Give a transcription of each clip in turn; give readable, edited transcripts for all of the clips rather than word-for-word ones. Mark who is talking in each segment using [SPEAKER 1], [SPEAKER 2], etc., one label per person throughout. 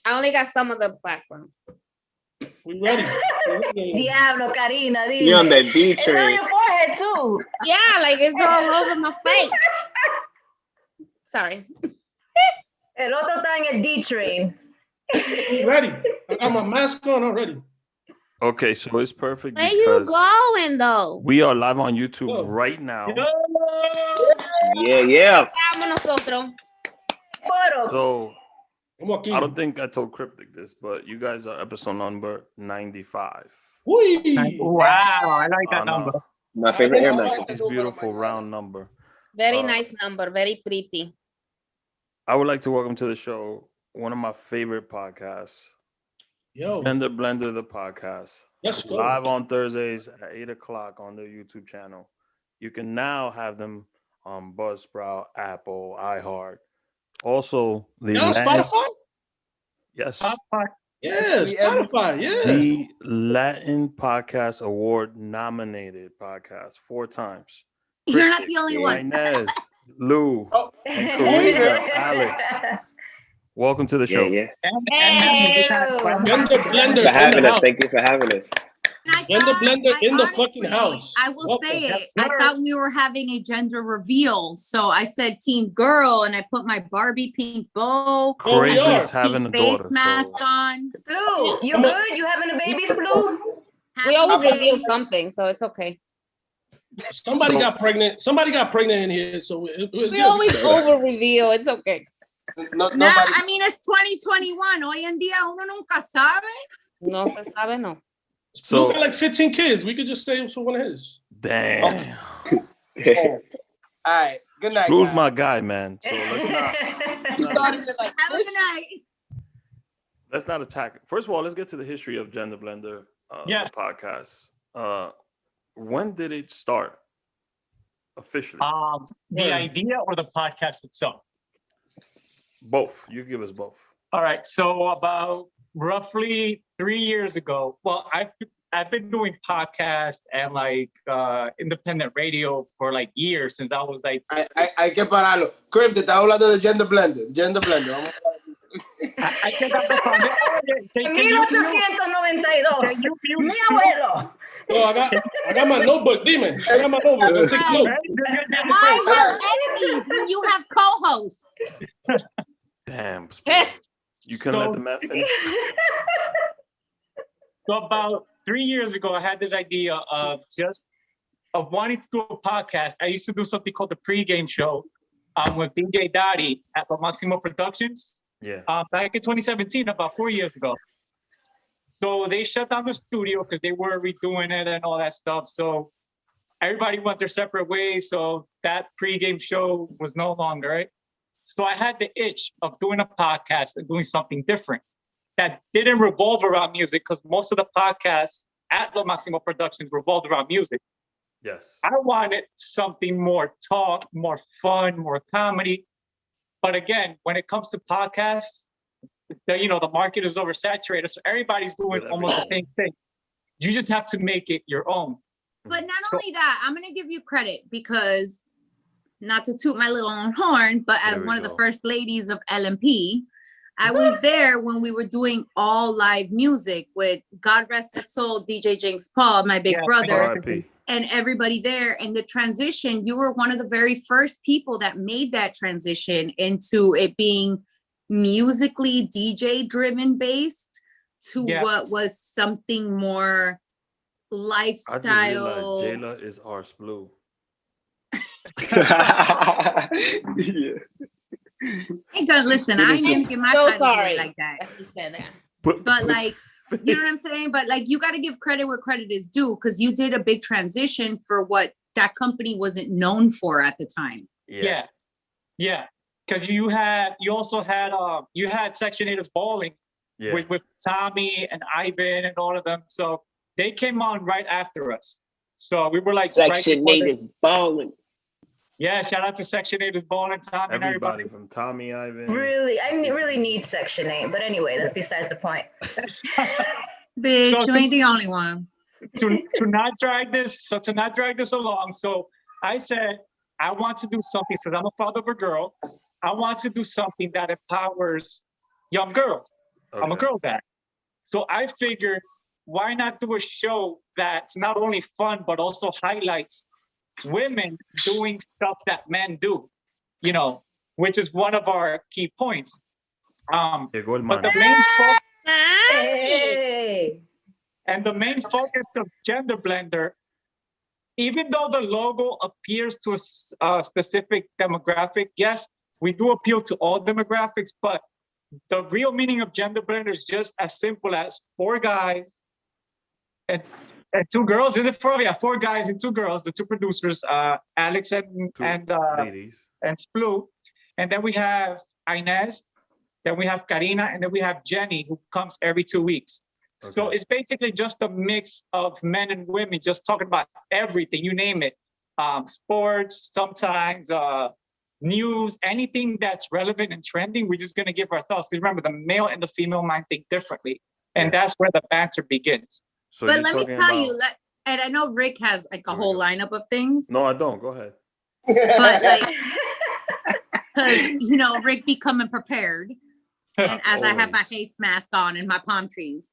[SPEAKER 1] I only got some of the background.
[SPEAKER 2] We ready.
[SPEAKER 3] Diablo, Karina, dime.
[SPEAKER 4] You're on that D
[SPEAKER 3] It's on
[SPEAKER 4] train.
[SPEAKER 3] your forehead too.
[SPEAKER 1] Yeah, like it's all over my face. Sorry.
[SPEAKER 3] El otro está en el D train.
[SPEAKER 2] Ready. I got my mask on already.
[SPEAKER 5] Okay, so it's perfect
[SPEAKER 1] Where you
[SPEAKER 5] because
[SPEAKER 1] going though?
[SPEAKER 5] we are live on YouTube
[SPEAKER 2] Oh.
[SPEAKER 5] right now.
[SPEAKER 4] Yeah.
[SPEAKER 1] Vamos nosotros.
[SPEAKER 3] Photo.
[SPEAKER 5] So
[SPEAKER 2] I'm walking.
[SPEAKER 5] I don't think I told Kryptic this, but you guys are episode number 95.
[SPEAKER 2] Whee!
[SPEAKER 6] Wow, I like
[SPEAKER 5] I
[SPEAKER 6] that
[SPEAKER 5] know.
[SPEAKER 6] number.
[SPEAKER 4] My favorite Air
[SPEAKER 5] It's
[SPEAKER 4] Max.
[SPEAKER 5] this beautiful round number.
[SPEAKER 1] Very nice number. Very pretty.
[SPEAKER 5] I would like to welcome to the show one of my favorite podcasts,
[SPEAKER 2] Yo.
[SPEAKER 5] GenderBlender, the podcast.
[SPEAKER 2] Let's go.
[SPEAKER 5] Live on Thursdays at 8 o'clock on their YouTube channel. You can now have them on Buzzsprout, Apple, iHeart. Also, the
[SPEAKER 2] Y'all Spotify?
[SPEAKER 5] Yes.
[SPEAKER 2] Yeah, Spotify. Yeah.
[SPEAKER 5] The Latin Podcast Award nominated podcast 4 times.
[SPEAKER 7] You're not the only one.
[SPEAKER 5] Inez, Lou,
[SPEAKER 2] Oh.
[SPEAKER 5] and Karina, Alex. Welcome to the show.
[SPEAKER 4] Yeah.
[SPEAKER 1] Hey.
[SPEAKER 2] GenderBlender
[SPEAKER 4] For
[SPEAKER 2] in
[SPEAKER 4] having
[SPEAKER 2] the
[SPEAKER 4] us.
[SPEAKER 2] house.
[SPEAKER 4] Thank you for having us.
[SPEAKER 7] And I
[SPEAKER 2] GenderBlender
[SPEAKER 7] thought-
[SPEAKER 2] in the
[SPEAKER 7] honestly,
[SPEAKER 2] fucking house.
[SPEAKER 7] I will
[SPEAKER 2] Welcome.
[SPEAKER 7] say it.
[SPEAKER 6] Yes,
[SPEAKER 7] I
[SPEAKER 6] sir.
[SPEAKER 7] thought we were having a gender reveal. So I said team girl and I put my Barbie pink bow,
[SPEAKER 2] Oh, we
[SPEAKER 5] Crazy
[SPEAKER 2] are.
[SPEAKER 5] is having a
[SPEAKER 7] pink face
[SPEAKER 5] daughter.
[SPEAKER 7] mask
[SPEAKER 5] So
[SPEAKER 7] on.
[SPEAKER 3] SPLou, you good? You having a baby, SPLou?
[SPEAKER 1] We always
[SPEAKER 7] Happy
[SPEAKER 1] reveal
[SPEAKER 7] day.
[SPEAKER 1] something, so it's okay.
[SPEAKER 2] Somebody
[SPEAKER 5] So-
[SPEAKER 2] got pregnant. Somebody got pregnant in here, so it's
[SPEAKER 1] We
[SPEAKER 2] good.
[SPEAKER 1] always over reveal. It's okay.
[SPEAKER 7] No, I mean, it's 2021. Hoy en día uno nunca sabe.
[SPEAKER 1] No se sabe, no.
[SPEAKER 2] So,
[SPEAKER 5] So-
[SPEAKER 2] got like 15 kids. We could just stay for one of his.
[SPEAKER 5] damn.
[SPEAKER 8] All right. Good night.
[SPEAKER 5] Lou's
[SPEAKER 8] guys.
[SPEAKER 5] my guy, man. So let's not
[SPEAKER 8] You started it like
[SPEAKER 7] Have a
[SPEAKER 8] this?
[SPEAKER 7] good night.
[SPEAKER 5] let's not attack it. First of all, let's get to the history of GenderBlender
[SPEAKER 6] Yes.
[SPEAKER 5] the podcast. When did it start officially?
[SPEAKER 6] The idea or the podcast itself?
[SPEAKER 5] Both. You give us both.
[SPEAKER 6] All right. So about roughly 3 years ago, well, I've been doing podcasts and like independent radio for like years since I was like
[SPEAKER 8] Hay que pararlo. Crip, te estaba hablando de GenderBlender. GenderBlender. Vamos a
[SPEAKER 6] I think I'm can you
[SPEAKER 3] 1892.
[SPEAKER 6] mute?
[SPEAKER 3] Mi abuelo.
[SPEAKER 2] Oh, I got my notebook. Dime. I got my notebook. I'm take
[SPEAKER 7] Right.
[SPEAKER 2] notes.
[SPEAKER 7] Why have enemies when you have co-hosts?
[SPEAKER 5] Damn. You can let
[SPEAKER 6] So-
[SPEAKER 5] the man finish.
[SPEAKER 6] So about 3 years ago, I had this idea of wanting to do a podcast. I used to do something called the pregame show with DJ Dottie at La Maximo Productions
[SPEAKER 5] Yeah.
[SPEAKER 6] back in 2017, about 4 years ago. So they shut down the studio because they were redoing it and all that stuff. So everybody went their separate ways. So that pregame show was no longer, right? So I had the itch of doing a podcast and doing something different that didn't revolve around music because most of the podcasts at La Maximo Productions revolved around music.
[SPEAKER 5] Yes.
[SPEAKER 6] I wanted something more talk, more fun, more comedy. But again, when it comes to podcasts, the market is oversaturated. So everybody's doing
[SPEAKER 5] With
[SPEAKER 6] almost the
[SPEAKER 5] everything.
[SPEAKER 6] same thing. You just have to make it your own.
[SPEAKER 7] But not only that, I'm going to give you credit because, not to toot my little own horn, but as
[SPEAKER 5] There we
[SPEAKER 7] one of the
[SPEAKER 5] go.
[SPEAKER 7] first ladies of LMP, I was there when we were doing all live music with, God rest his soul, DJ Jinx Paul, my big
[SPEAKER 6] Yeah,
[SPEAKER 7] brother,
[SPEAKER 5] R.I.P.
[SPEAKER 7] and everybody there. And the transition, you were one of the very first people that made that transition into it being musically DJ driven based to
[SPEAKER 6] Yeah.
[SPEAKER 7] what was something more
[SPEAKER 5] I just realized
[SPEAKER 7] lifestyle.
[SPEAKER 5] Jaylah is our SPLou.
[SPEAKER 4] Yeah.
[SPEAKER 7] Ain't gonna listen. I ain't gonna get my
[SPEAKER 1] So
[SPEAKER 7] side of the
[SPEAKER 1] sorry
[SPEAKER 7] word like that.
[SPEAKER 1] that he said that.
[SPEAKER 7] But like, you know what I'm saying? But like, you got to give credit where credit is due because you did a big transition for what that company wasn't known for at the time.
[SPEAKER 6] Yeah. Because you also had Section 8's Bowling
[SPEAKER 5] Yeah.
[SPEAKER 6] with Tommy and Ivan and all of them. So they came on right after us. So we were like
[SPEAKER 4] Section
[SPEAKER 6] right
[SPEAKER 4] 8 is balling.
[SPEAKER 6] Yeah, shout out to Section 8's Bowling, Tommy and
[SPEAKER 5] Everybody
[SPEAKER 6] everybody.
[SPEAKER 5] from Tommy, Ivan.
[SPEAKER 3] Really, I really need Section 8. But anyway, that's besides the point.
[SPEAKER 7] Bitch,
[SPEAKER 6] So
[SPEAKER 7] you
[SPEAKER 6] to-
[SPEAKER 7] ain't the only one.
[SPEAKER 6] to not drag this along. So I said, I want to do something, because I'm a father of a girl. I want to do something that empowers young girls. I'm a
[SPEAKER 5] Okay.
[SPEAKER 6] girl dad. So I figured, why not do a show that's not only fun, but also highlights women doing stuff that men do, you know, which is one of our key points.
[SPEAKER 5] Llegó el
[SPEAKER 6] But the
[SPEAKER 5] man.
[SPEAKER 6] main focus
[SPEAKER 3] Hey.
[SPEAKER 6] and the main focus of GenderBlender, even though the logo appears to a specific demographic, yes, we do appeal to all demographics, but the real meaning of GenderBlender is just as simple as 4 guys and 2 girls. Is it 4? Yeah, 4 guys and 2 girls, the 2 producers, Alex and
[SPEAKER 5] Two
[SPEAKER 6] and
[SPEAKER 5] ladies.
[SPEAKER 6] SPLou. And then we have Inez, then we have Karina, and then we have Jenny, who comes every 2 weeks. So
[SPEAKER 5] Okay.
[SPEAKER 6] it's basically just a mix of men and women just talking about everything, you name it. Sports, sometimes news, anything that's relevant and trending, we're just gonna give our thoughts. Because remember, the male and the female mind think differently. And
[SPEAKER 5] Yeah.
[SPEAKER 6] that's where the banter begins.
[SPEAKER 5] So
[SPEAKER 7] But
[SPEAKER 5] you're
[SPEAKER 7] let me
[SPEAKER 5] talking
[SPEAKER 7] tell you,
[SPEAKER 5] about-
[SPEAKER 7] and I know Rick has like a
[SPEAKER 5] Here we
[SPEAKER 7] whole
[SPEAKER 5] go.
[SPEAKER 7] lineup of things,
[SPEAKER 5] No, I don't. Go ahead.
[SPEAKER 7] but like, because you know, Rick be coming prepared, and as I have my
[SPEAKER 5] Always.
[SPEAKER 7] face mask on and my palm trees.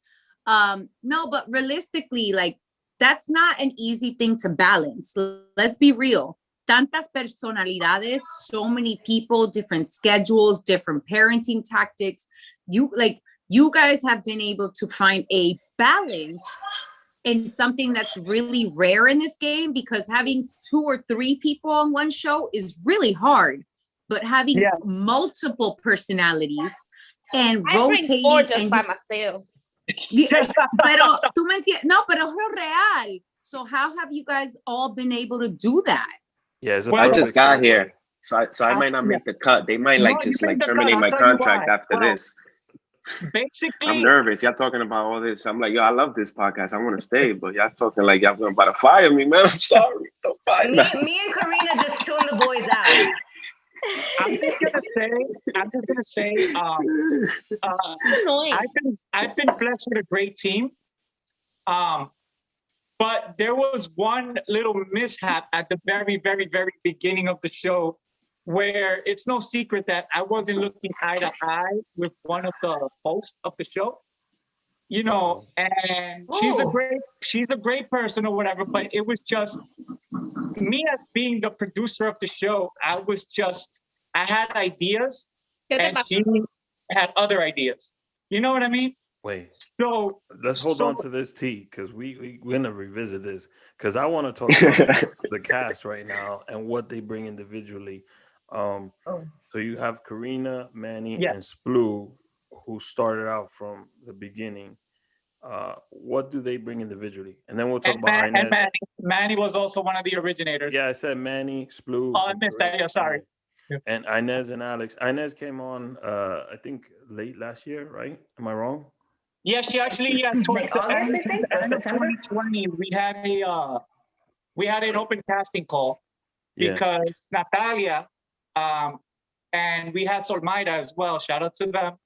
[SPEAKER 7] No, but realistically, like that's not an easy thing to balance. Let's be real. Tantas personalidades, so many people, different schedules, different parenting tactics. You guys have been able to find a balance in something that's really rare in this game, because having 2 or 3 people on one show is really hard, but having
[SPEAKER 6] Yes.
[SPEAKER 7] multiple personalities and
[SPEAKER 1] I bring
[SPEAKER 7] rotating
[SPEAKER 1] 4 just
[SPEAKER 7] and
[SPEAKER 1] by myself.
[SPEAKER 7] pero tú me entiendes, no, pero es real. So how have you guys all been able to do that?
[SPEAKER 5] Yeah, it's a
[SPEAKER 6] Well,
[SPEAKER 4] I
[SPEAKER 5] perfect
[SPEAKER 4] just got
[SPEAKER 5] segue.
[SPEAKER 4] here, so I might not make the cut. They might
[SPEAKER 6] No,
[SPEAKER 4] like
[SPEAKER 6] you
[SPEAKER 4] just
[SPEAKER 6] made
[SPEAKER 4] like
[SPEAKER 6] the cut.
[SPEAKER 4] terminate
[SPEAKER 6] I'll
[SPEAKER 4] my
[SPEAKER 6] tell you
[SPEAKER 4] contract
[SPEAKER 6] why.
[SPEAKER 4] after
[SPEAKER 6] Well,
[SPEAKER 4] this. I'm
[SPEAKER 6] Basically,
[SPEAKER 4] nervous. Y'all talking about all this. I'm like, yo, I love this podcast. I want to stay, but y'all talking like y'all about to fire me, man. I'm sorry. Don't fire me.
[SPEAKER 3] Me and Karina just tune the boys out.
[SPEAKER 6] I'm just gonna say,
[SPEAKER 1] Annoying.
[SPEAKER 6] I've been blessed with a great team. But there was one little mishap at the very, very, very beginning of the show, where it's no secret that I wasn't looking eye to eye with one of the hosts of the show. You know, and she's a great person or whatever, but it was just me as being the producer of the show. I had ideas
[SPEAKER 1] ¿Qué te
[SPEAKER 6] and
[SPEAKER 1] pasa?
[SPEAKER 6] she had other ideas. You know what I mean?
[SPEAKER 5] Wait,
[SPEAKER 6] So
[SPEAKER 5] let's hold
[SPEAKER 6] So-
[SPEAKER 5] on to this tea because we're gonna revisit this because I want to talk about the cast right now and what they bring individually. So you have Karina, Manny,
[SPEAKER 6] Yeah.
[SPEAKER 5] and SPLou, who started out from the beginning. What do they bring individually? And then we'll talk about
[SPEAKER 6] and
[SPEAKER 5] Inez.
[SPEAKER 6] Manny was also one of the originators.
[SPEAKER 5] Yeah, I said Manny, SPLou.
[SPEAKER 6] Oh, I missed that. Yeah, sorry.
[SPEAKER 5] And Inez and Alex. Inez came on, I think, late last year, right? Am I wrong?
[SPEAKER 6] Yeah, she actually towards
[SPEAKER 3] Like
[SPEAKER 6] the
[SPEAKER 3] August, I think, or
[SPEAKER 6] end of
[SPEAKER 3] September?
[SPEAKER 6] 2020, we had an open casting call
[SPEAKER 5] Yeah.
[SPEAKER 6] because Natalia, and we had Solmaida as well. Shout out to them.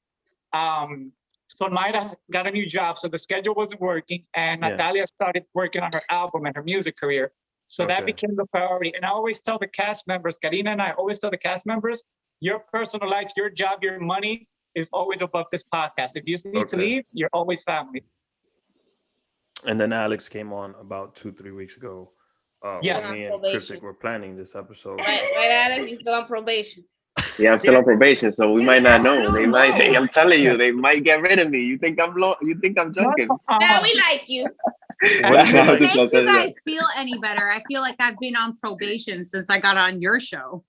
[SPEAKER 6] Solmaida got a new job, so the schedule wasn't working, and
[SPEAKER 5] Yeah.
[SPEAKER 6] Natalia started working on her album and her music career. So that
[SPEAKER 5] Okay.
[SPEAKER 6] became the priority. And I always tell the cast members, Karina and I always tell the cast members, your personal life, your job, your money is always above this podcast. If you need to
[SPEAKER 5] Okay.
[SPEAKER 6] leave, you're always family.
[SPEAKER 5] And then Alex came on about 2-3 weeks ago.
[SPEAKER 6] Yeah.
[SPEAKER 5] When me and
[SPEAKER 1] Probation.
[SPEAKER 5] Kryptic were planning this episode.
[SPEAKER 1] Right, Alex, you're still on probation.
[SPEAKER 4] Yeah, I'm still on probation, so we might not know. They might.
[SPEAKER 3] No.
[SPEAKER 4] I'm telling you, they might get rid of me. You think I'm joking?
[SPEAKER 1] Now we like you.
[SPEAKER 5] What is it
[SPEAKER 4] I was
[SPEAKER 5] like?
[SPEAKER 4] just
[SPEAKER 7] Makes
[SPEAKER 4] gonna
[SPEAKER 7] you
[SPEAKER 4] say that.
[SPEAKER 7] guys feel any better? I feel like I've been on probation since I got on your show.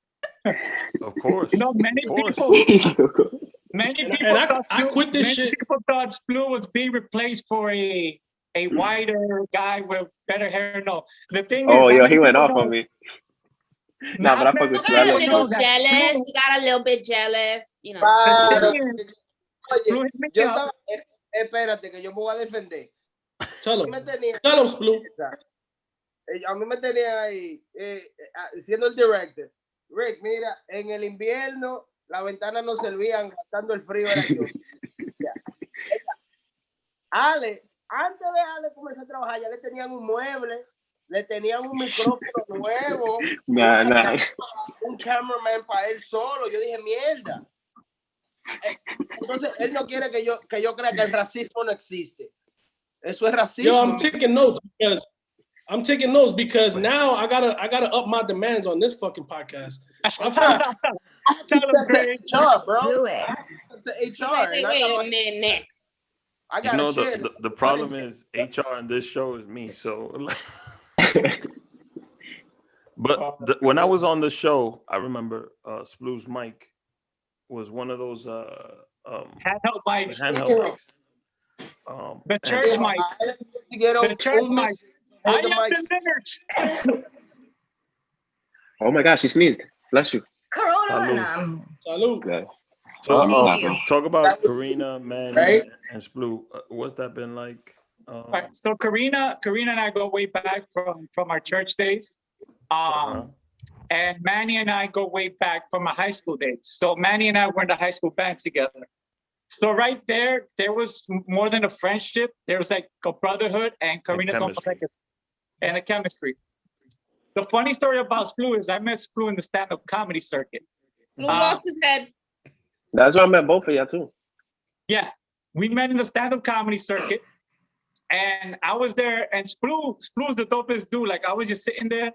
[SPEAKER 5] Of course.
[SPEAKER 6] You know, many
[SPEAKER 5] Of course.
[SPEAKER 6] people, many
[SPEAKER 2] And
[SPEAKER 6] people
[SPEAKER 2] I
[SPEAKER 6] thought
[SPEAKER 2] quit this
[SPEAKER 6] many
[SPEAKER 2] shit.
[SPEAKER 6] people thought SPLou was being replaced for a whiter guy with better hair. No, the thing
[SPEAKER 4] Oh,
[SPEAKER 6] is,
[SPEAKER 4] yo,
[SPEAKER 6] not
[SPEAKER 4] he went
[SPEAKER 6] many
[SPEAKER 4] off
[SPEAKER 6] people
[SPEAKER 4] on me.
[SPEAKER 6] know-
[SPEAKER 4] Nah, but I
[SPEAKER 6] not
[SPEAKER 4] fuck
[SPEAKER 6] many
[SPEAKER 4] with
[SPEAKER 1] He
[SPEAKER 4] you. I
[SPEAKER 1] got a
[SPEAKER 4] love
[SPEAKER 6] people know
[SPEAKER 1] little
[SPEAKER 4] SPLou.
[SPEAKER 6] that
[SPEAKER 1] jealous.
[SPEAKER 6] SPLou-
[SPEAKER 1] He got a little bit jealous. You know.
[SPEAKER 8] Claro.
[SPEAKER 6] the thing is, SPLou
[SPEAKER 8] Oye,
[SPEAKER 6] hit me
[SPEAKER 8] yo
[SPEAKER 6] up.
[SPEAKER 8] estaba, espérate, que yo me voy a defender.
[SPEAKER 2] Tell
[SPEAKER 8] A mí me
[SPEAKER 2] him.
[SPEAKER 8] tenía,
[SPEAKER 2] Tell him, SPLou.
[SPEAKER 8] a mí me tenía ahí, siendo el director. Rick, mira, en el invierno las ventanas no servían, gastando el frío era yo. Ya. Ale, antes de Ale comenzar a trabajar, ya le tenían un mueble, le tenían un micrófono nuevo,
[SPEAKER 4] Nah.
[SPEAKER 8] un cameraman para él solo. Yo dije, mierda. Entonces, él no quiere que yo crea que el racismo no existe. Eso es racismo.
[SPEAKER 2] Yo, I'm taking notes because now I gotta up my demands on this fucking podcast.
[SPEAKER 6] Tell him, Craig.
[SPEAKER 8] HR, bro.
[SPEAKER 3] Do it.
[SPEAKER 8] The HR.
[SPEAKER 1] Wait a minute, next.
[SPEAKER 8] I
[SPEAKER 5] You
[SPEAKER 8] got
[SPEAKER 5] know, the problem is HR in this show is me. So, but when I was on the show, I remember SPLou's mic was one of those
[SPEAKER 6] Handheld mics.
[SPEAKER 5] mics.
[SPEAKER 6] The church mics. The church mics. I am delivered.
[SPEAKER 4] Oh my gosh, she sneezed. Bless you.
[SPEAKER 3] Corona.
[SPEAKER 2] Salud.
[SPEAKER 4] Yeah.
[SPEAKER 5] So
[SPEAKER 3] Thank you.
[SPEAKER 5] talk about Karina, Manny,
[SPEAKER 8] Right?
[SPEAKER 5] and SPLou. What's that been like?
[SPEAKER 6] Right, so Karina and I go way back from our church days. And Manny and I go way back from our high school days. So Manny and I were in the high school band together. So right there was more than a friendship. There was like a brotherhood, and Karina's almost like a chemistry. The funny story about SPLou is I met SPLou in the stand-up comedy circuit.
[SPEAKER 1] Who lost his head?
[SPEAKER 4] That's where I met both of y'all too.
[SPEAKER 6] Yeah, we met in the stand-up comedy circuit, and I was there, and SPLou's the dopest dude. Like, I was just sitting there.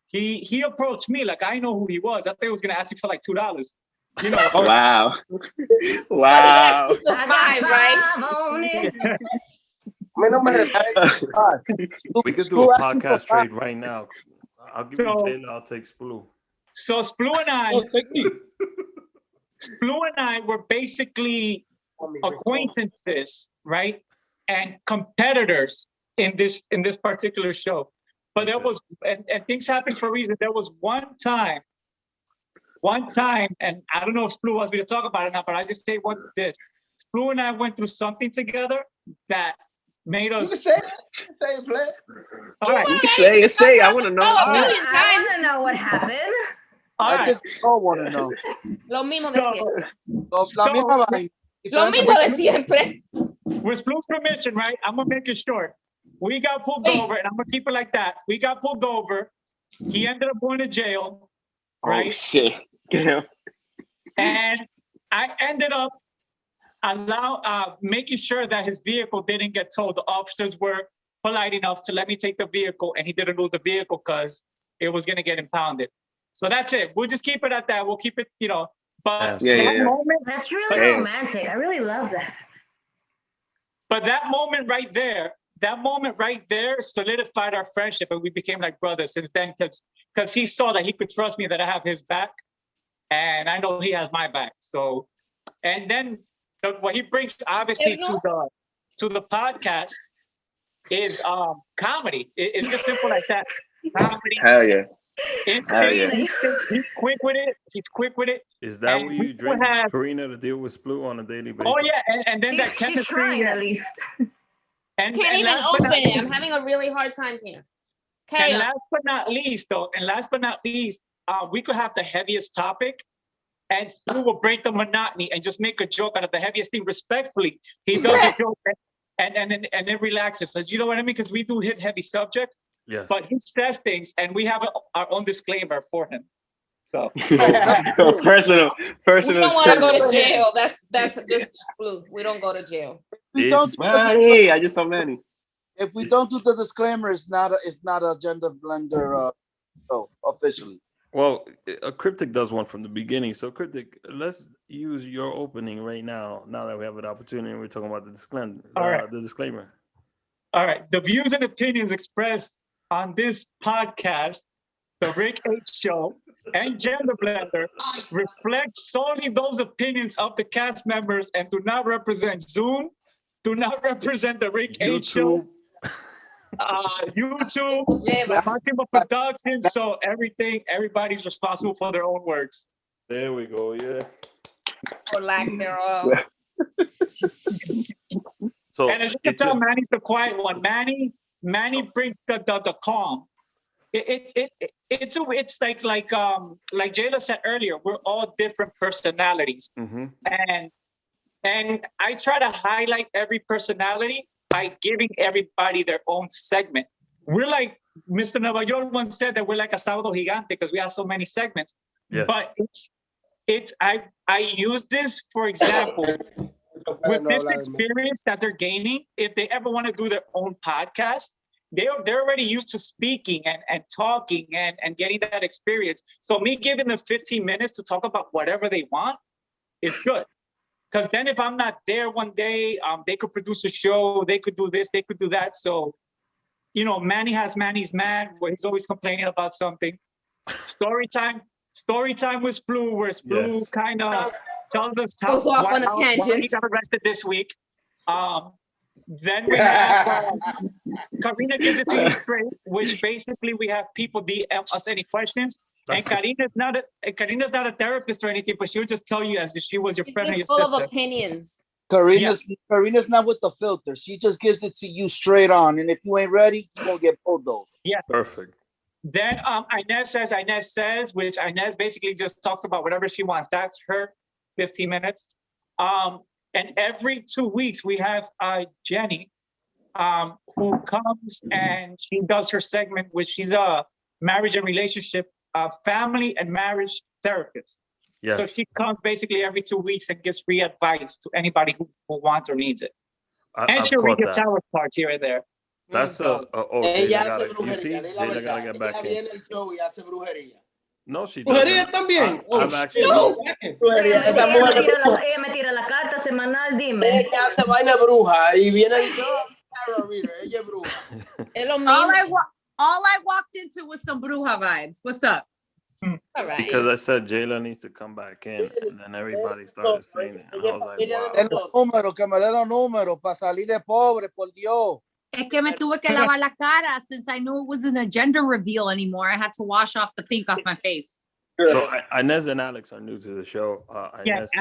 [SPEAKER 6] He approached me like I know who he was. I thought he was gonna ask me for like $2. You know.
[SPEAKER 4] Wow. Wow.
[SPEAKER 1] It's a five, right?
[SPEAKER 5] We could do a podcast trade right now. I'll give you Jaylah, I'll take SPLou.
[SPEAKER 6] So SPLou and I,
[SPEAKER 2] Oh, take me.
[SPEAKER 6] SPLou and I were basically acquaintances, right, and competitors in this particular show. But there was, and things happen for a reason. There was one time, and I don't know if SPLou wants me to talk about it now, but I just say this. SPLou and I went through something together that made us.
[SPEAKER 8] You can say it. Say it, play.
[SPEAKER 6] All right.
[SPEAKER 4] You can say it. I want to know.
[SPEAKER 3] I want to know what happened.
[SPEAKER 6] All
[SPEAKER 9] I
[SPEAKER 6] right.
[SPEAKER 9] think we all want to know.
[SPEAKER 1] Lo mismo de
[SPEAKER 6] So,
[SPEAKER 1] siempre.
[SPEAKER 9] La misma vaina.
[SPEAKER 1] Lo mismo de siempre.
[SPEAKER 6] with SPLou's permission, right? I'm gonna make it short. We got pulled over, and I'm gonna keep it like that. We got pulled over. He ended up going to jail, right?
[SPEAKER 4] Oh shit. Damn.
[SPEAKER 6] And I ended up making sure that his vehicle didn't get towed. The officers were polite enough to let me take the vehicle, and he didn't lose the vehicle because it was gonna get impounded. So that's it. We'll just keep it at that. We'll keep it, But that moment,
[SPEAKER 3] that's really romantic. I really love that.
[SPEAKER 6] But that moment right there solidified our friendship, and we became like brothers since then. Because he saw that he could trust me, that I have his back, and I know he has my back. So, and then what he brings obviously to the podcast is comedy. It's just simple like that. Comedy.
[SPEAKER 4] Hell yeah.
[SPEAKER 6] He's quick with it.
[SPEAKER 5] Is that what you drink, Karina, to deal with SPLou on a daily basis?
[SPEAKER 6] Oh yeah, and then that chemistry.
[SPEAKER 3] She's trying at least.
[SPEAKER 1] Can't even open it. I'm having a really hard time here.
[SPEAKER 6] And last but not least, we could have the heaviest topic, and SPLou will break the monotony and just make a joke out of the heaviest thing respectfully. He does a joke and then relaxes. Says, you know what I mean? Because we do hit heavy subjects.
[SPEAKER 5] Yes.
[SPEAKER 6] But he says things, and we have our own disclaimer for him. So
[SPEAKER 4] personal.
[SPEAKER 1] We don't want to go to jail. That's just SPLou. We don't go to jail.
[SPEAKER 4] Manny, I just saw Manny.
[SPEAKER 9] If we don't do the disclaimer, it's not a gender blender show officially.
[SPEAKER 5] Well, Kryptic does one from the beginning. So Kryptic, let's use your opening right now. Now that we have an opportunity, we're talking about the disclaimer. The disclaimer.
[SPEAKER 6] All right. The views and opinions expressed on this podcast, The Rick H Show and GenderBlender, reflect solely those opinions of the cast members and do not represent Zoom, do not represent The Rick H Show, YouTube, Máximo Productions. So everybody's responsible for their own words.
[SPEAKER 5] There we go. Yeah.
[SPEAKER 1] Or lack thereof.
[SPEAKER 5] So,
[SPEAKER 6] and as you can tell, Manny's the quiet one. Manny brings the calm. It's like Jaylah said earlier, we're all different personalities.
[SPEAKER 5] Mm-hmm.
[SPEAKER 6] And I try to highlight every personality by giving everybody their own segment. We're like Mr. Nueva York once said that we're like a sábado gigante because we have so many segments.
[SPEAKER 5] Yes.
[SPEAKER 6] But I use this, for example, with this experience that they're gaining, if they ever want to do their own podcast, they're already used to speaking and talking and getting that experience. So me giving them 15 minutes to talk about whatever they want, it's good. Because then if I'm not there one day, they could produce a show, they could do this, they could do that. So, you know, Manny has Manny's man, where he's always complaining about something. Story time with SPLou, where SPLou kind of tells us
[SPEAKER 1] Goes off on a
[SPEAKER 6] why
[SPEAKER 1] tangent.
[SPEAKER 6] he got arrested this week. Then we have Karina gives it to you straight, which basically we have people DM us any questions. And Karina's not a therapist or anything, but she'll just tell you as if she was your friend or
[SPEAKER 1] She's
[SPEAKER 6] your
[SPEAKER 1] full
[SPEAKER 6] sister.
[SPEAKER 1] of opinions.
[SPEAKER 9] Karina's not with the filter. She just gives it to you straight on. And if you ain't ready, you won't get bulldozed.
[SPEAKER 6] Yeah.
[SPEAKER 5] Perfect.
[SPEAKER 6] Then Inez says, which Inez basically just talks about whatever she wants. That's her 15 minutes. And every 2 weeks we have Jenny, who comes and she does her segment, which she's a marriage and relationship, family and marriage therapist.
[SPEAKER 5] Yes.
[SPEAKER 6] So she comes basically every 2 weeks and gives free advice to anybody who wants or needs it. And she'll read your tower parts here and there.
[SPEAKER 5] That's
[SPEAKER 8] Ella hace brujería. Dile la
[SPEAKER 5] Jaylah gotta
[SPEAKER 8] verdad.
[SPEAKER 5] get back
[SPEAKER 8] Ella
[SPEAKER 5] in.
[SPEAKER 8] viene al show y hace brujería.
[SPEAKER 5] No, she
[SPEAKER 2] Brujería
[SPEAKER 5] doesn't.
[SPEAKER 2] también.
[SPEAKER 5] I've actually.
[SPEAKER 8] Brujería. Esa mujer
[SPEAKER 3] Ella me tira la carta semanal, dime.
[SPEAKER 8] ella hace vaina bruja y viene y dice, oh, tarot reader. Ella es bruja.
[SPEAKER 1] Es lo
[SPEAKER 7] All
[SPEAKER 1] mismo.
[SPEAKER 7] I walked into was some bruja vibes. What's up?
[SPEAKER 1] All right.
[SPEAKER 5] Because I said Jaylah needs to come back in, and then everybody started saying it. And I was like, wow.
[SPEAKER 9] Den los números, que me den los números para salir de pobre, por Dios.
[SPEAKER 7] Es que me tuve que lavar la cara since I knew it wasn't a gender reveal anymore. I had to wash off the pink off my face.
[SPEAKER 5] So Inez and Alex are new to the show. Inez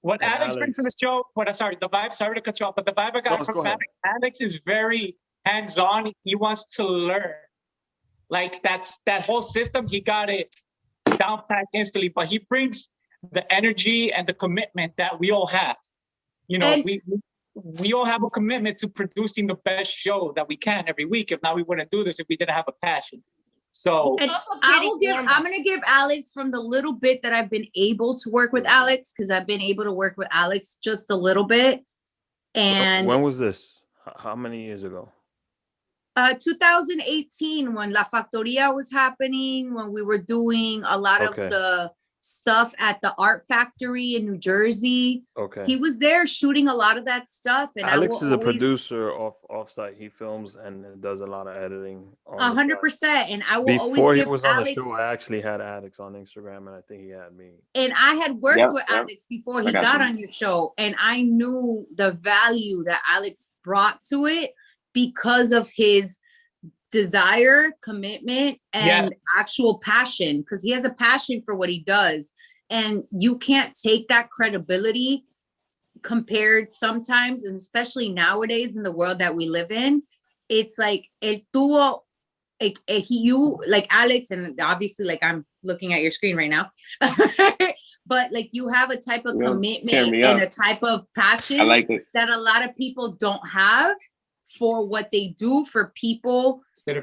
[SPEAKER 6] What Alex brings to the show, the vibe, sorry to cut you off, but the vibe I got from Alex is very hands-on. He wants to learn. Like that whole system, he got it down pat instantly, but he brings the energy and the commitment that we all have. You know, we all have a commitment to producing the best show that we can every week. If not, we wouldn't do this if we didn't have a passion. So
[SPEAKER 7] I'm gonna give Alex, from the little bit that I've been able to work with Alex, because I've been able to work with Alex just a little bit. And
[SPEAKER 5] when was this? How many years ago?
[SPEAKER 7] 2018, when La Factoria was happening, when we were doing a lot of the stuff at the art factory in New Jersey.
[SPEAKER 5] Okay.
[SPEAKER 7] He was there shooting a lot of that stuff. And
[SPEAKER 5] Alex is a producer off-site. He films and does a lot of editing.
[SPEAKER 7] 100%. And I will always
[SPEAKER 5] Before he
[SPEAKER 7] give
[SPEAKER 5] was on
[SPEAKER 7] Alex,
[SPEAKER 5] the show, I actually had Alex on Instagram, and I think he had me.
[SPEAKER 7] and I had worked with Alex before he got on your show, and I knew the value that Alex brought to it because of his desire, commitment, and actual passion, because he has a passion for what he does. And you can't take that credibility compared sometimes, and especially nowadays in the world that we live in. It's like you, like Alex, and obviously like I'm looking at your screen right now, but like you have a type of commitment and a type of passion that a lot of people don't have for what they do for people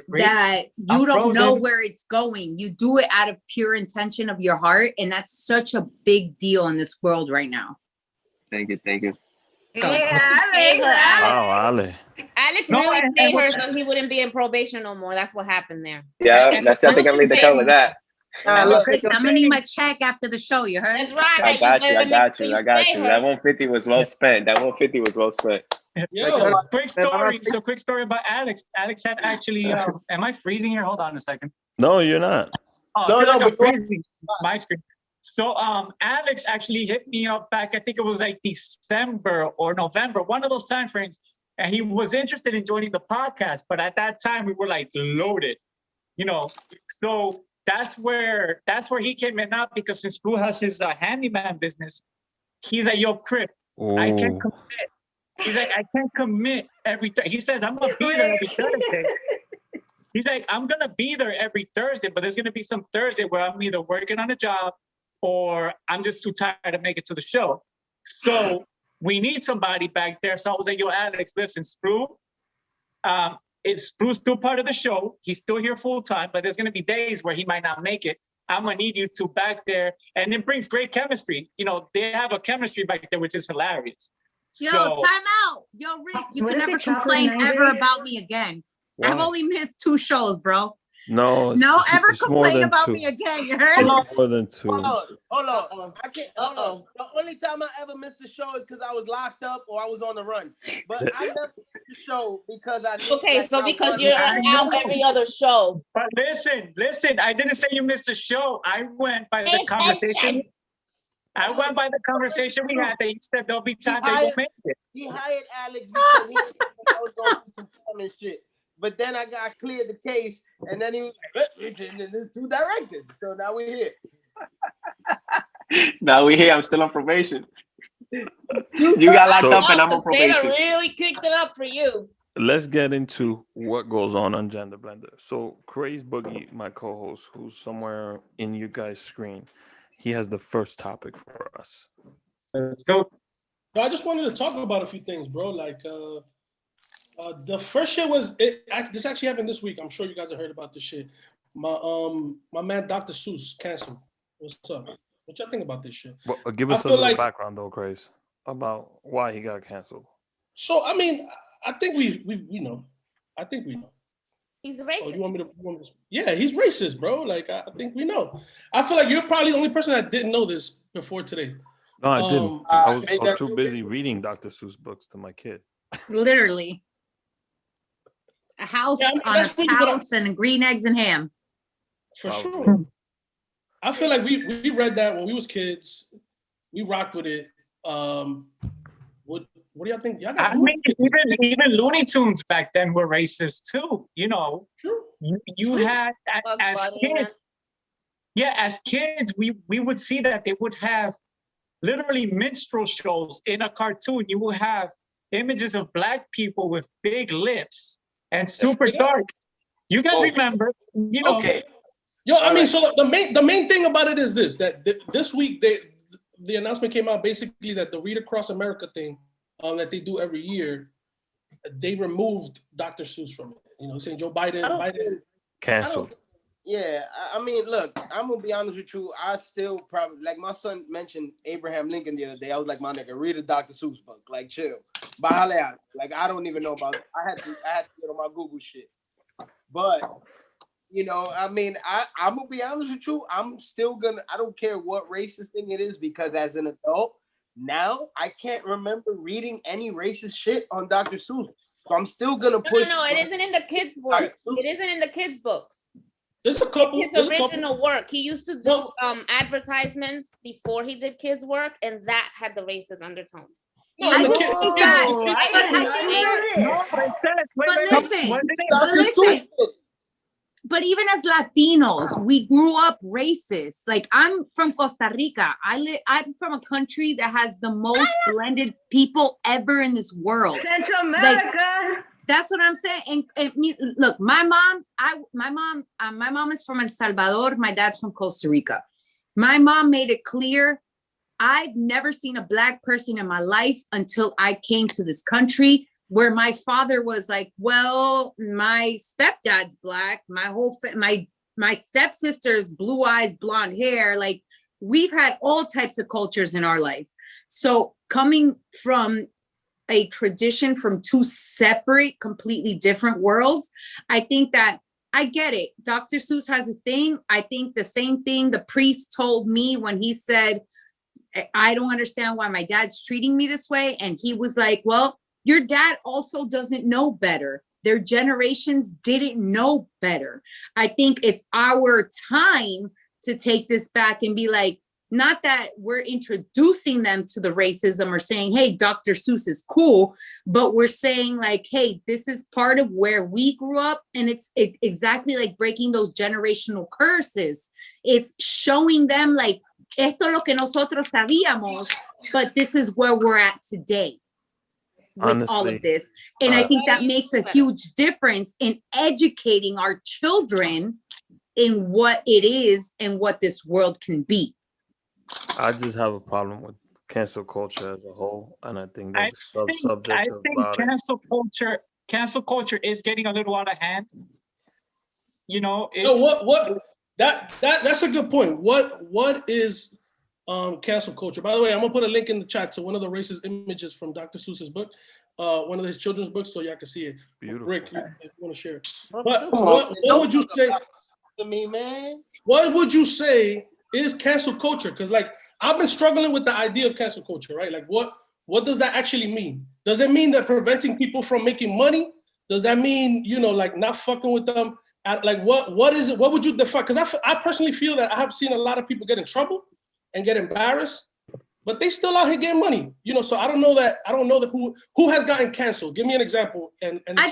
[SPEAKER 7] that you don't know where it's going. You do it out of pure intention of your heart, and that's such a big deal in this world right now.
[SPEAKER 4] Thank you.
[SPEAKER 1] Alex really paid her so he wouldn't be in probation no more. That's what happened there.
[SPEAKER 4] Yeah, that's I think I'm need to come with that.
[SPEAKER 7] Chris, I'm gonna need my check after the show. You heard?
[SPEAKER 1] That's right.
[SPEAKER 4] I got you. That 150 was well spent.
[SPEAKER 6] Yo, quick story about Alex. Alex had actually, am I freezing here? Hold on a second.
[SPEAKER 5] No, you're not.
[SPEAKER 6] Oh, no, I'm freezing my screen. So Alex actually hit me up back, I think it was like December or November, one of those time frames. And he was interested in joining the podcast, but at that time we were like loaded, you know. So that's where he came in, not because since SPLou has his handyman business. He's like, yo, Crip, I can't commit. He's like, I can't commit every he says, I'm gonna be there every Thursday. He's like, I'm gonna be there every Thursday, but there's gonna be some Thursday where I'm either working on a job or I'm just too tired to make it to the show. So we need somebody back there. So I was like, yo, Alex, listen, SPLou, SPLou's still part of the show. He's still here full time, but there's gonna be days where he might not make it. I'm gonna need you two back there, and it brings great chemistry. You know, they have a chemistry back there, which is hilarious.
[SPEAKER 7] Yo,
[SPEAKER 6] So,
[SPEAKER 7] time out. Yo, Rick, you
[SPEAKER 3] What
[SPEAKER 7] can
[SPEAKER 3] is
[SPEAKER 7] never
[SPEAKER 3] it, chocolate
[SPEAKER 7] complain
[SPEAKER 3] 90?
[SPEAKER 7] ever about me again. I've
[SPEAKER 5] Why?
[SPEAKER 7] only missed 2 shows, bro.
[SPEAKER 5] No,
[SPEAKER 7] No ever
[SPEAKER 5] it's more
[SPEAKER 7] complain
[SPEAKER 5] than
[SPEAKER 7] about
[SPEAKER 5] 2.
[SPEAKER 7] me again. You heard?
[SPEAKER 5] It's more than 2.
[SPEAKER 8] Hold on.
[SPEAKER 1] Uh-oh.
[SPEAKER 8] I can't. Hold on. The only time I ever missed the show is because I was locked up or I was on the run. But I never missed the show because I knew.
[SPEAKER 1] Okay, so
[SPEAKER 8] I
[SPEAKER 1] because
[SPEAKER 8] wanted-
[SPEAKER 1] you're
[SPEAKER 6] I
[SPEAKER 1] out
[SPEAKER 6] know.
[SPEAKER 1] every other show.
[SPEAKER 6] but listen. I didn't say you missed a show. I went by the
[SPEAKER 1] Pay
[SPEAKER 6] conversation.
[SPEAKER 1] attention.
[SPEAKER 6] I went by the conversation we had. That you said there'll be time they will make it.
[SPEAKER 8] He hired Alex because he knew I was going to do some fun and shit. But then I got cleared the case, and then he was like, "There's 2 directors." So now we're here.
[SPEAKER 4] Now we here. I'm still on probation. You got locked up and I'm on
[SPEAKER 1] They done
[SPEAKER 4] probation.
[SPEAKER 1] really kicked it up for you.
[SPEAKER 5] Let's get into what goes on GenderBlender. So Craze Boogie, my co-host, who's somewhere in you guys' screen, he has the first topic for us.
[SPEAKER 6] Let's go.
[SPEAKER 2] I just wanted to talk about a few things, bro. Like the first shit was this actually happened this week. I'm sure you guys have heard about this shit. My man Dr. Seuss canceled. What's up? What y'all think about this shit?
[SPEAKER 5] Well, give us a
[SPEAKER 2] feel
[SPEAKER 5] little
[SPEAKER 2] like-
[SPEAKER 5] background though, Craze, about why he got canceled.
[SPEAKER 2] So I mean, I think we know. I think we know.
[SPEAKER 1] He's
[SPEAKER 2] Oh,
[SPEAKER 1] racist.
[SPEAKER 2] you want me to? Yeah, he's racist, bro. Like I think we know. I feel like you're probably the only person that didn't know this before today.
[SPEAKER 5] No, I didn't.
[SPEAKER 2] Um,
[SPEAKER 5] I was too busy reading Dr. Seuss books to my kid.
[SPEAKER 7] Literally. A house
[SPEAKER 2] Yeah, I mean,
[SPEAKER 7] on
[SPEAKER 2] that's
[SPEAKER 7] a
[SPEAKER 2] really what I-
[SPEAKER 7] house and green eggs and ham.
[SPEAKER 2] For
[SPEAKER 5] Probably.
[SPEAKER 2] sure. I feel like we read that when we was kids. We rocked with it. What do y'all think? Y'all got
[SPEAKER 6] I mean, even Looney Tunes back then were racist too. You know, you had as kids. Yeah, as kids, we would see that they would have literally minstrel shows in a cartoon. You would have images of Black people with big lips and super dark. You guys remember? You know.
[SPEAKER 8] Okay.
[SPEAKER 2] Yo, I mean, so the main thing about it is this: that this week the announcement came out basically that the Read Across America thing that they do every year, they removed Dr. Seuss from it. You know, saying Joe Biden
[SPEAKER 5] Canceled.
[SPEAKER 8] Yeah, I mean, look, I'm gonna be honest with you. I still probably like my son mentioned Abraham Lincoln the other day. I was like, my nigga, read a Dr. Seuss book. Like, chill. Bájale out. Like, I don't even know about it. I had to get on my Google shit. But you know, I mean, I'm gonna be honest with you. I'm still gonna. I don't care what racist thing it is because as an adult now, I can't remember reading any racist shit on Dr. Seuss. So I'm still gonna push.
[SPEAKER 1] No, it isn't in the kids' work. It isn't in the kids' books.
[SPEAKER 2] There's a couple.
[SPEAKER 1] His original work. He used to do advertisements before he did kids' work, and that had the racist undertones.
[SPEAKER 2] No,
[SPEAKER 7] I
[SPEAKER 2] the
[SPEAKER 7] just
[SPEAKER 2] kid-
[SPEAKER 7] think that, but listen, but even as Latinos, we grew up racist. Like I'm from Costa Rica. I'm from a country that has the most blended people ever in this world.
[SPEAKER 3] Central America.
[SPEAKER 7] Like, that's what I'm saying. And look, my mom is from El Salvador. My dad's from Costa Rica. My mom made it clear, I've never seen a Black person in my life until I came to this country, where my father was like, well, my stepdad's Black. My stepsister's blue eyes, blonde hair. Like we've had all types of cultures in our life. So coming from a tradition from 2 separate, completely different worlds, I think that I get it. Dr. Seuss has his thing. I think the same thing the priest told me when he said, I don't understand why my dad's treating me this way. And he was like, well, your dad also doesn't know better. Their generations didn't know better. I think it's our time to take this back and be like, not that we're introducing them to the racism or saying, hey, Dr. Seuss is cool, but we're saying like, hey, this is part of where we grew up. And it's exactly like breaking those generational curses. It's showing them like, esto es lo que nosotros sabíamos, but this is where we're at today with all of this. And I think that makes a huge difference in educating our children in what it is and what this world can be.
[SPEAKER 5] I just have a problem with cancel culture as a whole, and I think there's a subject about
[SPEAKER 6] cancel culture is getting a little out of hand. You know,
[SPEAKER 2] what That's a good point. What is cancel culture? By the way, I'm gonna put a link in the chat to one of the racist images from Dr. Seuss's book, one of his children's books, so y'all can see it.
[SPEAKER 5] Beautiful.
[SPEAKER 2] Rick, if you want to share it.
[SPEAKER 1] Well,
[SPEAKER 2] But
[SPEAKER 1] come on,
[SPEAKER 2] what would you say?
[SPEAKER 8] To me, man.
[SPEAKER 2] What would you say is cancel culture? Because like I've been struggling with the idea of cancel culture, right? Like what does that actually mean? Does it mean that preventing people from making money? Does that mean, you know, like not fucking with them? Like what is it? What would you define? Because I personally feel that I have seen a lot of people get in trouble and get embarrassed, but they still out here getting money. You know, so I don't know that who has gotten canceled. Give me an example. And
[SPEAKER 7] I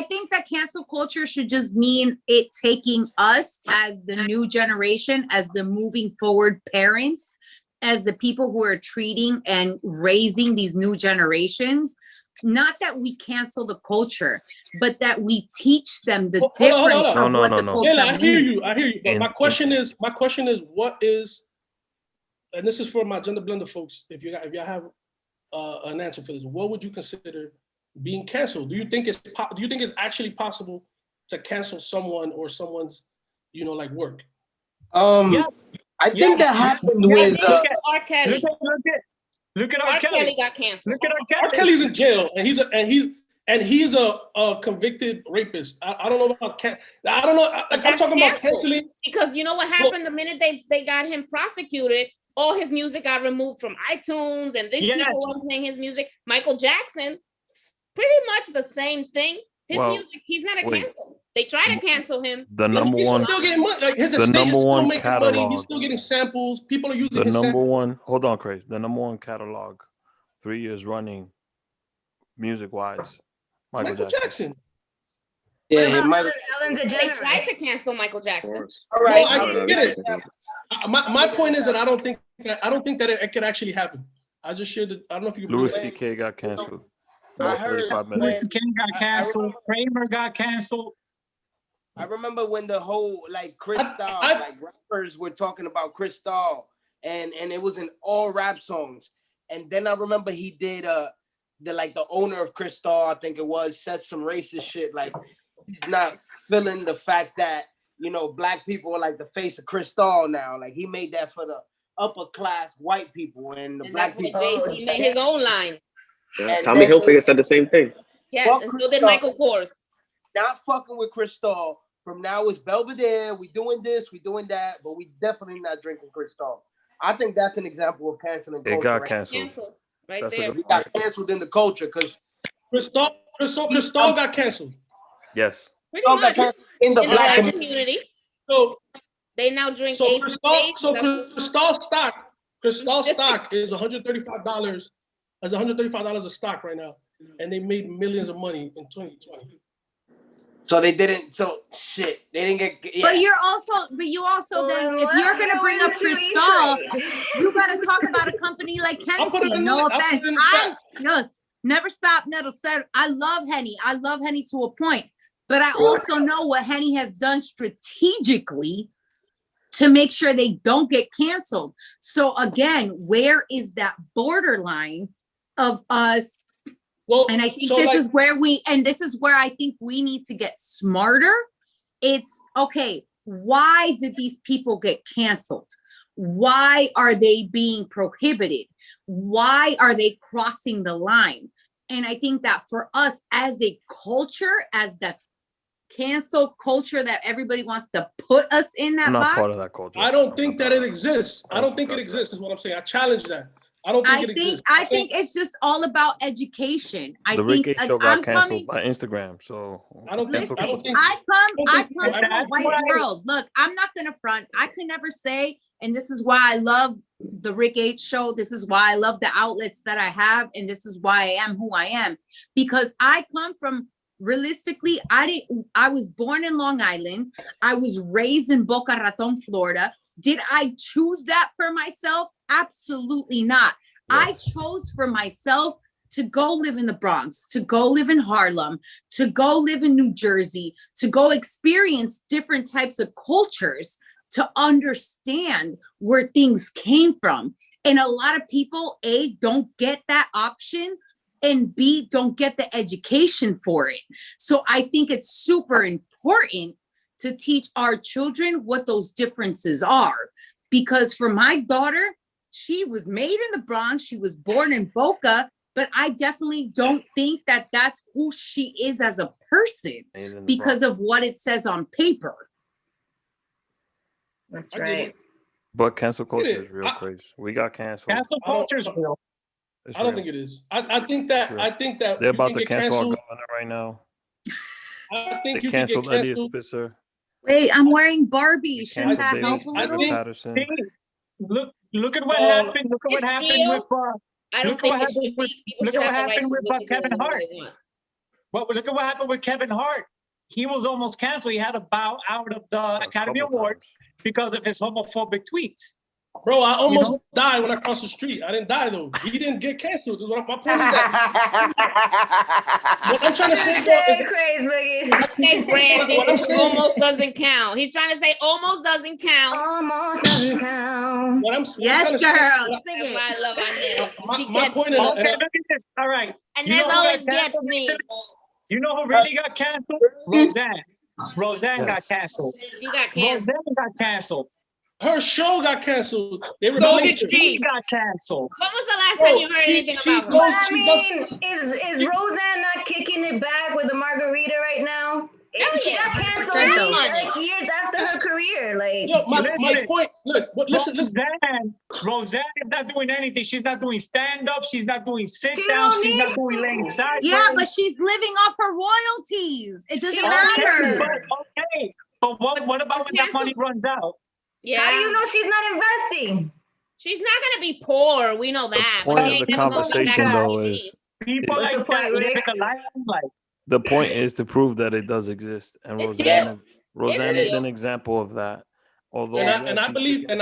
[SPEAKER 7] think that cancel culture should just mean it taking us as the new generation, as the moving forward parents, as the people who are treating and raising these new generations. Not that we cancel the culture, but that we teach them the difference of what the culture
[SPEAKER 2] Jaylah, I hear
[SPEAKER 7] means.
[SPEAKER 2] you. But my question is, what is, and this is for my gender blender folks, if y'all have an answer for this, what would you consider being canceled? Do you think it's actually possible to cancel someone or someone's, you know, like work?
[SPEAKER 8] I think that happened with
[SPEAKER 1] R. Kelly.
[SPEAKER 6] Look at
[SPEAKER 1] R. Kelly got canceled.
[SPEAKER 6] Look at R. Kelly.
[SPEAKER 2] R. Kelly's in jail, and he's a convicted rapist. I don't know about I don't know. I'm talking about canceling
[SPEAKER 1] because you know what happened the minute they got him prosecuted. All his music got removed from iTunes, and these people weren't playing his music. Michael Jackson, pretty much the same thing. His music, he's not a cancel. They try to cancel him.
[SPEAKER 5] The number one,
[SPEAKER 2] still getting money. Like his estate is still making money. He's still getting samples. People are using his samples.
[SPEAKER 5] Hold on, Craze. The number one catalog, 3 years running, music-wise, Michael Jackson.
[SPEAKER 3] Yeah,
[SPEAKER 1] They tried to cancel Michael Jackson.
[SPEAKER 2] All right, I get it. My point is that I don't think that it could actually happen. I just shared I don't know if you.
[SPEAKER 5] Louis C.K. got canceled.
[SPEAKER 8] I heard
[SPEAKER 6] Louis C.K. got canceled. Kramer got canceled.
[SPEAKER 8] I remember when the whole like Crystal, like rappers were talking about Crystal, and it was in all rap songs. And then I remember he did the owner of Crystal, I think it was, said some racist shit. Like he's not feeling the fact that, you know, black people are like the face of Crystal now. Like he made that for the upper class white people, and the black people.
[SPEAKER 1] He made his own line.
[SPEAKER 4] Yeah, Tommy Hilfiger said the same thing.
[SPEAKER 1] Yes, and so did Michael Kors.
[SPEAKER 8] Not fucking with Crystal. From now it's Belvedere. We doing this, we doing that, but we definitely not drinking Crystal. I think that's an example of canceling culture.
[SPEAKER 5] It got canceled.
[SPEAKER 1] Right
[SPEAKER 5] That's
[SPEAKER 1] there.
[SPEAKER 8] We got canceled in the culture because
[SPEAKER 2] Crystal got canceled.
[SPEAKER 5] Yes.
[SPEAKER 1] Pretty much
[SPEAKER 8] in the black
[SPEAKER 1] community.
[SPEAKER 2] So
[SPEAKER 1] they now drink.
[SPEAKER 2] Crystal stock is $135. That's $135 a stock right now, and they made millions of money in 2020.
[SPEAKER 8] So they didn't. So shit, they didn't get. Yeah.
[SPEAKER 7] But you also then, if you're gonna bring up Crystal, you gotta talk about a company like Hennessy. No offense, never stop, never said. I love Henny. I love Henny to a point, but I also know what Henny has done strategically to make sure they don't get canceled. So again, where is that borderline of us? Well, and I think this is where I think we need to get smarter. It's okay. Why did these people get canceled? Why are they being prohibited? Why are they crossing the line? And I think that for us as a culture, as the cancel culture that everybody wants to put us in that
[SPEAKER 5] I'm not
[SPEAKER 7] box.
[SPEAKER 5] part of that culture.
[SPEAKER 2] I don't think that it exists. I don't think it exists is what I'm saying. I challenge that. I don't think it exists.
[SPEAKER 7] I think it's just all about education.
[SPEAKER 5] The Rick H show got canceled by Instagram, so
[SPEAKER 2] I come
[SPEAKER 7] from a white world. Look, I'm not gonna front. I could never say, and this is why I love the Rick H show. This is why I love the outlets that I have, and this is why I am who I am. Because I come from, realistically, I was born in Long Island. I was raised in Boca Raton, Florida. Did I choose that for myself? Absolutely not. Yes. I chose for myself to go live in the Bronx, to go live in Harlem, to go live in New Jersey, to go experience different types of cultures, to understand where things came from. And a lot of people, A, don't get that option, and B, don't get the education for it. So I think it's super important to teach our children what those differences are. Because for my daughter, she was made in the Bronx, she was born in Boca, but I definitely don't think that that's who she is as a person because of what it says on paper.
[SPEAKER 3] That's right.
[SPEAKER 5] But cancel culture is real crazy. We got canceled.
[SPEAKER 6] Cancel culture is real.
[SPEAKER 2] I don't think it is. I think that
[SPEAKER 5] they're about to cancel our governor right now.
[SPEAKER 2] I think
[SPEAKER 5] they
[SPEAKER 2] you
[SPEAKER 5] canceled
[SPEAKER 2] can get
[SPEAKER 5] Elliot
[SPEAKER 2] canceled.
[SPEAKER 5] Spitzer.
[SPEAKER 7] Wait, I'm wearing Barbie. Shouldn't that help a little?
[SPEAKER 6] Look at what happened. Look at what happened with.
[SPEAKER 1] Look at what happened with
[SPEAKER 6] Kevin Hart. Well, look at what happened with Kevin Hart. He was almost canceled. He had to bow out of the Academy Awards because of his homophobic tweets.
[SPEAKER 2] Bro, I almost died when I crossed the street. I didn't die though. He didn't get canceled. My point is that what I'm trying to say,
[SPEAKER 1] okay, Brandon, almost doesn't count. He's trying to say almost doesn't count.
[SPEAKER 3] Almost doesn't count.
[SPEAKER 7] Yes, girl.
[SPEAKER 1] Sing it. I love Inez.
[SPEAKER 2] My point is,
[SPEAKER 6] okay, look at this. All right.
[SPEAKER 1] Inez always gets me.
[SPEAKER 6] You know who really got canceled? Roseanne. Roseanne got canceled.
[SPEAKER 1] She got canceled.
[SPEAKER 6] Roseanne got canceled.
[SPEAKER 2] Her show got canceled. They were
[SPEAKER 6] she got canceled.
[SPEAKER 1] When was the last time you heard anything about her?
[SPEAKER 3] But I mean, is Roseanne not kicking it back with the margarita right now? She got canceled years after her career. Like,
[SPEAKER 2] my point. Look, listen.
[SPEAKER 6] Roseanne is not doing anything. She's not doing stand up. She's not doing sit down. She's not doing laying sideways.
[SPEAKER 7] Yeah, but she's living off her royalties. It doesn't matter.
[SPEAKER 6] But what about when that money runs out?
[SPEAKER 1] Yeah.
[SPEAKER 3] How do you know she's not investing?
[SPEAKER 1] She's not gonna be poor. We know that.
[SPEAKER 5] The point of the conversation, though, is
[SPEAKER 6] people like that live a life.
[SPEAKER 5] The point is to prove that it does exist, and Roseanne is an example of that. Although,
[SPEAKER 2] I believe that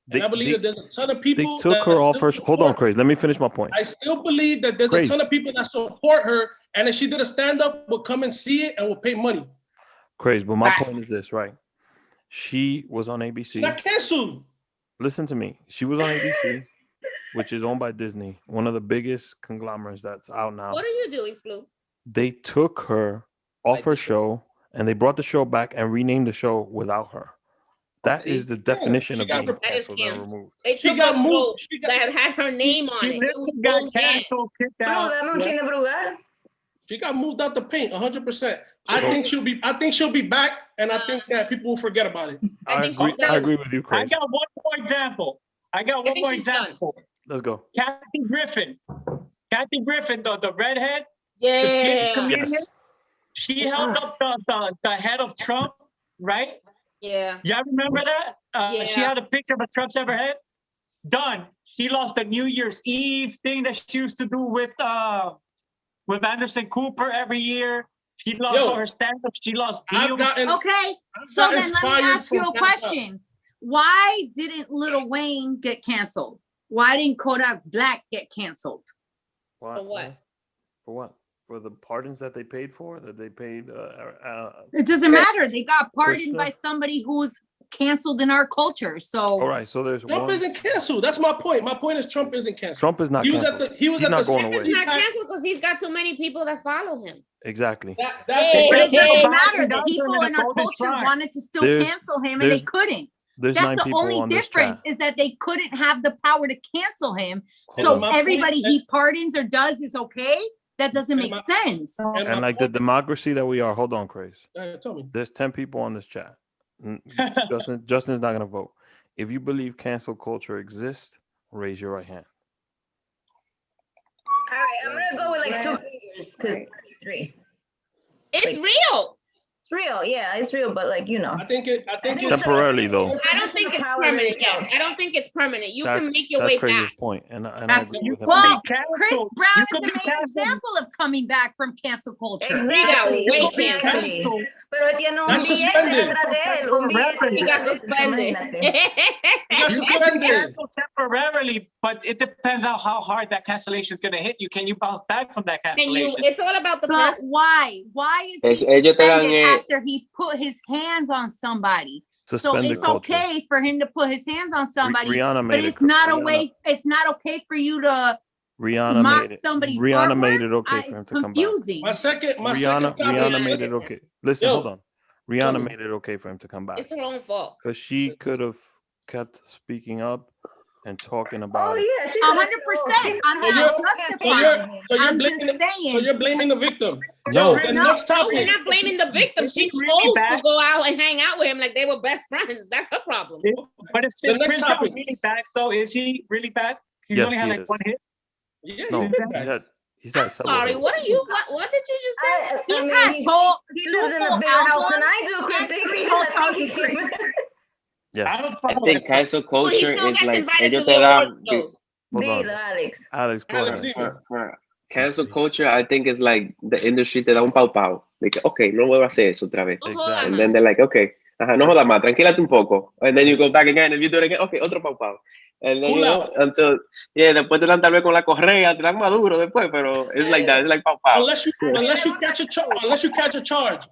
[SPEAKER 2] there's a ton of people.
[SPEAKER 5] They took her off her. Hold on, Craze. Let me finish my point.
[SPEAKER 2] I still believe that there's a ton of people that support her, and if she did a stand up, will come and see it and will pay money.
[SPEAKER 5] Crazy, but my point is this, right? She was on ABC.
[SPEAKER 2] Got canceled.
[SPEAKER 5] Listen to me. She was on ABC, which is owned by Disney, one of the biggest conglomerates that's out now.
[SPEAKER 1] What are you doing, SPLou?
[SPEAKER 5] They took her off her show, and they brought the show back and renamed the show without her. That is the definition of being canceled and removed.
[SPEAKER 1] She got moved. That had her name on it. It got
[SPEAKER 6] canceled.
[SPEAKER 2] She got moved out the paint 100%. I think she'll be back, and I think that people will forget about it.
[SPEAKER 5] I agree with you, Chris.
[SPEAKER 6] I got one more example.
[SPEAKER 5] Let's go.
[SPEAKER 6] Kathy Griffin, the redhead.
[SPEAKER 1] Yeah.
[SPEAKER 6] Comedian. Yes. She held up the head of Trump, right?
[SPEAKER 1] Yeah.
[SPEAKER 6] Y'all remember that? She had a picture of a Trump's ever head. Done. She lost the New Year's Eve thing that she used to do with Anderson Cooper every year. She lost all her stand-ups. She lost deals.
[SPEAKER 7] Okay, so then let me ask you a question. Why didn't Lil Wayne get canceled? Why didn't Kodak Black get canceled?
[SPEAKER 1] For what?
[SPEAKER 5] For what? For the pardons that they paid for? That they paid?
[SPEAKER 7] It doesn't matter. They got pardoned by somebody who's canceled in our culture. So
[SPEAKER 5] all right, so there's
[SPEAKER 2] Trump isn't canceled. That's my point. My point is Trump isn't canceled.
[SPEAKER 5] Trump is not canceled.
[SPEAKER 2] He's not
[SPEAKER 1] going away. He's not canceled because he's got too many people that follow him.
[SPEAKER 5] Exactly.
[SPEAKER 7] It doesn't matter. The people in our culture wanted to still cancel him and they couldn't. That's the only difference is that they couldn't have the power to cancel him. So everybody he pardons or does is okay. That doesn't make sense.
[SPEAKER 5] And like the democracy that we are, hold on, Craze.
[SPEAKER 2] Tell me.
[SPEAKER 5] There's 10 people on this chat. Justin's not gonna vote. If you believe cancel culture exists, raise your right hand.
[SPEAKER 3] All right, I'm gonna go with like 2 fingers because 3.
[SPEAKER 1] It's real.
[SPEAKER 3] It's real, yeah, it's real, but like
[SPEAKER 2] I think it's
[SPEAKER 5] temporarily though.
[SPEAKER 1] I don't think it's permanent. Yes, I don't think it's permanent. You can make your way back.
[SPEAKER 5] Crazy's point, and I agree with him.
[SPEAKER 7] Well, Chris Brown is the main example of coming back from cancel culture.
[SPEAKER 3] Exactly.
[SPEAKER 1] He got way canceled.
[SPEAKER 2] That's suspended.
[SPEAKER 1] He got suspended.
[SPEAKER 6] You can be canceled temporarily, but it depends on how hard that cancellation is going to hit you. Can you bounce back from that cancellation?
[SPEAKER 1] It's all about the
[SPEAKER 7] person. Why? Why is he suspended after he put his hands on somebody?
[SPEAKER 5] Suspended
[SPEAKER 7] so it's okay for him to put his hands on somebody, but it's not okay for you to
[SPEAKER 5] Rihanna
[SPEAKER 7] mock
[SPEAKER 5] made it.
[SPEAKER 7] somebody's
[SPEAKER 5] Rihanna
[SPEAKER 7] artwork,
[SPEAKER 5] made it okay for him
[SPEAKER 7] it's
[SPEAKER 5] to come back.
[SPEAKER 7] confusing.
[SPEAKER 2] My second
[SPEAKER 5] Rihanna
[SPEAKER 2] topic.
[SPEAKER 5] made it okay. Listen,
[SPEAKER 2] Yo.
[SPEAKER 5] hold on. Rihanna made it okay for him to come back.
[SPEAKER 1] It's her own fault.
[SPEAKER 5] Because she could have kept speaking up and talking about it.
[SPEAKER 3] Yeah,
[SPEAKER 7] 100%. I'm not justifying him. I'm just saying.
[SPEAKER 2] So you're blaming the victim.
[SPEAKER 5] No.
[SPEAKER 2] The next
[SPEAKER 1] No,
[SPEAKER 2] topic.
[SPEAKER 1] we're not blaming the victim. She chose to go out and hang out with him like they were best friends. That's her problem.
[SPEAKER 6] But if Chris Brown really bad, though, is he really bad? He's only had like one hit.
[SPEAKER 2] Yeah,
[SPEAKER 5] No, he's had several
[SPEAKER 1] Sorry,
[SPEAKER 5] hits.
[SPEAKER 1] what are you? What did you just say?
[SPEAKER 7] He's had told
[SPEAKER 3] He lives in a bigger house than I do, Kryptic.
[SPEAKER 5] Yes.
[SPEAKER 4] I think cancel culture
[SPEAKER 1] still
[SPEAKER 4] is
[SPEAKER 1] gets
[SPEAKER 4] like
[SPEAKER 1] invited
[SPEAKER 4] ellos
[SPEAKER 1] to
[SPEAKER 4] te
[SPEAKER 1] the
[SPEAKER 4] dan.
[SPEAKER 1] awards shows.
[SPEAKER 5] Hold on.
[SPEAKER 3] Alex.
[SPEAKER 5] Alex, go ahead.
[SPEAKER 4] For cancel culture, I think it's like the industry te da un pau pau. Like, okay, no vuelvo a hacer eso otra vez.
[SPEAKER 5] Exactly.
[SPEAKER 4] And then they're like, okay, no jodas más, tranquilate un poco. And then you go back again, and you do it again, okay, otro pau pau. And then, you know, until, después te dan tal vez con la correa, te dan maduro después, pero it's like that, it's like pau pau.
[SPEAKER 2] Unless you catch a charge. Unless you catch a charge.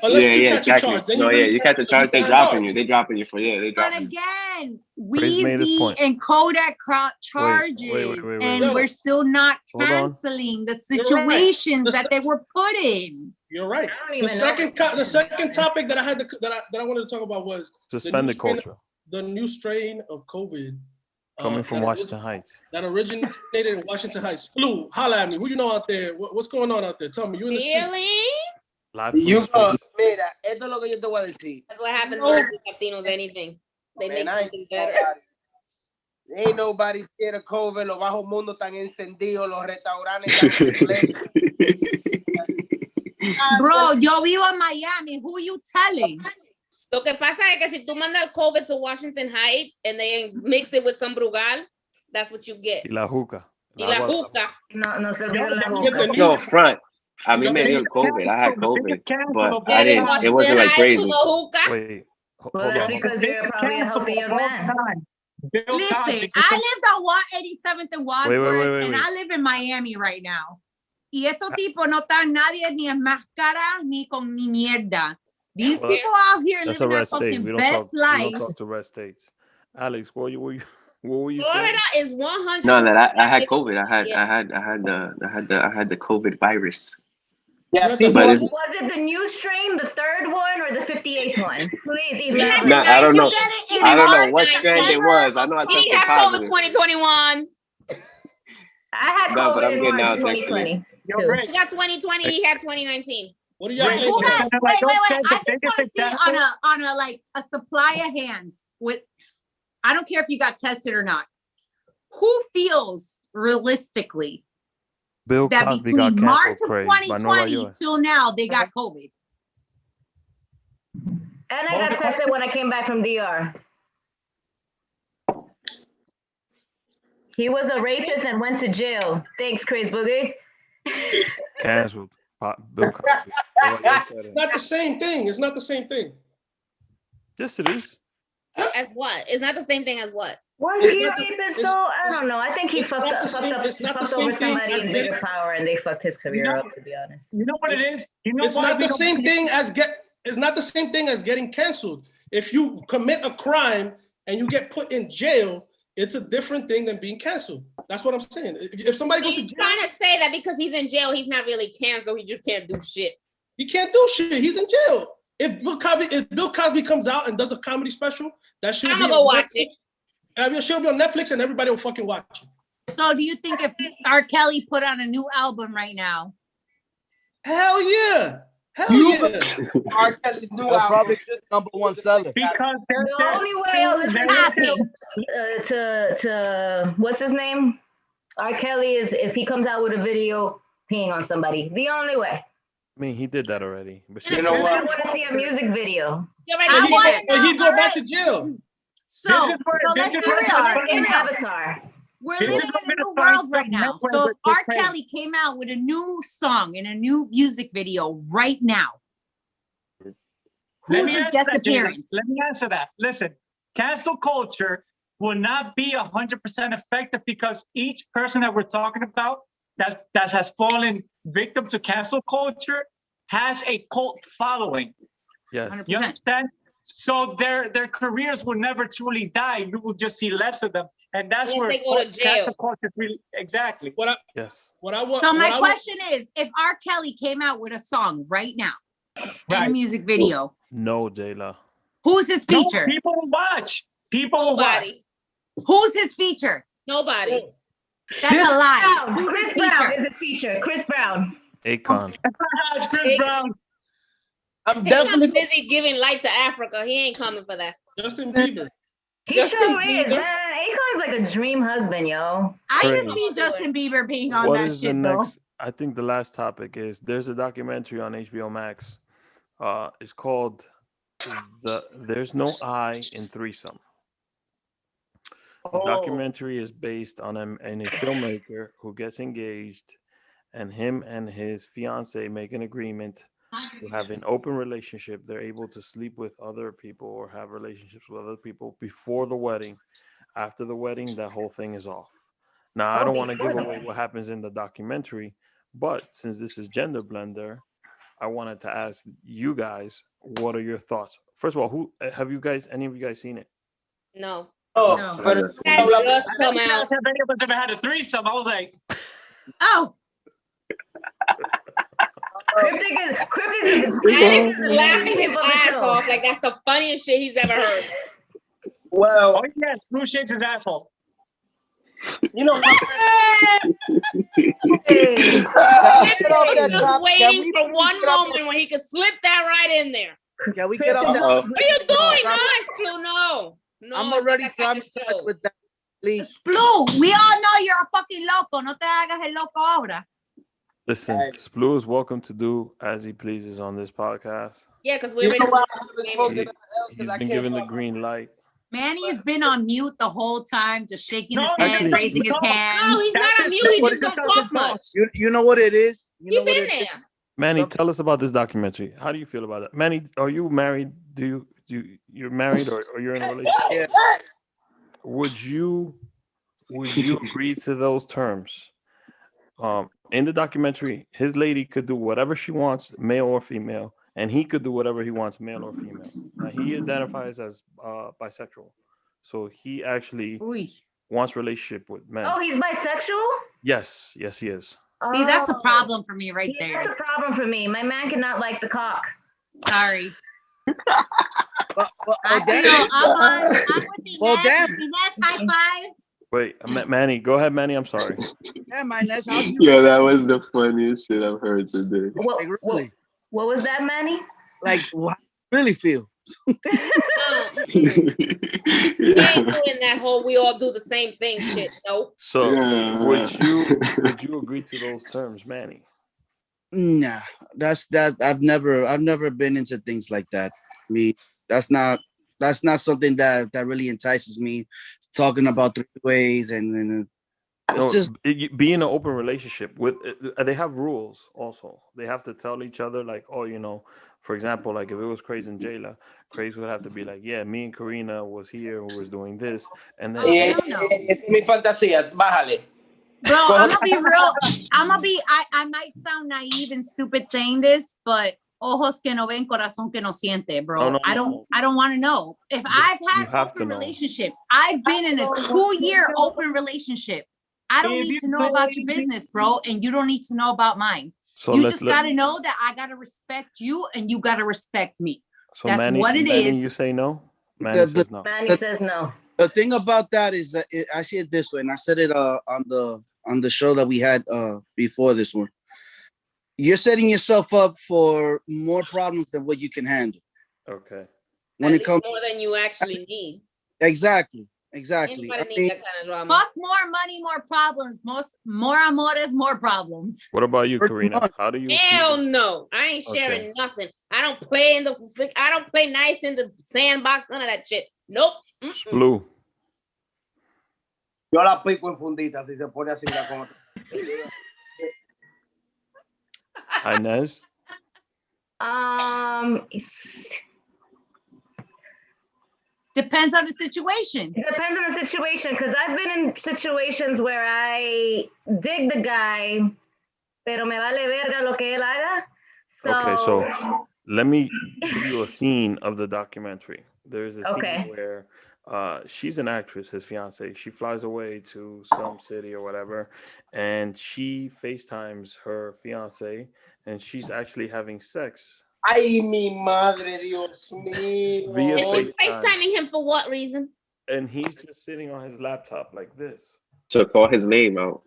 [SPEAKER 4] Then you catch a charge, they dropping you. They dropping you for,
[SPEAKER 7] But again, Weezy and Kodak charges, and we're still not canceling the situations that they were put in.
[SPEAKER 2] You're right. The second topic that I had that I wanted to talk about was
[SPEAKER 5] suspended culture.
[SPEAKER 2] The new strain of COVID
[SPEAKER 5] coming from Washington Heights.
[SPEAKER 2] That originated in Washington Heights. SPLou, holla at me. Who you know out there? What's going on out there? Tell me. You in the street?
[SPEAKER 8] Mira, esto es lo que yo te voy a decir.
[SPEAKER 1] That's what happens when Latinos anything. They make something better.
[SPEAKER 8] Ain't nobody scared of COVID. Los bajos mundos están encendidos. Los restaurantes están
[SPEAKER 7] Bro, yo vivo en Miami. Who you telling?
[SPEAKER 1] Lo que pasa es que si tú mandas COVID to Washington Heights and they mix it with some brugal, that's what you get.
[SPEAKER 5] Y la juca.
[SPEAKER 1] Y la juca.
[SPEAKER 3] No se olvida la juca.
[SPEAKER 4] No, front. A mí me dio COVID. I had COVID, but I didn't. It wasn't like crazy.
[SPEAKER 5] Wait,
[SPEAKER 3] well, that's because you're probably a healthy young man.
[SPEAKER 7] Listen, I lived on 87th and Wadsworth, and I live in Miami right now. Y estos tipos no están nadie ni en máscara ni con ni mierda. These people out here living their fucking best life.
[SPEAKER 5] We don't talk to red states. Alex, what were you
[SPEAKER 1] Florida
[SPEAKER 5] saying?
[SPEAKER 1] is 100%.
[SPEAKER 4] No, I had COVID. I had the COVID virus.
[SPEAKER 3] Yeah, was it the new strain, the third one, or the 58th one? Please elaborate.
[SPEAKER 4] No, I don't know. I don't know what strain it was. I know I tested positive.
[SPEAKER 1] COVID 2021.
[SPEAKER 3] I had COVID in March 2020.
[SPEAKER 1] You got 2020. He had 2019.
[SPEAKER 2] What do y'all
[SPEAKER 7] wait. I just want to see on a like a supply of hands with. I don't care if you got tested or not. Who feels realistically
[SPEAKER 5] Bill
[SPEAKER 7] that
[SPEAKER 5] Cosby
[SPEAKER 7] between
[SPEAKER 5] got
[SPEAKER 7] March of
[SPEAKER 5] canceled,
[SPEAKER 7] 2020 till now they got COVID?
[SPEAKER 3] And I got tested when I came back from DR. He was a rapist and went to jail. Thanks, Craze Boogie.
[SPEAKER 5] Canceled. Bill Cosby.
[SPEAKER 2] It's not the same thing. It's not the same thing.
[SPEAKER 5] Yes, it is.
[SPEAKER 1] As what? It's not the same thing as what?
[SPEAKER 3] Was he a rapist though? I don't know. I think he fucked over somebody in bigger power, and they fucked his career up. To be honest,
[SPEAKER 6] you know what it is. You know
[SPEAKER 2] it's not the same thing as It's not the same thing as getting canceled. If you commit a crime and you get put in jail, it's a different thing than being canceled. That's what I'm saying. If somebody goes to jail,
[SPEAKER 1] trying to say that because he's in jail, he's not really canceled. He just can't do shit.
[SPEAKER 2] He can't do shit. He's in jail. If Bill Cosby comes out and does a comedy special, that should be
[SPEAKER 1] go watch it.
[SPEAKER 2] She'll be on Netflix and everybody will fucking watch it.
[SPEAKER 7] So do you think if R. Kelly put on a new album right now?
[SPEAKER 2] Hell yeah. Hell yeah.
[SPEAKER 8] R. Kelly's new
[SPEAKER 9] They're
[SPEAKER 8] album.
[SPEAKER 9] probably #1 seller.
[SPEAKER 6] Because
[SPEAKER 3] the only way I'll listen to what's his name? R. Kelly is if he comes out with a video peeing on somebody. The only way.
[SPEAKER 5] I mean, he did that already. But
[SPEAKER 8] You know what?
[SPEAKER 3] I want to see a music video.
[SPEAKER 2] He'd go back to jail.
[SPEAKER 7] So let's be real.
[SPEAKER 3] Avatar.
[SPEAKER 7] We're living in a new world right now. So if R. Kelly came out with a new song and a new music video right now, who's his guest appearance?
[SPEAKER 6] Let me answer that. Listen, cancel culture will not be 100% effective because each person that we're talking about that has fallen victim to cancel culture has a cult following.
[SPEAKER 5] Yes.
[SPEAKER 7] 100%.
[SPEAKER 6] You understand? So their careers will never truly die. You will just see less of them. And that's
[SPEAKER 1] Yes,
[SPEAKER 6] where
[SPEAKER 1] they go to jail.
[SPEAKER 6] that's the culture. Exactly.
[SPEAKER 5] Yes.
[SPEAKER 2] What I want.
[SPEAKER 7] So my question is, if R. Kelly came out with a song right now in a music video,
[SPEAKER 5] no, Jaylah.
[SPEAKER 7] Who's his feature?
[SPEAKER 6] No, people will watch. People will watch.
[SPEAKER 7] Who's his feature?
[SPEAKER 1] Nobody.
[SPEAKER 7] That's a lie.
[SPEAKER 3] Brown.
[SPEAKER 7] Who's
[SPEAKER 3] Chris
[SPEAKER 7] his feature?
[SPEAKER 3] Brown is his feature. Chris Brown.
[SPEAKER 5] Akon.
[SPEAKER 6] Chris Brown.
[SPEAKER 2] I'm
[SPEAKER 1] He's
[SPEAKER 2] definitely
[SPEAKER 1] busy giving light to Africa. He ain't coming for that.
[SPEAKER 2] Justin Bieber.
[SPEAKER 3] He
[SPEAKER 1] Justin
[SPEAKER 3] sure is,
[SPEAKER 1] Bieber.
[SPEAKER 3] man. Akon's like a dream husband, yo.
[SPEAKER 7] I
[SPEAKER 5] Crazy.
[SPEAKER 7] can see Justin Bieber being on
[SPEAKER 5] What
[SPEAKER 7] that
[SPEAKER 5] is the
[SPEAKER 7] shit though.
[SPEAKER 5] next? I think the last topic is there's a documentary on HBO Max. It's called There's No I in Threesome. The documentary is based on a filmmaker who gets engaged, and him and his fiance make an agreement to have an open relationship. They're able to sleep with other people or have relationships with other people before the wedding. After the wedding, that whole thing is off. Now, I don't want to give away what happens in the documentary, but since this is GenderBlender, I wanted to ask you guys, what are your thoughts? First of all, who have you guys? Any of you guys seen it?
[SPEAKER 1] No.
[SPEAKER 8] Oh,
[SPEAKER 7] No.
[SPEAKER 8] but
[SPEAKER 1] That just come
[SPEAKER 6] I
[SPEAKER 1] out.
[SPEAKER 6] if any of us ever had a threesome. I was like,
[SPEAKER 7] Oh,
[SPEAKER 3] Cryptic is
[SPEAKER 1] Alex is laughing his ass off like that's the funniest shit he's ever heard.
[SPEAKER 8] well,
[SPEAKER 6] oh yes, Blue shakes his asshole.
[SPEAKER 8] you know,
[SPEAKER 1] He's
[SPEAKER 9] that
[SPEAKER 1] just
[SPEAKER 9] top?
[SPEAKER 1] waiting for one moment when he could slip that right in there.
[SPEAKER 9] Can we get off that?
[SPEAKER 1] What are you doing? No, SPLou, no. No,
[SPEAKER 9] I'm already
[SPEAKER 1] it's not that type of
[SPEAKER 9] traumatized
[SPEAKER 1] show.
[SPEAKER 9] with that. Please.
[SPEAKER 7] SPLou, we all know you're a fucking loco. No te hagas el loco ahora.
[SPEAKER 5] Listen, SPLou is welcome to do as he pleases on this podcast.
[SPEAKER 1] Yeah, because we're
[SPEAKER 8] you
[SPEAKER 1] ready
[SPEAKER 8] know why
[SPEAKER 1] to
[SPEAKER 5] He's been given the green light.
[SPEAKER 7] Manny has been on mute the whole time, just shaking his
[SPEAKER 6] No,
[SPEAKER 7] head,
[SPEAKER 5] actually-
[SPEAKER 7] raising his hand.
[SPEAKER 1] No, he's not a mute. He just don't talk much.
[SPEAKER 9] You know what it is? You know
[SPEAKER 1] He
[SPEAKER 9] what
[SPEAKER 1] been
[SPEAKER 9] it is?
[SPEAKER 1] there.
[SPEAKER 5] Manny, tell us about this documentary. How do you feel about it? Manny, are you married? You're married or you're in a relationship?
[SPEAKER 9] Yeah.
[SPEAKER 5] Would you agree to those terms? In the documentary, his lady could do whatever she wants, male or female, and he could do whatever he wants, male or female. Now, he identifies as bisexual, so he actually wants relationship with men.
[SPEAKER 3] Oh, he's bisexual?
[SPEAKER 5] Yes, he is.
[SPEAKER 7] See, that's a problem for me right there.
[SPEAKER 3] That's a problem for me. My man cannot like the cock.
[SPEAKER 7] Sorry.
[SPEAKER 9] But,
[SPEAKER 7] I'm with Inez.
[SPEAKER 9] Well, damn.
[SPEAKER 7] Inez, high five.
[SPEAKER 5] Wait, Manny, go ahead, Manny. I'm sorry.
[SPEAKER 9] Yeah, man, that's how you
[SPEAKER 4] Yeah, that was the funniest shit I've heard today.
[SPEAKER 3] What,
[SPEAKER 9] really.
[SPEAKER 3] what was that, Manny?
[SPEAKER 9] Like, what I really feel.
[SPEAKER 1] He ain't doing that whole we all do the same thing shit. No.
[SPEAKER 5] So
[SPEAKER 4] Yeah.
[SPEAKER 5] would you agree to those terms, Manny?
[SPEAKER 9] Nah, that's that. I've never been into things like that. I mean, that's not something that really entices me. Talking about three ways and it's just
[SPEAKER 5] be in an open relationship with. They have rules also. They have to tell each other like, oh, for example, like if it was Craze and Jaylah, Craze would have to be like, yeah, me and Karina was here, who was doing this, and then
[SPEAKER 8] es mi fantasía, bájale.
[SPEAKER 7] Bro, I'm gonna be real. I might sound naive and stupid saying this, but ojos que no ven, corazón que no siente, bro.
[SPEAKER 5] No.
[SPEAKER 7] I don't want to know. If I've had open relationships, I've been in a 2-year open relationship. I don't need to know about your business, bro, and you don't need to know about mine.
[SPEAKER 5] So
[SPEAKER 7] you just gotta know that I gotta respect you and you gotta respect me. So that's Manny, what it is.
[SPEAKER 5] You say no? Manny says no.
[SPEAKER 3] Manny says no.
[SPEAKER 9] The thing about that is that I see it this way, and I said it on the show that we had before this one. You're setting yourself up for more problems than what you can handle.
[SPEAKER 5] Okay.
[SPEAKER 9] When it comes
[SPEAKER 1] more than you actually need.
[SPEAKER 9] Exactly. I
[SPEAKER 1] Needs
[SPEAKER 9] mean,
[SPEAKER 1] that kind of drama.
[SPEAKER 7] Fuck more money, more problems. More amores, more problems.
[SPEAKER 5] What about you, Karina? How do you?
[SPEAKER 1] Hell no, I ain't sharing nothing. I don't play nice in the sandbox. None of that shit. Nope.
[SPEAKER 5] SPLou.
[SPEAKER 8] Yo la pico en fundita si se pone así la como.
[SPEAKER 5] Inez.
[SPEAKER 7] Depends on the situation.
[SPEAKER 3] It depends on the situation, because I've been in situations where I dig the guy, pero me vale verga lo que él haga.
[SPEAKER 5] Okay, so let me give you a scene of the documentary. There's a scene where She's an actress, his fiance. She flies away to some city or whatever, and she FaceTimes her fiance, and she's actually having sex.
[SPEAKER 8] Ay, mi madre, Dios mío.
[SPEAKER 5] Via
[SPEAKER 1] And she's
[SPEAKER 5] FaceTime.
[SPEAKER 1] FaceTiming him for what reason?
[SPEAKER 5] And he's just sitting on his laptop like this.
[SPEAKER 4] To call his name out.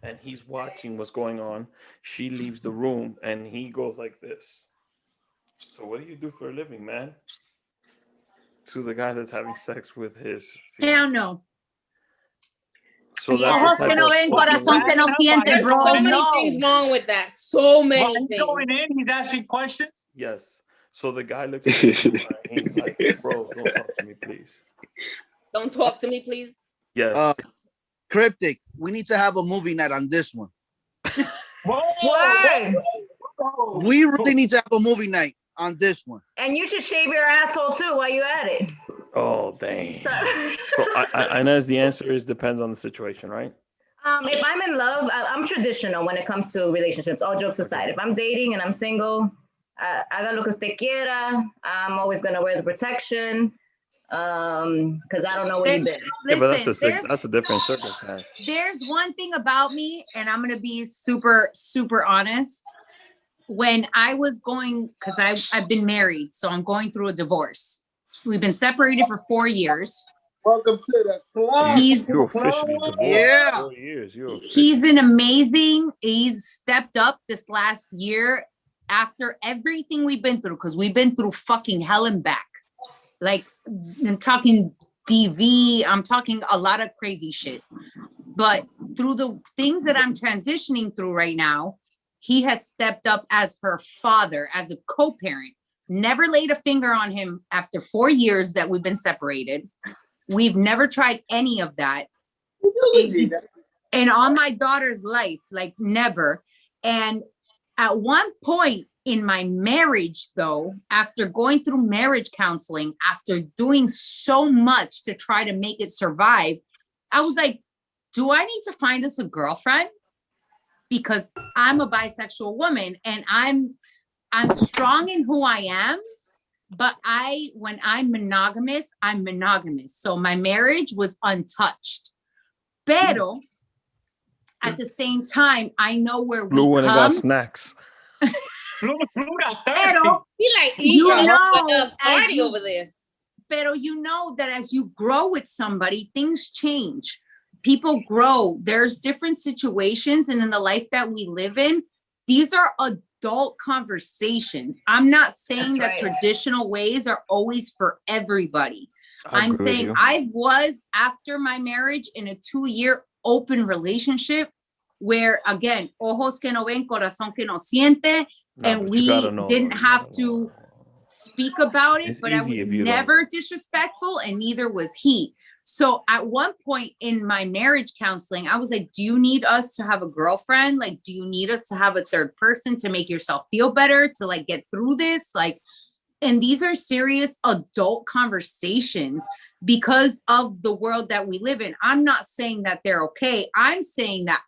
[SPEAKER 5] And he's watching what's going on. She leaves the room, and he goes like this. So what do you do for a living, man? To the guy that's having sex with his fiance.
[SPEAKER 7] Hell no.
[SPEAKER 5] So that's the type of
[SPEAKER 7] corazón que no siente,
[SPEAKER 1] There's
[SPEAKER 7] bro.
[SPEAKER 1] so many
[SPEAKER 7] No.
[SPEAKER 1] things wrong with that. So many
[SPEAKER 6] While he's
[SPEAKER 1] things.
[SPEAKER 6] going in, he's asking questions.
[SPEAKER 5] Yes. So the guy looks at him and he's like, bro, don't talk to me, please.
[SPEAKER 1] Don't talk to me, please.
[SPEAKER 5] Yes.
[SPEAKER 9] Kryptic, we need to have a movie night on this one.
[SPEAKER 3] Why?
[SPEAKER 9] We really need to have a movie night on this one.
[SPEAKER 3] And you should shave your asshole too while you at it.
[SPEAKER 5] Oh, dang. So Inez, the answer is depends on the situation, right?
[SPEAKER 3] If I'm in love, I'm traditional when it comes to relationships, all jokes aside. If I'm dating and I'm single, haga lo que usted quiera. I'm always going to wear the protection because I don't know where you've been.
[SPEAKER 5] Yeah, but
[SPEAKER 7] Listen,
[SPEAKER 5] that's a different circumstance.
[SPEAKER 7] there's one thing about me, and I'm gonna be super, super honest. When I was going, because I've been married, so I'm going through a divorce. We've been separated for 4 years.
[SPEAKER 8] Welcome to the club.
[SPEAKER 5] You're officially divorced.
[SPEAKER 9] Yeah.
[SPEAKER 5] 4 years. You're
[SPEAKER 7] He's an amazing, he's stepped up this last year after everything we've been through, because we've been through fucking hell and back. Like, I'm talking DV, I'm talking a lot of crazy shit. But through the things that I'm transitioning through right now, he has stepped up as her father, as a co-parent. Never laid a finger on him after 4 years that we've been separated. We've never tried any of that. And on my daughter's life, like never. And at one point in my marriage, though, after going through marriage counseling, after doing so much to try to make it survive, I was like, do I need to find us a girlfriend? Because I'm a bisexual woman and I'm strong in who I am, but when I'm monogamous, I'm monogamous. So my marriage was untouched. Pero at the same time, I know where we
[SPEAKER 5] Blue when it got
[SPEAKER 7] come.
[SPEAKER 5] snacks.
[SPEAKER 7] Pero
[SPEAKER 1] He like
[SPEAKER 7] you
[SPEAKER 1] eating
[SPEAKER 7] know,
[SPEAKER 1] a party
[SPEAKER 7] as you-
[SPEAKER 1] over there.
[SPEAKER 7] Pero you know that as you grow with somebody, things change. People grow. There's different situations, and in the life that we live in, these are adult conversations. I'm not saying
[SPEAKER 3] That's
[SPEAKER 7] that
[SPEAKER 3] right.
[SPEAKER 7] traditional ways are always for everybody. I'm
[SPEAKER 5] agree with
[SPEAKER 7] saying
[SPEAKER 5] you.
[SPEAKER 7] I was, after my marriage, in a 2-year open relationship where, again, ojos que no ven, corazón que no siente,
[SPEAKER 5] Nah,
[SPEAKER 7] and
[SPEAKER 5] but
[SPEAKER 7] we
[SPEAKER 5] you gotta know,
[SPEAKER 7] didn't
[SPEAKER 5] though. You
[SPEAKER 7] have
[SPEAKER 5] gotta
[SPEAKER 7] to
[SPEAKER 5] know.
[SPEAKER 7] speak about it,
[SPEAKER 5] It's
[SPEAKER 7] but I was
[SPEAKER 5] easy if you don't.
[SPEAKER 7] never disrespectful, and neither was he. So at one point in my marriage counseling, I was like, do you need us to have a girlfriend? Like, do you need us to have a third person to make yourself feel better, to like get through this? Like, and these are serious adult conversations because of the world that we live in. I'm not saying that they're okay. I'm saying that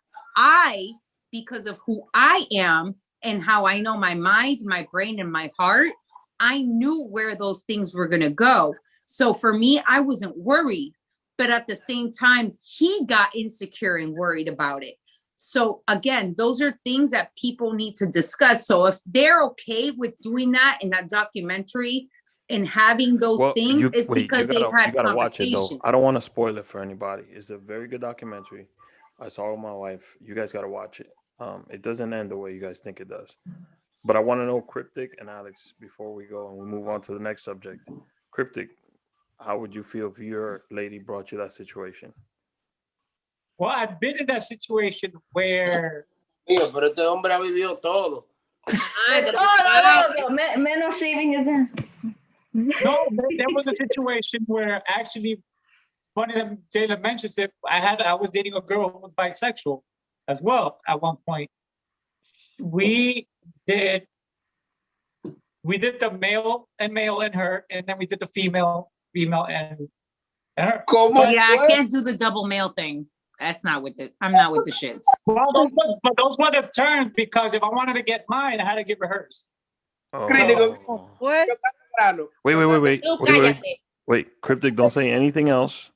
[SPEAKER 7] because of who I am and how I know my mind, my brain, and my heart, I knew where those things were going to go. So for me, I wasn't worried. But at the same time, he got insecure and worried about it. So again, those are things that people need to discuss. So if they're okay with doing that in that documentary and having those things, it's because they've had
[SPEAKER 5] you gotta watch it though.
[SPEAKER 7] conversations.
[SPEAKER 5] I don't want to spoil it for anybody. It's a very good documentary. I saw it with my wife. You guys gotta watch it. It doesn't end the way you guys think it does. But I want to know, Kryptic and Alex, before we go and we move on to the next subject. Kryptic, how would you feel if your lady brought you that situation?
[SPEAKER 6] Well, I've been in that situation where
[SPEAKER 8] Mío, pero este hombre ha vivido todo.
[SPEAKER 3] Menos shaving his ass.
[SPEAKER 6] no, there was a situation where actually, funny that Jaylah mentions it, I was dating a girl who was bisexual as well at one point. We did the male and her, and then we did the female and her.
[SPEAKER 7] Yeah, I can't do the double male thing. That's not with the, I'm not with the shits.
[SPEAKER 6] Well, but those were the terms, because if I wanted to get mine, I had to give her hers.
[SPEAKER 5] Oh.
[SPEAKER 8] Crítico.
[SPEAKER 9] What?
[SPEAKER 5] Wait.
[SPEAKER 1] Tú cállate.
[SPEAKER 5] Wait, Kryptic, don't say anything else,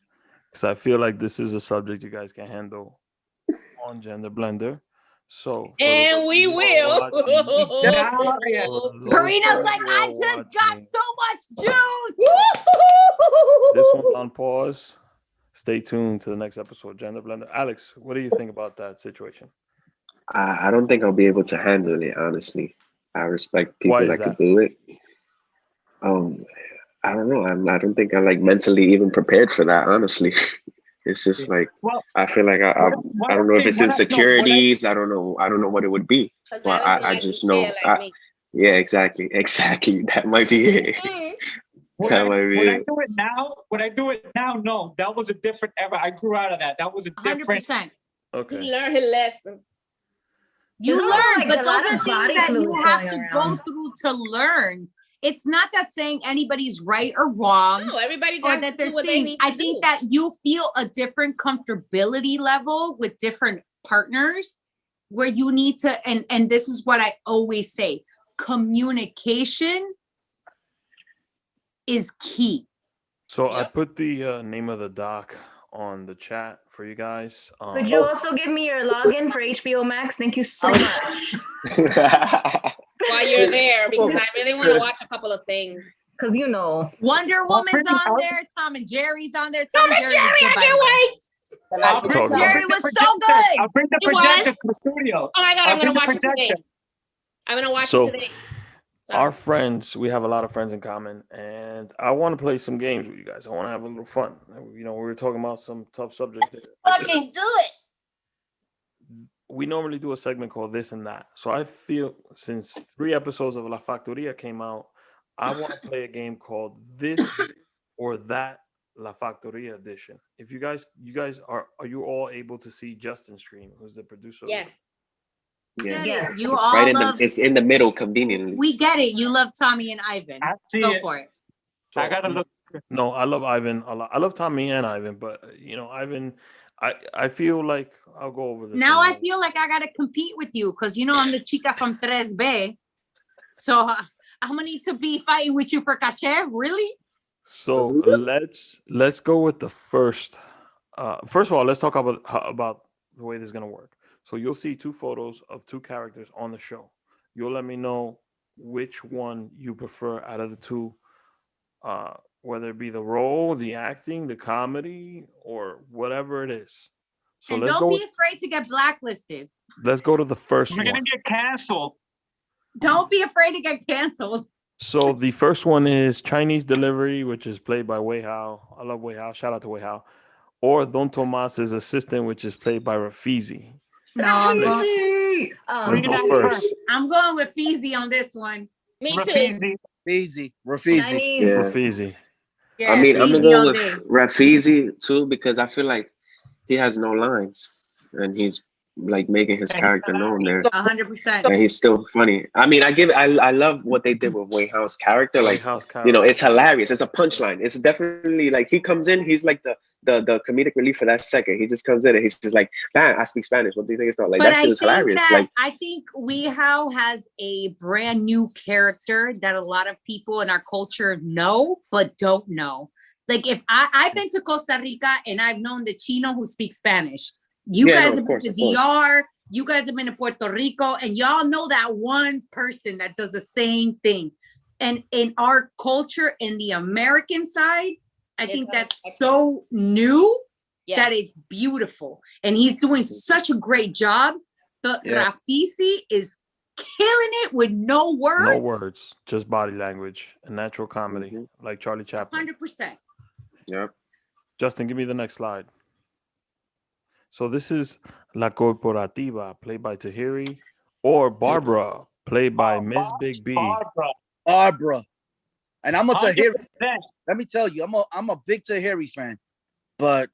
[SPEAKER 5] because I feel like this is a subject you guys can handle on GenderBlender. So,
[SPEAKER 1] and we will.
[SPEAKER 7] Karina's like, I just got so much juice.
[SPEAKER 5] This one's on pause. Stay tuned to the next episode, GenderBlender. Alex, what do you think about that situation?
[SPEAKER 4] I don't think I'll be able to handle it, honestly. I respect people that can do it. I don't know. I don't think I'm like mentally even prepared for that, honestly. It's just like, I feel like I don't know if it's insecurities. I don't know what it would be. Well, I just know. Yeah, exactly. That might be it.
[SPEAKER 6] Would I do it now? No, that was a different era. I grew out of that. That was a different.
[SPEAKER 7] 100%.
[SPEAKER 5] Okay.
[SPEAKER 1] He learned his lesson.
[SPEAKER 7] You learn, but those are things that you have to go through to learn. It's not that saying anybody's right or wrong.
[SPEAKER 1] No, everybody
[SPEAKER 7] or
[SPEAKER 1] got
[SPEAKER 7] that
[SPEAKER 1] to
[SPEAKER 7] there's
[SPEAKER 1] do what
[SPEAKER 7] things.
[SPEAKER 1] they need
[SPEAKER 7] I
[SPEAKER 1] to
[SPEAKER 7] think
[SPEAKER 1] do.
[SPEAKER 7] that you feel a different comfortability level with different partners where you need to, and this is what I always say, communication is key.
[SPEAKER 5] So I put the name of the doc on the chat for you guys.
[SPEAKER 3] Could you also give me your login for HBO Max? Thank you so much.
[SPEAKER 1] While you're there, because I really want to watch a couple of things.
[SPEAKER 3] Because you know,
[SPEAKER 7] Wonder Woman's on there. Tom and Jerry's on there.
[SPEAKER 1] Tom and Jerry, I can't wait.
[SPEAKER 7] Jerry was so good.
[SPEAKER 6] I'll bring the projector to the studio.
[SPEAKER 1] Oh my God, I'm going to watch it today. I'm going to watch it today.
[SPEAKER 5] Our friends, we have a lot of friends in common, and I want to play some games with you guys. I want to have a little fun. You know, we were talking about some tough subjects there.
[SPEAKER 1] Fucking do it.
[SPEAKER 5] We normally do a segment called This and That. So I feel since 3 episodes of La Factoria came out, I want to play a game called This or That La Factoria Edition. If you guys are you all able to see Justin's screen, who's the producer?
[SPEAKER 1] Yes.
[SPEAKER 4] Yes.
[SPEAKER 7] You all
[SPEAKER 4] right
[SPEAKER 7] love,
[SPEAKER 4] it's in the middle conveniently.
[SPEAKER 7] We get it. You love Tommy and Ivan. Go for it.
[SPEAKER 5] So,
[SPEAKER 6] I gotta look.
[SPEAKER 5] No, I love Ivan a lot. I love Tommy and Ivan, but you know, Ivan, I feel like I'll go over this.
[SPEAKER 7] Now I feel like I gotta compete with you because you know I'm the chica from 3B. So I'm gonna need to be fighting with you for caché. Really?
[SPEAKER 5] So let's go with the first. First of all, let's talk about the way this is gonna work. So you'll see 2 photos of 2 characters on the show. You'll let me know which one you prefer out of the 2, whether it be the role, the acting, the comedy, or whatever it is. So
[SPEAKER 7] and don't be afraid to get blacklisted.
[SPEAKER 5] Let's go to the first one.
[SPEAKER 6] We're gonna get canceled.
[SPEAKER 7] Don't be afraid to get canceled.
[SPEAKER 5] So the first one is Chinese Delivery, which is played by Wei Hao. I love Wei Hao. Shout out to Wei Hao. Or Don Tomas's assistant, which is played by Rafizi.
[SPEAKER 7] No, I'm going.
[SPEAKER 5] Let's go first.
[SPEAKER 7] I'm going with Feezy on this one.
[SPEAKER 1] Me
[SPEAKER 6] Rafizi.
[SPEAKER 9] Rafizi.
[SPEAKER 4] Yeah.
[SPEAKER 5] Rafizi.
[SPEAKER 7] Yeah,
[SPEAKER 4] I mean, I'm gonna go with
[SPEAKER 7] day.
[SPEAKER 4] Rafizi too because I feel like he has no lines and he's like making his character known there.
[SPEAKER 7] 100%.
[SPEAKER 4] And he's still funny. I mean, I love what they did with Wei Hao's character. Like, you know, it's hilarious. It's a punchline. It's definitely like he comes in, he's like the comedic relief for that second. He just comes in and he's just like, man, I speak Spanish. What do you think it's not? Like,
[SPEAKER 7] But
[SPEAKER 4] that shit is hilarious. Like,
[SPEAKER 7] I think Wei Hao has a brand new character that a lot of people in our culture know but don't know. Like if I've been to Costa Rica and I've known the Chino who speaks Spanish. You guys have been to DR, you guys have been to Puerto Rico, and y'all know that one person that does the same thing. And in our culture, in the American side, I think that's so new that it's beautiful. And he's doing such a great job. But Rafizi is killing it with no words.
[SPEAKER 5] No words, just body language and natural comedy, like Charlie Chaplin.
[SPEAKER 7] 100%.
[SPEAKER 4] Yeah.
[SPEAKER 5] Justin, give me the next slide. So this is La Corporativa, played by Tahiri, or Barbara, played by Ms. Big B.
[SPEAKER 9] Barbara. And I'm a Tahiri.
[SPEAKER 6] 100%.
[SPEAKER 9] Let me tell you, I'm a big Tahiri fan. But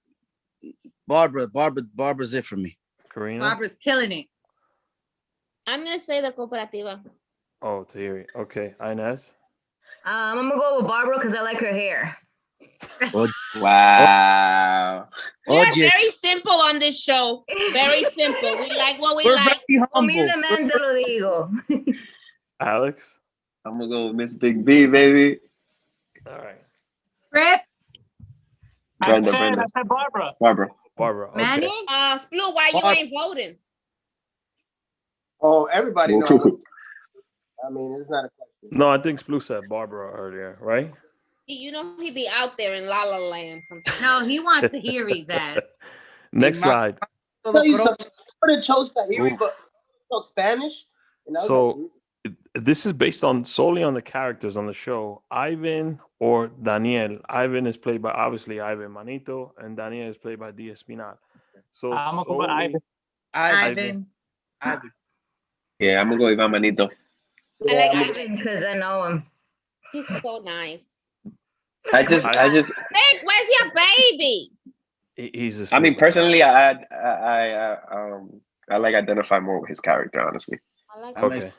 [SPEAKER 9] Barbara's it for me.
[SPEAKER 5] Karina?
[SPEAKER 7] Barbara's killing it.
[SPEAKER 1] I'm gonna say the Cooperativa.
[SPEAKER 5] Oh, Tahiri. Okay. Inez?
[SPEAKER 3] I'm gonna go with Barbara because I like her hair.
[SPEAKER 4] Wow.
[SPEAKER 1] We are very simple on this show. Very simple. We like what we like.
[SPEAKER 3] Humildemente lo digo.
[SPEAKER 5] Alex?
[SPEAKER 4] I'm gonna go with Miss Big B, baby.
[SPEAKER 5] All right.
[SPEAKER 7] Rip.
[SPEAKER 6] I said Barbara.
[SPEAKER 5] Barbara. Okay.
[SPEAKER 7] Manny?
[SPEAKER 1] SPLou, why you ain't voting?
[SPEAKER 8] Oh, everybody knows. I mean, it's not a question.
[SPEAKER 5] No, I think SPLou said Barbara earlier, right?
[SPEAKER 1] You know he be out there in La La Land sometimes.
[SPEAKER 7] No, he wants to hear his ass.
[SPEAKER 5] Next slide.
[SPEAKER 8] Somebody chose Tahiri, but spoke Spanish.
[SPEAKER 5] So this is based solely on the characters on the show. Ivan or Daniel. Ivan is played by obviously Ivan Manito, and Daniel is played by D. Espinal. So
[SPEAKER 6] I'm gonna go with
[SPEAKER 5] Ivan.
[SPEAKER 4] Yeah, I'm gonna go with Ivan Manito.
[SPEAKER 1] I like Ivan
[SPEAKER 3] because I know him.
[SPEAKER 1] He's so nice.
[SPEAKER 4] I just.
[SPEAKER 1] Rick, where's your baby?
[SPEAKER 5] He's.
[SPEAKER 4] I mean, personally, I like identify more with his character, honestly.
[SPEAKER 1] I like
[SPEAKER 5] okay.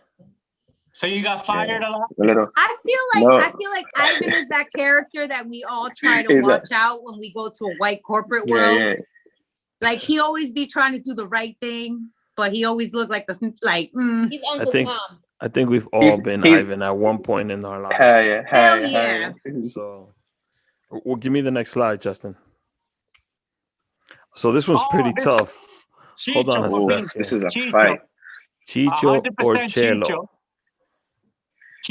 [SPEAKER 6] So you got fired a lot?
[SPEAKER 4] A little.
[SPEAKER 7] I feel like Ivan is that character that we all try to watch out when we go to a white corporate world.
[SPEAKER 4] Yeah.
[SPEAKER 7] Like he always be trying to do the right thing, but he always looked like He's
[SPEAKER 1] Uncle Tom.
[SPEAKER 5] I think we've all been Ivan at one point in our lives.
[SPEAKER 7] Hell yeah.
[SPEAKER 5] So, well, give me the next slide, Justin. So this one's pretty tough.
[SPEAKER 6] Checho,
[SPEAKER 5] hold on a second.
[SPEAKER 4] This is a fight.
[SPEAKER 5] Checho or Chelo?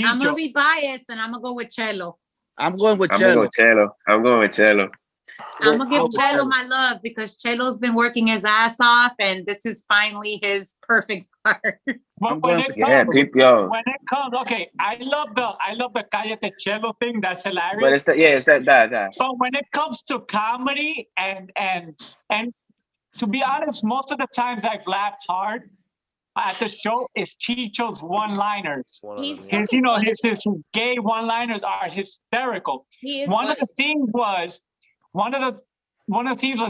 [SPEAKER 7] I'm gonna be biased and I'm gonna go with Chelo.
[SPEAKER 9] I'm going with
[SPEAKER 4] Chelo.
[SPEAKER 9] Chelo.
[SPEAKER 4] I'm going with Chelo.
[SPEAKER 7] I'm gonna give Chelo my love because Chelo's been working his ass off, and this is finally his perfect part.
[SPEAKER 6] When it comes, okay, I love the Cállate Chelo thing. That's hilarious.
[SPEAKER 4] But it's that.
[SPEAKER 6] But when it comes to comedy and to be honest, most of the times I've laughed hard at the show is Chicho's one-liners. His gay one-liners are hysterical. One of the scenes was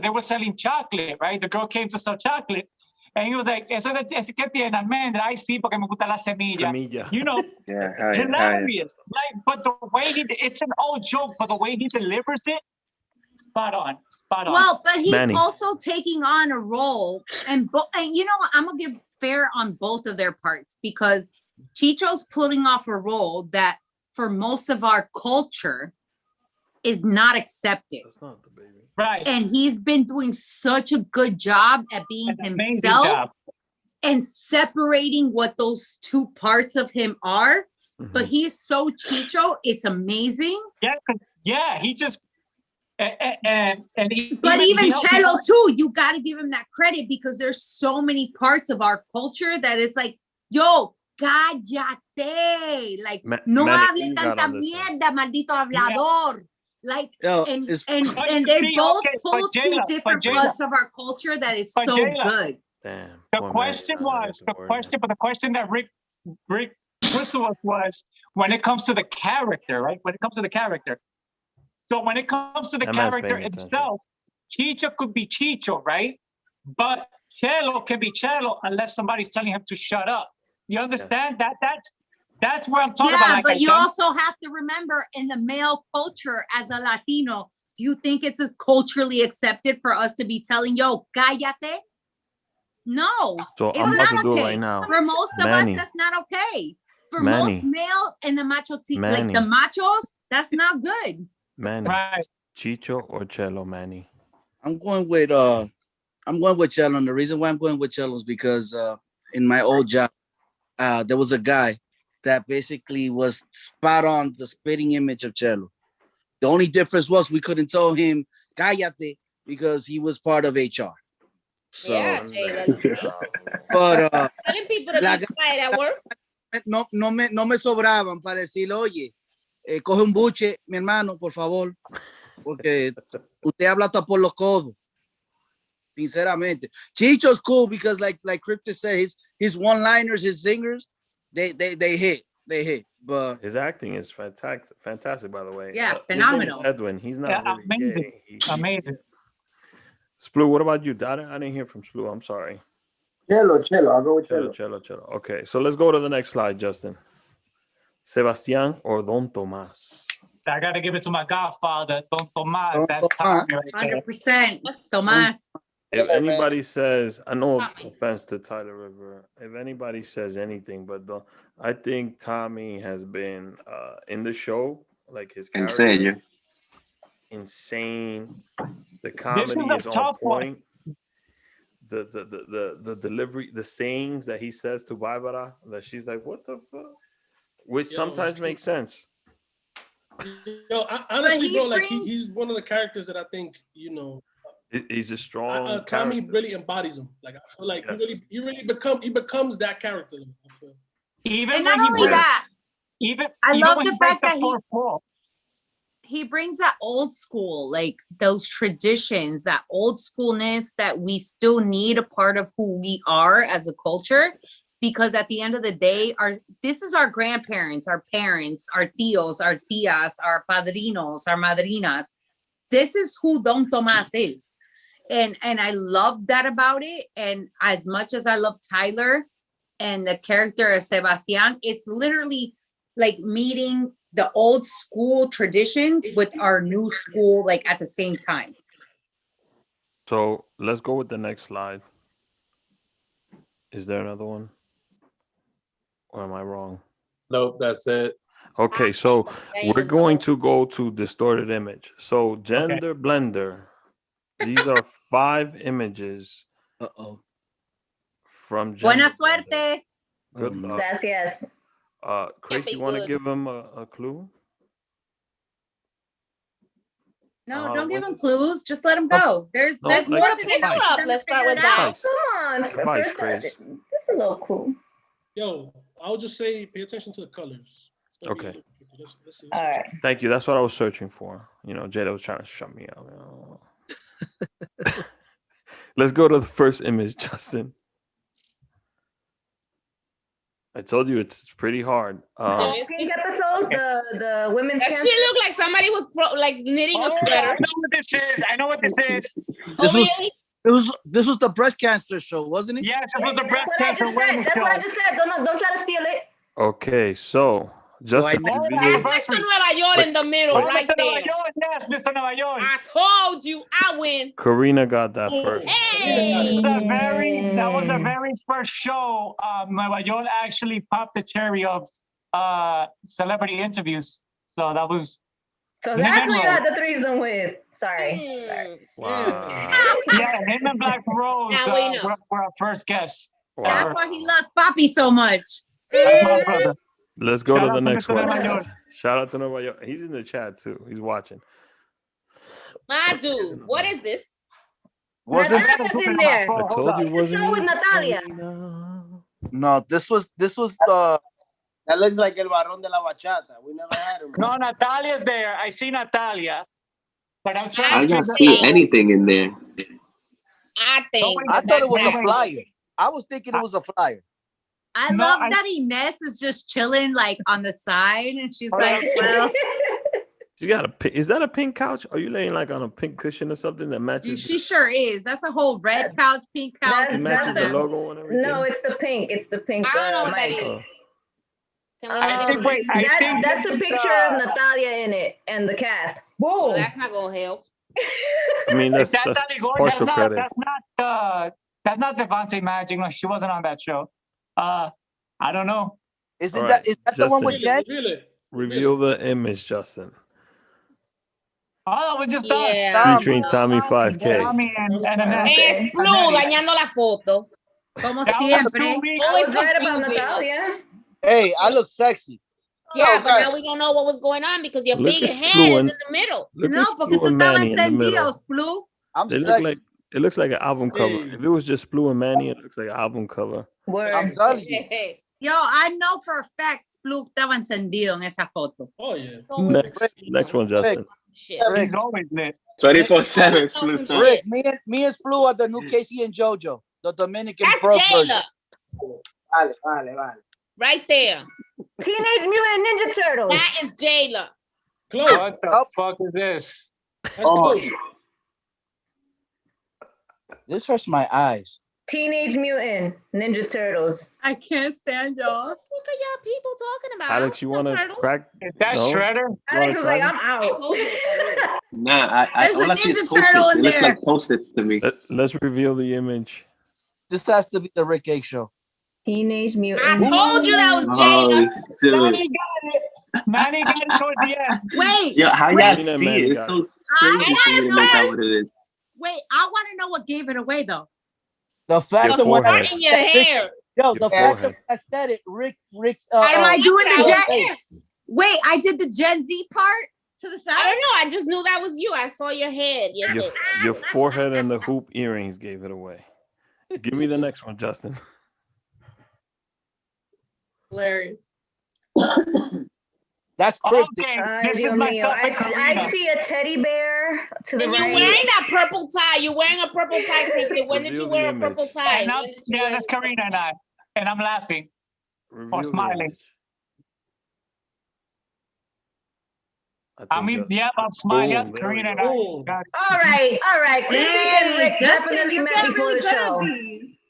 [SPEAKER 6] they were selling chocolate, right? The girl came to sell chocolate, and he was like, "Eso es que tiene almendra. I see porque me gusta la semilla." You know, hilarious. Like, but the way it's an old joke, but the way he delivers it, spot on.
[SPEAKER 7] Well, but he's also taking on a role, and you know what? I'm gonna give fair on both of their parts because Chicho's pulling off a role that for most of our culture is not accepted.
[SPEAKER 6] Right.
[SPEAKER 7] And he's been doing such a good job at being himself and separating what those two parts of him are. Mm-hmm. But he's so Checho, it's amazing.
[SPEAKER 6] Yeah, he just but
[SPEAKER 7] even Chelo too, you got to give him that credit because there's so many parts of our culture that it's like, yo, cállate, like no hable tanta mierda, maldito hablador. Like and they both pull two different parts of our culture that is so good.
[SPEAKER 6] Damn. The question that Rick put to us was when it comes to the character, right? When it comes to the character. So when it comes to the character itself, Checho could be Checho, right? But Chelo can be Chelo unless somebody's telling him to shut up. You understand? That's where I'm talking about.
[SPEAKER 7] Yeah, but you also have to remember in the male culture as a Latino, do you think it's culturally accepted for us to be telling, yo, cállate? No.
[SPEAKER 5] So
[SPEAKER 7] it's
[SPEAKER 5] I'm about
[SPEAKER 7] not
[SPEAKER 5] to do
[SPEAKER 7] okay.
[SPEAKER 5] it right now.
[SPEAKER 7] For most of us, that's not okay. For most males and the like the machos, that's not good.
[SPEAKER 5] Manny, Checho or Chelo, Manny?
[SPEAKER 9] I'm going with Chelo. And the reason why I'm going with Chelo is because in my old job, there was a guy that basically was spot on the spitting image of Chelo. The only difference was we couldn't tell him cállate because he was part of HR. So, but
[SPEAKER 1] telling people to be quiet at work.
[SPEAKER 9] No me sobraban para decirle, oye, coge un buche, mi hermano, por favor, porque usted habla hasta por los codos. Sinceramente, Chicho's cool because, like Kryptic said, his one-liners, his singers, they hit. But
[SPEAKER 5] his acting is fantastic, by the way.
[SPEAKER 7] Yeah, phenomenal.
[SPEAKER 5] Edwin, he's not really
[SPEAKER 6] amazing.
[SPEAKER 5] Gay.
[SPEAKER 6] Amazing.
[SPEAKER 5] SPLou, what about you? I didn't hear from SPLou. I'm sorry.
[SPEAKER 8] Chelo. I'll go with Chelo.
[SPEAKER 5] Chelo. Okay, so let's go to the next slide, Justin. Sebastián or Don Tomás?
[SPEAKER 6] I got to give it to my godfather, Don Tomás. That's Tommy right
[SPEAKER 7] 100%. Tomás.
[SPEAKER 5] If anybody says, I know offense to Tyler River, if anybody says anything, but I think Tommy has been in the show, like his character, insane. The comedy
[SPEAKER 6] is
[SPEAKER 5] is
[SPEAKER 6] a
[SPEAKER 5] on
[SPEAKER 6] tough one.
[SPEAKER 5] point. The delivery, the sayings that he says to Barbara, that she's like, "What the fuck," which sometimes makes sense.
[SPEAKER 2] Honestly, bro, like he's one of the characters that I think
[SPEAKER 5] He's a strong.
[SPEAKER 2] Tommy really embodies him. Like I feel like he becomes that character.
[SPEAKER 6] Even
[SPEAKER 7] and not only that, I love the fact that he brings that old school, like those traditions, that old schoolness that we still need a part of who we are as a culture. Because at the end of the day, this is our grandparents, our parents, our tíos, our tías, our padrinos, our madrinas. This is who Don Tomás is. And I love that about it. And as much as I love Tyler and the character of Sebastián, it's literally like meeting the old school traditions with our new school, like at the same time.
[SPEAKER 5] So let's go with the next slide. Is there another one? Or am I wrong?
[SPEAKER 2] Nope, that's it.
[SPEAKER 5] Okay, so we're going to go to distorted image. So GenderBlender. These are 5 images. From
[SPEAKER 7] Buena suerte.
[SPEAKER 5] Good luck.
[SPEAKER 3] Gracias.
[SPEAKER 5] Crazy, you want to give him a clue?
[SPEAKER 7] No, don't give him clues. Just let him go. There's more than enough.
[SPEAKER 1] Let's start with that.
[SPEAKER 3] Come on.
[SPEAKER 5] Advice, Crazy.
[SPEAKER 3] Just a little cool.
[SPEAKER 2] Yo, I would just say pay attention to the colors.
[SPEAKER 5] Okay.
[SPEAKER 3] All right.
[SPEAKER 5] Thank you. That's what I was searching for. Jada was trying to shut me up. Let's go to the first image, Justin. I told you it's pretty hard.
[SPEAKER 3] Pink episode, the women's.
[SPEAKER 1] That shit looked like somebody was knitting a sweater.
[SPEAKER 6] I know what this is.
[SPEAKER 9] This was the breast cancer show, wasn't it?
[SPEAKER 6] Yes, it was the breast cancer awareness show.
[SPEAKER 3] That's what I just said. Don't try to steal it.
[SPEAKER 5] Okay, so Justin,
[SPEAKER 1] That's Mr. Nueva York in the middle, right there.
[SPEAKER 6] Yes, Mr. Nueva York.
[SPEAKER 1] I told you, I win.
[SPEAKER 5] Karina got that first.
[SPEAKER 1] Hey,
[SPEAKER 6] that was the very first show. Nueva York actually popped the cherry of celebrity interviews. So that was.
[SPEAKER 3] So that's who you had the threesome with. Sorry.
[SPEAKER 5] Wow.
[SPEAKER 6] Yeah, him and Black Rose were our first guests.
[SPEAKER 5] Wow.
[SPEAKER 7] That's why he loves Papi so much.
[SPEAKER 6] That's my brother.
[SPEAKER 5] Let's go to the next one.
[SPEAKER 6] York.
[SPEAKER 5] Shout out to Nueva York. He's in the chat too. He's watching.
[SPEAKER 1] my dude, what is this?
[SPEAKER 3] Natalia's in there.
[SPEAKER 5] I told you it wasn't.
[SPEAKER 3] Show with Natalia.
[SPEAKER 9] No, this was
[SPEAKER 8] That looks like El Barrón de la Bachata. We never had him.
[SPEAKER 6] No, Natalia's there. I see Natalia. But I'm trying
[SPEAKER 4] I
[SPEAKER 6] to
[SPEAKER 4] don't see anything in there.
[SPEAKER 1] I think.
[SPEAKER 9] I thought it was a flyer. I was thinking it was a flyer.
[SPEAKER 7] I love that Inez is just chilling like on the side, and she's like, "Well,
[SPEAKER 5] you got a. Is that a pink couch? Are you laying like on a pink cushion or something that matches?
[SPEAKER 7] She sure is. That's a whole red couch, pink couch.
[SPEAKER 5] It matches the logo and everything.
[SPEAKER 3] No, it's the pink. It's the pink.
[SPEAKER 1] I don't know what that is.
[SPEAKER 3] That's a picture of Natalia in it and the cast. Boom.
[SPEAKER 1] Well, that's not gonna help.
[SPEAKER 5] I mean, that's partial credit.
[SPEAKER 6] That's not Devante Magic. No, she wasn't on that show. I don't know.
[SPEAKER 9] Is that the one with Jen?
[SPEAKER 5] Reveal the image, Justin.
[SPEAKER 6] Oh, it was just us.
[SPEAKER 5] Featuring Tommy 5K.
[SPEAKER 6] Tommy and
[SPEAKER 1] SPLou dañando la foto.
[SPEAKER 7] Como siempre.
[SPEAKER 3] Always right about Natalia.
[SPEAKER 9] Hey, I look sexy.
[SPEAKER 1] Yeah, but now we don't know what was going on because your big head is in the middle.
[SPEAKER 7] No, porque tú estabas encendido, SPLou.
[SPEAKER 9] I'm sexy.
[SPEAKER 5] It looks like an album cover. If it was just SPLou and Manny, it looks like an album cover.
[SPEAKER 3] Word.
[SPEAKER 9] I'm telling you.
[SPEAKER 7] Yo, I know for a fact SPLou estaba encendido en esa foto.
[SPEAKER 2] Oh, yeah.
[SPEAKER 5] Next one, Justin.
[SPEAKER 1] Shit.
[SPEAKER 6] He's always lit.
[SPEAKER 4] 24/7 SPLou.
[SPEAKER 9] Rick, me and SPLou are the new Casey and JoJo, the Dominican pro version.
[SPEAKER 8] Vale.
[SPEAKER 1] Right there.
[SPEAKER 3] Teenage Mutant Ninja Turtles.
[SPEAKER 1] That is Jaylah.
[SPEAKER 2] Close.
[SPEAKER 6] What the fuck is this?
[SPEAKER 2] That's close.
[SPEAKER 9] This hurts my eyes.
[SPEAKER 3] Teenage Mutant Ninja Turtles.
[SPEAKER 7] I can't stand y'all.
[SPEAKER 1] What are y'all people talking about?
[SPEAKER 5] Alex, you want to crack?
[SPEAKER 6] Is that Shredder?
[SPEAKER 3] Alex was like, I'm out.
[SPEAKER 4] Nah, I all I see is Post-its. It looks like Post-its to me.
[SPEAKER 5] Let's reveal the image.
[SPEAKER 9] This has to be the Rick A show.
[SPEAKER 3] Teenage Mutant.
[SPEAKER 1] I told you that was Jaylah.
[SPEAKER 6] Manny got it toward the end.
[SPEAKER 7] Wait.
[SPEAKER 4] Yo, how y'all
[SPEAKER 5] Karina
[SPEAKER 4] see it? It's so crazy for you to make out what it is.
[SPEAKER 7] Wait, I want to know what gave it away though.
[SPEAKER 10] The fact that when
[SPEAKER 1] Part in your hair.
[SPEAKER 10] Yo, the fact that I said it, Rick.
[SPEAKER 7] Am I doing the Gen? Wait, I did the Gen Z part to the side.
[SPEAKER 1] I don't know. I just knew that was you. I saw your head.
[SPEAKER 5] Your forehead and the hoop earrings gave it away. Give me the next one, Justin.
[SPEAKER 7] Hilarious.
[SPEAKER 10] That's cryptic.
[SPEAKER 6] This is myself and Karina.
[SPEAKER 3] I see a teddy bear to the
[SPEAKER 1] And
[SPEAKER 3] right.
[SPEAKER 1] you're wearing that purple tie. You're wearing a purple tie, Kryptic. When did you
[SPEAKER 5] Reveal
[SPEAKER 1] wear
[SPEAKER 5] the
[SPEAKER 1] a purple
[SPEAKER 5] image.
[SPEAKER 1] tie?
[SPEAKER 6] And
[SPEAKER 1] When did you wear
[SPEAKER 6] that's Karina and I. And I'm laughing
[SPEAKER 5] Reveal
[SPEAKER 6] or
[SPEAKER 5] the
[SPEAKER 6] smiling.
[SPEAKER 5] image.
[SPEAKER 6] I'm smiling.
[SPEAKER 5] Boom, there
[SPEAKER 6] Karina
[SPEAKER 5] we
[SPEAKER 6] and I.
[SPEAKER 2] go.
[SPEAKER 6] got it.
[SPEAKER 3] All right. Kryptic and Rick
[SPEAKER 7] Justin,
[SPEAKER 3] definitely
[SPEAKER 7] you
[SPEAKER 3] met
[SPEAKER 7] got
[SPEAKER 3] before
[SPEAKER 7] really
[SPEAKER 3] the
[SPEAKER 7] good at
[SPEAKER 3] show.
[SPEAKER 7] these.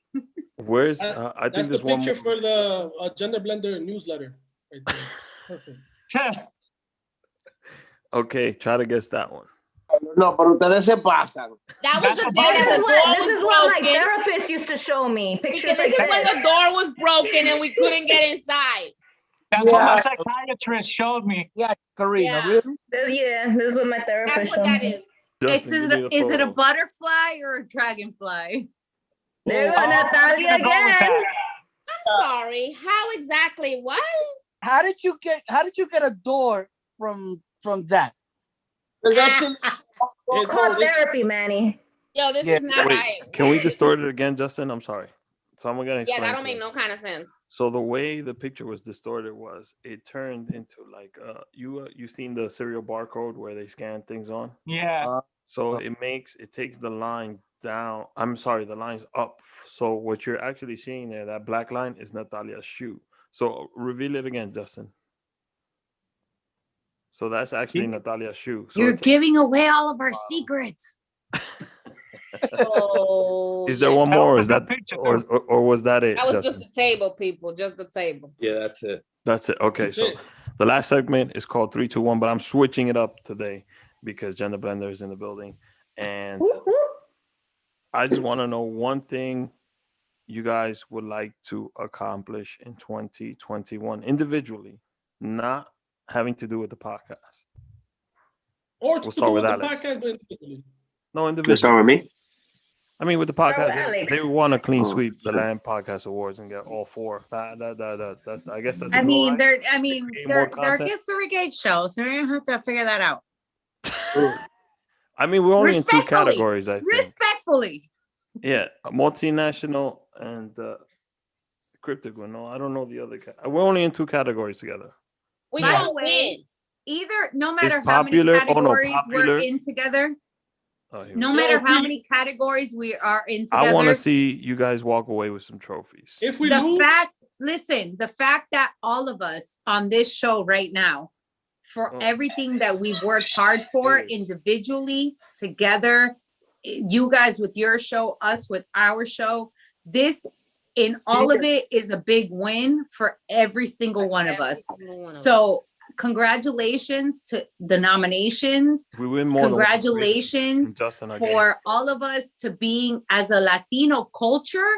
[SPEAKER 5] Where's I
[SPEAKER 2] That's
[SPEAKER 5] think
[SPEAKER 2] the
[SPEAKER 5] there's one
[SPEAKER 2] picture
[SPEAKER 5] more.
[SPEAKER 2] for the GenderBlender newsletter. Right there. Perfect.
[SPEAKER 5] Okay, try to guess that one.
[SPEAKER 8] No, pero ustedes se pasan.
[SPEAKER 1] That was
[SPEAKER 6] That's
[SPEAKER 1] the
[SPEAKER 6] a
[SPEAKER 1] day that the door
[SPEAKER 3] This
[SPEAKER 1] was
[SPEAKER 3] is what my
[SPEAKER 1] broken.
[SPEAKER 3] therapist used to show me.
[SPEAKER 1] Because
[SPEAKER 3] Pictures
[SPEAKER 1] this
[SPEAKER 3] like
[SPEAKER 1] is when
[SPEAKER 3] this.
[SPEAKER 1] the door was broken and we couldn't get inside.
[SPEAKER 6] That's what my psychiatrist showed me.
[SPEAKER 10] Yeah, Karina,
[SPEAKER 1] Yeah.
[SPEAKER 10] really?
[SPEAKER 3] Yeah, this is what my therapist
[SPEAKER 1] That's what
[SPEAKER 3] showed
[SPEAKER 1] that
[SPEAKER 3] me.
[SPEAKER 1] is.
[SPEAKER 5] Justin, give me the
[SPEAKER 7] Is it a
[SPEAKER 5] photo.
[SPEAKER 7] butterfly or a dragonfly?
[SPEAKER 3] There goes
[SPEAKER 6] I'm
[SPEAKER 3] Natalia
[SPEAKER 6] gonna go with
[SPEAKER 3] again.
[SPEAKER 6] that.
[SPEAKER 1] I'm sorry. How exactly? What?
[SPEAKER 10] How did you get a door from that?
[SPEAKER 3] It's called therapy, Manny.
[SPEAKER 1] Yo, this
[SPEAKER 10] Yeah.
[SPEAKER 1] is not
[SPEAKER 5] Wait,
[SPEAKER 1] right.
[SPEAKER 5] can we distort it again, Justin? I'm sorry. So I'm gonna
[SPEAKER 1] Yeah,
[SPEAKER 5] explain.
[SPEAKER 1] that don't
[SPEAKER 5] to
[SPEAKER 1] make
[SPEAKER 5] you.
[SPEAKER 1] no kind of sense.
[SPEAKER 5] So the way the picture was distorted was it turned into like you seen the serial barcode where they scan things on.
[SPEAKER 6] Yeah.
[SPEAKER 5] So it takes the lines down. I'm sorry, the lines up. So what you're actually seeing there, that black line is Natalia's shoe. So reveal it again, Justin. So that's actually Natalia's shoe. So
[SPEAKER 7] You're giving away all of our secrets.
[SPEAKER 1] Oh,
[SPEAKER 5] is there one more? Or is that or was that it?
[SPEAKER 1] That was
[SPEAKER 5] Justin?
[SPEAKER 1] just the table, people. Just the table.
[SPEAKER 11] Yeah, that's it.
[SPEAKER 5] That's it. Okay, so the last segment is called 3, 2, 1, but I'm switching it up today because GenderBlender is in the building, and I just want to know one thing you guys would like to accomplish in 2021 individually, not having to do with the podcast.
[SPEAKER 2] Or
[SPEAKER 5] We'll start with
[SPEAKER 2] the
[SPEAKER 5] Alex.
[SPEAKER 2] podcast, but individually.
[SPEAKER 5] No,
[SPEAKER 4] You
[SPEAKER 5] individually.
[SPEAKER 4] start with me?
[SPEAKER 5] I mean, with the podcast,
[SPEAKER 3] Alex.
[SPEAKER 5] they want to clean
[SPEAKER 4] Oh,
[SPEAKER 5] sweep the
[SPEAKER 4] sure.
[SPEAKER 5] Land Podcast Awards and get all 4. That's I guess that's.
[SPEAKER 7] I
[SPEAKER 5] the goal,
[SPEAKER 7] mean,
[SPEAKER 5] right?
[SPEAKER 7] they're
[SPEAKER 5] Create more
[SPEAKER 7] they're
[SPEAKER 5] content.
[SPEAKER 7] against the Regate show, so we're gonna have to figure that out.
[SPEAKER 5] I mean, we're only in 2
[SPEAKER 7] Respectfully.
[SPEAKER 5] categories, I think.
[SPEAKER 7] Respectfully.
[SPEAKER 5] Yeah, multinational and Kryptic one. No, I don't know the other. We're only in 2 categories together.
[SPEAKER 1] We
[SPEAKER 7] By the
[SPEAKER 1] don't
[SPEAKER 7] way,
[SPEAKER 1] win.
[SPEAKER 7] no matter
[SPEAKER 5] Is
[SPEAKER 7] how many
[SPEAKER 5] popular- oh, no,
[SPEAKER 7] categories
[SPEAKER 5] popular-
[SPEAKER 7] we're in together,
[SPEAKER 5] Oh, here
[SPEAKER 7] no
[SPEAKER 5] we go.
[SPEAKER 7] matter how many categories we are in
[SPEAKER 5] I want to
[SPEAKER 7] together,
[SPEAKER 5] see you guys walk away with some trophies.
[SPEAKER 2] If we
[SPEAKER 7] the
[SPEAKER 2] lose,
[SPEAKER 7] fact that all of us on this show right now, for everything that we've worked hard for individually, together, you guys with your show, us with our show, this in all of it is a big win for every single one of us. So congratulations to the nominations.
[SPEAKER 5] We win more.
[SPEAKER 7] Congratulations
[SPEAKER 5] Justin
[SPEAKER 7] for all of us to being as a Latino culture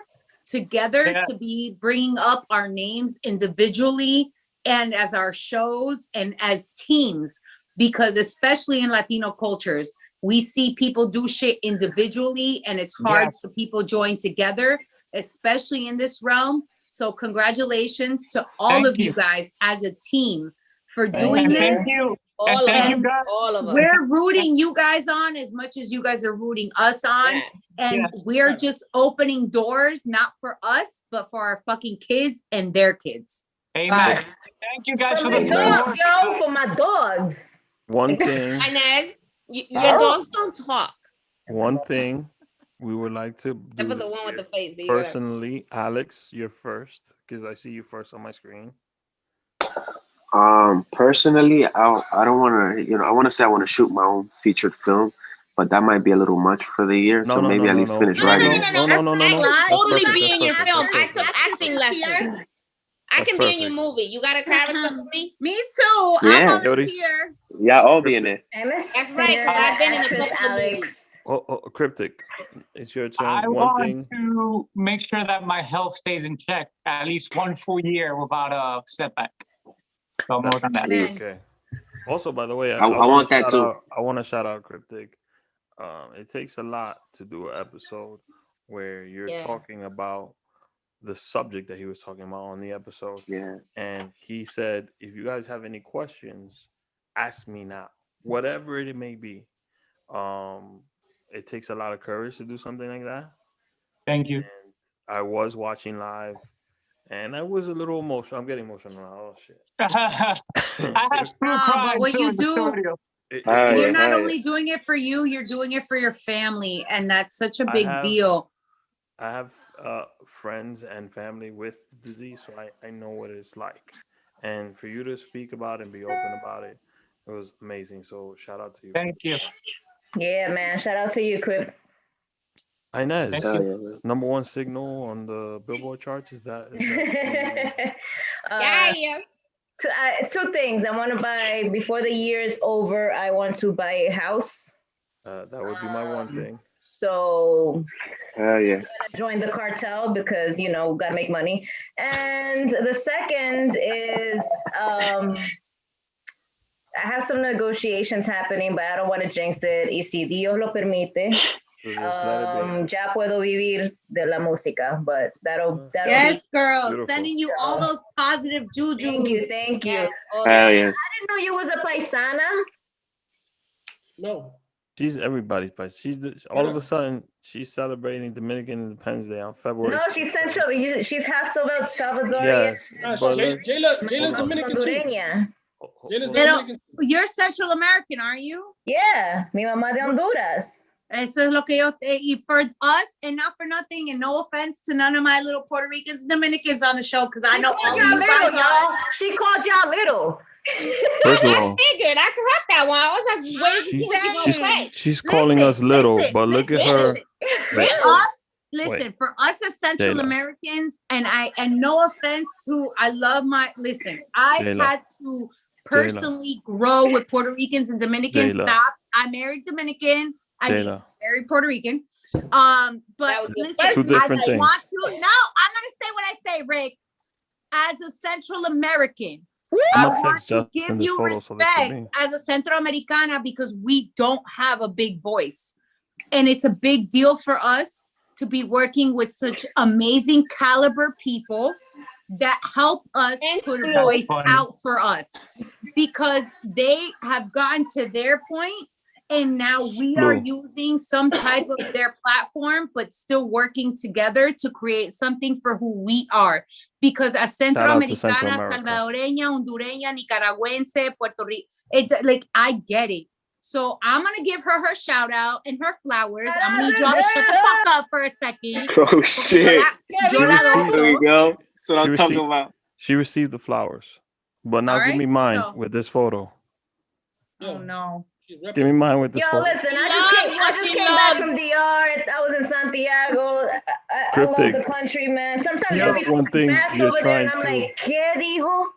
[SPEAKER 7] together, to be bringing up our names individually and as our shows and as teams, because especially in Latino cultures, we see people do shit individually and it's hard to people join together, especially in this realm. So congratulations to all of you guys as a team for doing this.
[SPEAKER 6] Thank you.
[SPEAKER 1] All of
[SPEAKER 6] thank
[SPEAKER 1] us.
[SPEAKER 6] you guys.
[SPEAKER 1] All of us.
[SPEAKER 7] We're rooting you guys on as much as you guys are rooting us on.
[SPEAKER 1] Yes.
[SPEAKER 7] And we're just opening doors, not for us, but for our fucking kids and their kids.
[SPEAKER 6] Amen. Thank you guys
[SPEAKER 3] For
[SPEAKER 6] for
[SPEAKER 3] my
[SPEAKER 6] the
[SPEAKER 3] dogs,
[SPEAKER 6] support.
[SPEAKER 3] yo, for my dogs.
[SPEAKER 5] One thing.
[SPEAKER 1] Inez, your dogs don't talk.
[SPEAKER 5] One thing we would like to do.
[SPEAKER 1] Except for the one with the face.
[SPEAKER 5] Personally, Alex, you're first because I see you first on my screen.
[SPEAKER 4] Personally, I don't want to, I want to say I want to shoot my own featured film, but that might be a little much for the year. So maybe at least finish writing.
[SPEAKER 5] No.
[SPEAKER 1] I can totally
[SPEAKER 5] That's
[SPEAKER 1] be
[SPEAKER 5] perfect,
[SPEAKER 1] in your
[SPEAKER 5] that's
[SPEAKER 1] film. I
[SPEAKER 5] perfect.
[SPEAKER 1] took acting lessons. I can be in your movie. You got a character for me?
[SPEAKER 7] Me too.
[SPEAKER 4] Yeah.
[SPEAKER 7] I'll volunteer.
[SPEAKER 4] Yeah, all be in it.
[SPEAKER 1] That's right, because I've been in a couple of movies.
[SPEAKER 5] Cryptic, it's your turn.
[SPEAKER 6] I
[SPEAKER 5] One
[SPEAKER 6] want
[SPEAKER 5] thing.
[SPEAKER 6] to make sure that my health stays in check at least 1 full year without a setback. So I'm working on that.
[SPEAKER 5] Okay. Also, by the way,
[SPEAKER 4] I want that too.
[SPEAKER 5] I want to shout out Kryptic. it takes a lot to do an episode where you're talking about the subject that he was talking about on the episode.
[SPEAKER 4] Yeah.
[SPEAKER 5] And he said, if you guys have any questions, ask me now, whatever it may be. It takes a lot of courage to do something like that.
[SPEAKER 6] Thank you.
[SPEAKER 5] And I was watching live and I was a little emotional. I'm getting emotional now. Oh shit.
[SPEAKER 6] I have SPLou crying
[SPEAKER 7] but what
[SPEAKER 6] too
[SPEAKER 7] you
[SPEAKER 6] in the
[SPEAKER 7] do,
[SPEAKER 6] studio.
[SPEAKER 7] you're not only doing it for you, you're doing it for your family. And that's such a big deal.
[SPEAKER 5] I have friends and family with the disease, so I know what it's like. And for you to speak about it and be open about it, it was amazing. So shout out to you.
[SPEAKER 6] Thank you.
[SPEAKER 3] Yeah, man. Shout out to you, Crip.
[SPEAKER 5] Inez, #1 signal on the Billboard charts. Is that
[SPEAKER 3] yes. Two things. I want to buy, before the year is over, I want to buy a house.
[SPEAKER 5] That would be my one thing.
[SPEAKER 3] So
[SPEAKER 4] yeah,
[SPEAKER 3] join the cartel because, you know, gotta make money. And the second is I have some negotiations happening, but I don't want to jinx it. Y si Dios lo permite, ya puedo vivir de la música, but that'll
[SPEAKER 7] yes,
[SPEAKER 3] be
[SPEAKER 7] girl. Beautiful. Sending you all those positive juju.
[SPEAKER 3] Thank you.
[SPEAKER 4] Yes.
[SPEAKER 3] I didn't know you was a paisana.
[SPEAKER 2] No.
[SPEAKER 5] She's everybody's place. All of a sudden she's celebrating Dominican Independence Day on February.
[SPEAKER 3] No, she's Central. She's half Salvadorian.
[SPEAKER 5] Yes,
[SPEAKER 2] but Jaylah's Dominican too.
[SPEAKER 7] You're Central American, aren't you?
[SPEAKER 3] Yeah, mi mamá de Honduras.
[SPEAKER 7] Eso es lo que yo, for us, and not for nothing, and no offense to none of my little Puerto Ricans, Dominicans on the show, because I know all of you
[SPEAKER 3] little, y'all. She called y'all little.
[SPEAKER 5] First of all,
[SPEAKER 1] I figured I could have that one. I was just waiting to see what she gonna say.
[SPEAKER 5] She's calling us little, but look at her.
[SPEAKER 7] For us as Central Americans, and no offense to, I love I've had to personally grow with Puerto Ricans and Dominicans. Stop. I married Dominican. I married Puerto Rican. But listen, I want to. No, I'm gonna say what I say, Rick. As a Central American, I want to give you respect as a Centroamericana because we don't have a big voice. And it's a big deal for us to be working with such amazing caliber people that help us put a voice out for us. Because they have gotten to their point, and now we are using some type of their platform, but still working together to create something for who we are. Because as Centroamericana, Salvadoreña, Hondureña, Nicaragüense, Puerto Rico, I get it. So I'm going to give her shout out and her flowers. I'm going to need y'all to shut the fuck up for a second.
[SPEAKER 4] Oh, shit. There we go. That's what I'm talking about.
[SPEAKER 5] She received the flowers. But now give me mine with this photo.
[SPEAKER 7] Oh, no.
[SPEAKER 5] Give me mine with this photo.
[SPEAKER 3] Listen, I just came back from DR. I was in Santiago. I love the country, man. Sometimes there'll be some fast over there, and I'm like, ¿qué dijo?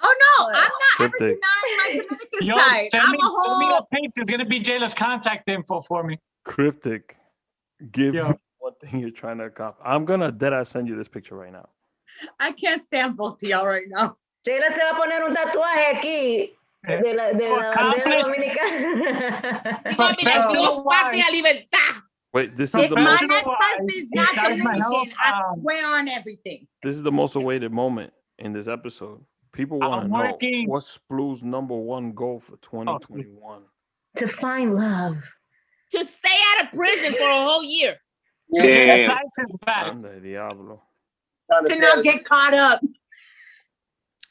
[SPEAKER 7] Oh, no, I'm not ever denying my Dominican side.
[SPEAKER 6] Send me a page. It's going to be Jaylah's contact info for me.
[SPEAKER 5] Kryptic, give me one thing you're trying to accomplish. I'm going to deadass send you this picture right now.
[SPEAKER 7] I can't stand both of y'all right now.
[SPEAKER 3] Jaylah se va a poner un tatuaje aquí. De la bandera dominicana.
[SPEAKER 5] Wait, this
[SPEAKER 7] is
[SPEAKER 5] the
[SPEAKER 7] my
[SPEAKER 5] most.
[SPEAKER 7] ex-husband is not Dominican, I swear on everything.
[SPEAKER 5] This is the most awaited moment in this episode. People want to know what's SPLou's #1 goal for 2021.
[SPEAKER 3] To find love.
[SPEAKER 1] To stay out of prison for a whole year.
[SPEAKER 5] Yeah.
[SPEAKER 7] To not get caught up.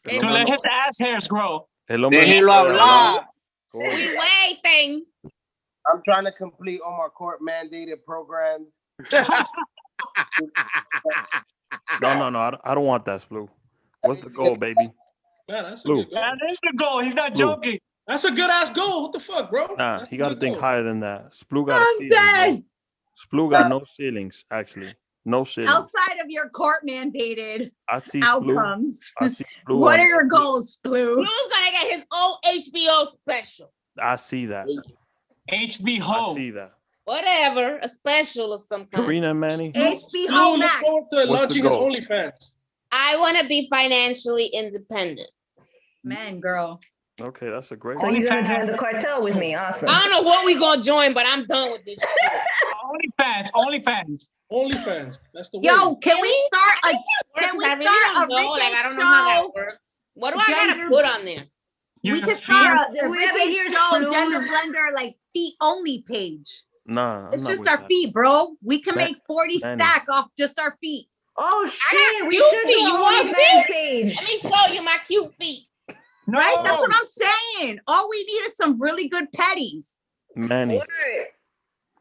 [SPEAKER 6] To let his ass hairs grow.
[SPEAKER 8] Déjelo hablar.
[SPEAKER 1] We waiting.
[SPEAKER 8] I'm trying to complete all my court mandated programs.
[SPEAKER 5] No. I don't want that, SPLou. What's the goal, baby?
[SPEAKER 2] Man, that's
[SPEAKER 5] SPLou.
[SPEAKER 6] That is the goal. He's not joking.
[SPEAKER 2] That's a good ass goal. What the fuck, bro?
[SPEAKER 5] Nah, he got to think higher than that. SPLou got a ceiling. SPLou got no ceilings, actually. No shit.
[SPEAKER 7] Outside of your court mandated
[SPEAKER 5] outcomes. I see SPLou.
[SPEAKER 7] What are your goals, SPLou?
[SPEAKER 1] SPLou's gonna get his own HBO special.
[SPEAKER 5] I see that.
[SPEAKER 6] HBO.
[SPEAKER 5] I see that.
[SPEAKER 1] Whatever, a special of some kind.
[SPEAKER 5] Karina and Manny.
[SPEAKER 7] HBO Max.
[SPEAKER 2] Launching his OnlyFans.
[SPEAKER 1] I want to be financially independent.
[SPEAKER 7] Man, girl.
[SPEAKER 5] Okay, that's a great
[SPEAKER 3] So
[SPEAKER 5] one.
[SPEAKER 3] you're gonna join the cartel with me? Awesome.
[SPEAKER 1] I don't know what we gonna join, but I'm done with this shit.
[SPEAKER 2] OnlyFans. That's the way.
[SPEAKER 7] Yo, can we start a
[SPEAKER 1] I don't know how that works. What do I gotta put on there?
[SPEAKER 7] We could start a
[SPEAKER 3] we ever
[SPEAKER 7] Ricky
[SPEAKER 3] hear
[SPEAKER 7] Show
[SPEAKER 3] SPLou?
[SPEAKER 7] Gender Blender like feet only page.
[SPEAKER 5] Nah,
[SPEAKER 7] It's just our feet, bro. We can make 40 stack off just our feet.
[SPEAKER 3] Oh shit, we
[SPEAKER 1] cute
[SPEAKER 3] should
[SPEAKER 1] feet.
[SPEAKER 3] do
[SPEAKER 1] You
[SPEAKER 3] a
[SPEAKER 1] want
[SPEAKER 3] OnlyFans
[SPEAKER 1] feet?
[SPEAKER 3] page.
[SPEAKER 1] Let me show you my cute feet.
[SPEAKER 7] Right? That's what I'm saying. All we need is some really good petties.
[SPEAKER 5] Manny.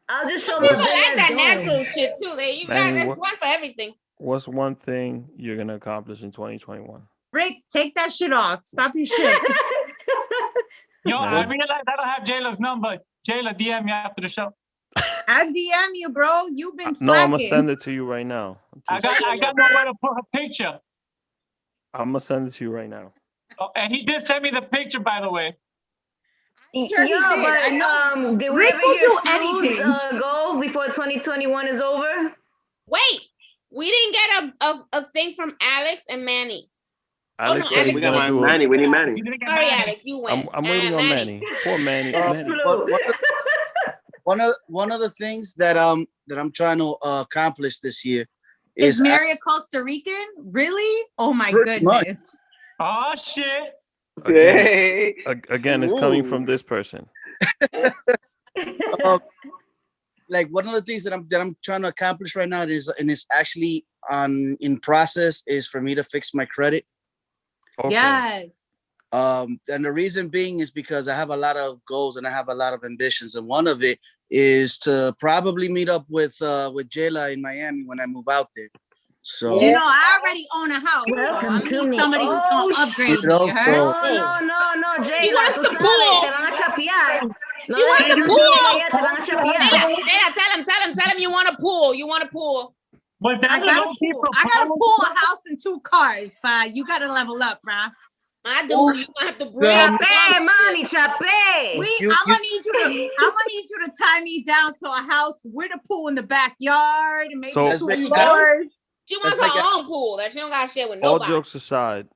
[SPEAKER 3] I'll just show
[SPEAKER 1] People
[SPEAKER 3] my
[SPEAKER 1] like that
[SPEAKER 3] doing.
[SPEAKER 1] natural shit too. You guys,
[SPEAKER 5] Manny,
[SPEAKER 1] there's
[SPEAKER 5] what-
[SPEAKER 1] one for everything.
[SPEAKER 5] What's one thing you're gonna accomplish in 2021?
[SPEAKER 7] Rick, take that shit off. Stop your shit.
[SPEAKER 6] Yo, I
[SPEAKER 5] Man.
[SPEAKER 6] realized I don't have Jaylah's number. Jaylah, DM me after the show.
[SPEAKER 7] I DM you, bro. You've been slacking.
[SPEAKER 5] No, I'm gonna send it to you right now.
[SPEAKER 6] I got nowhere to put her picture.
[SPEAKER 5] I'm gonna send it to you right now.
[SPEAKER 6] Oh, and he did send me the picture, by the way.
[SPEAKER 7] Sure he did. I know.
[SPEAKER 3] Did we
[SPEAKER 7] Rick
[SPEAKER 3] ever
[SPEAKER 7] will
[SPEAKER 3] hear
[SPEAKER 7] do
[SPEAKER 3] SPLou's,
[SPEAKER 7] anything.
[SPEAKER 3] goal before 2021 is over?
[SPEAKER 1] Wait, we didn't get a thing from Alex and Manny.
[SPEAKER 5] Alex
[SPEAKER 1] no,
[SPEAKER 5] said he's
[SPEAKER 4] we got
[SPEAKER 5] gonna do
[SPEAKER 4] Manny.
[SPEAKER 5] it.
[SPEAKER 4] We need Manny.
[SPEAKER 1] Sorry, Alex, you went.
[SPEAKER 5] I'm waiting on Manny. Poor Manny. Manny.
[SPEAKER 9] One of the things that I'm trying to accomplish this year
[SPEAKER 7] Is
[SPEAKER 9] is
[SPEAKER 7] Mary a Costa Rican? Really? Oh my
[SPEAKER 9] Pretty much.
[SPEAKER 7] goodness.
[SPEAKER 6] Oh shit.
[SPEAKER 5] Again, it's coming from this person.
[SPEAKER 9] like one of the things that I'm trying to accomplish right now is, and it's actually in process, is for me to fix my credit.
[SPEAKER 5] Okay.
[SPEAKER 7] Yes.
[SPEAKER 9] And the reason being is because I have a lot of goals and I have a lot of ambitions, and one of it is to probably meet up with Jaylah in Miami when I move out there. So
[SPEAKER 7] You know, I already own a house.
[SPEAKER 3] Welcome
[SPEAKER 7] so I
[SPEAKER 3] to
[SPEAKER 7] need
[SPEAKER 3] me.
[SPEAKER 7] somebody who's gonna upgrade
[SPEAKER 9] you know,
[SPEAKER 7] me. You heard?
[SPEAKER 9] so-
[SPEAKER 3] No, Jaylah.
[SPEAKER 1] She wants
[SPEAKER 3] tú
[SPEAKER 1] the
[SPEAKER 3] sabes,
[SPEAKER 1] pool.
[SPEAKER 3] te van a chapear. No
[SPEAKER 1] She wants
[SPEAKER 3] dejes
[SPEAKER 1] a
[SPEAKER 3] que no
[SPEAKER 1] pool.
[SPEAKER 3] te lleguen allá, te van a chapear.
[SPEAKER 1] Jaylah, tell him you want a pool. You want a pool.
[SPEAKER 6] Was
[SPEAKER 7] I
[SPEAKER 6] that the
[SPEAKER 7] got
[SPEAKER 6] low key
[SPEAKER 7] a pool, a house, and 2 cars, but you gotta level up, bruh.
[SPEAKER 1] I do. You gonna have to bring up
[SPEAKER 3] Chape,
[SPEAKER 1] one
[SPEAKER 3] money,
[SPEAKER 1] shit.
[SPEAKER 3] chape.
[SPEAKER 7] I'm gonna need you to tie me down to a house with a pool in the backyard and maybe
[SPEAKER 5] So-
[SPEAKER 7] 2 floors.
[SPEAKER 1] She wants
[SPEAKER 9] That's
[SPEAKER 1] her
[SPEAKER 9] like
[SPEAKER 1] own pool that she don't got shit with
[SPEAKER 5] All
[SPEAKER 1] nobody.
[SPEAKER 5] jokes aside,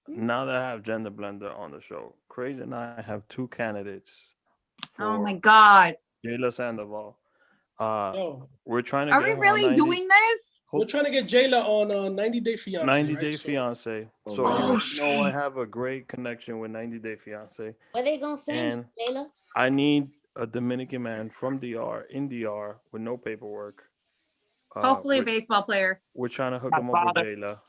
[SPEAKER 5] now that I have Gender Blender on the show, Craze and I have 2 candidates.
[SPEAKER 7] Oh my god.
[SPEAKER 5] Jaylah Sandoval.
[SPEAKER 2] Yo,
[SPEAKER 5] We're trying to
[SPEAKER 7] Are
[SPEAKER 5] get
[SPEAKER 7] we
[SPEAKER 5] her on
[SPEAKER 7] really
[SPEAKER 5] 90
[SPEAKER 7] doing this?
[SPEAKER 2] we're trying to get Jaylah on 90 Day Fiance.
[SPEAKER 5] 90
[SPEAKER 2] right?
[SPEAKER 5] Day
[SPEAKER 2] So-
[SPEAKER 5] Fiance.
[SPEAKER 9] Oh,
[SPEAKER 5] So
[SPEAKER 9] wow.
[SPEAKER 5] you know I have a great connection with 90 Day Fiance.
[SPEAKER 1] Where they gonna send
[SPEAKER 5] And
[SPEAKER 1] you, Jaylah?
[SPEAKER 5] I need a Dominican man from DR, in DR, with no paperwork.
[SPEAKER 7] Hopefully a
[SPEAKER 5] we're,
[SPEAKER 7] baseball player.
[SPEAKER 5] we're trying to hook
[SPEAKER 6] My
[SPEAKER 5] him up with
[SPEAKER 6] father.
[SPEAKER 5] Jaylah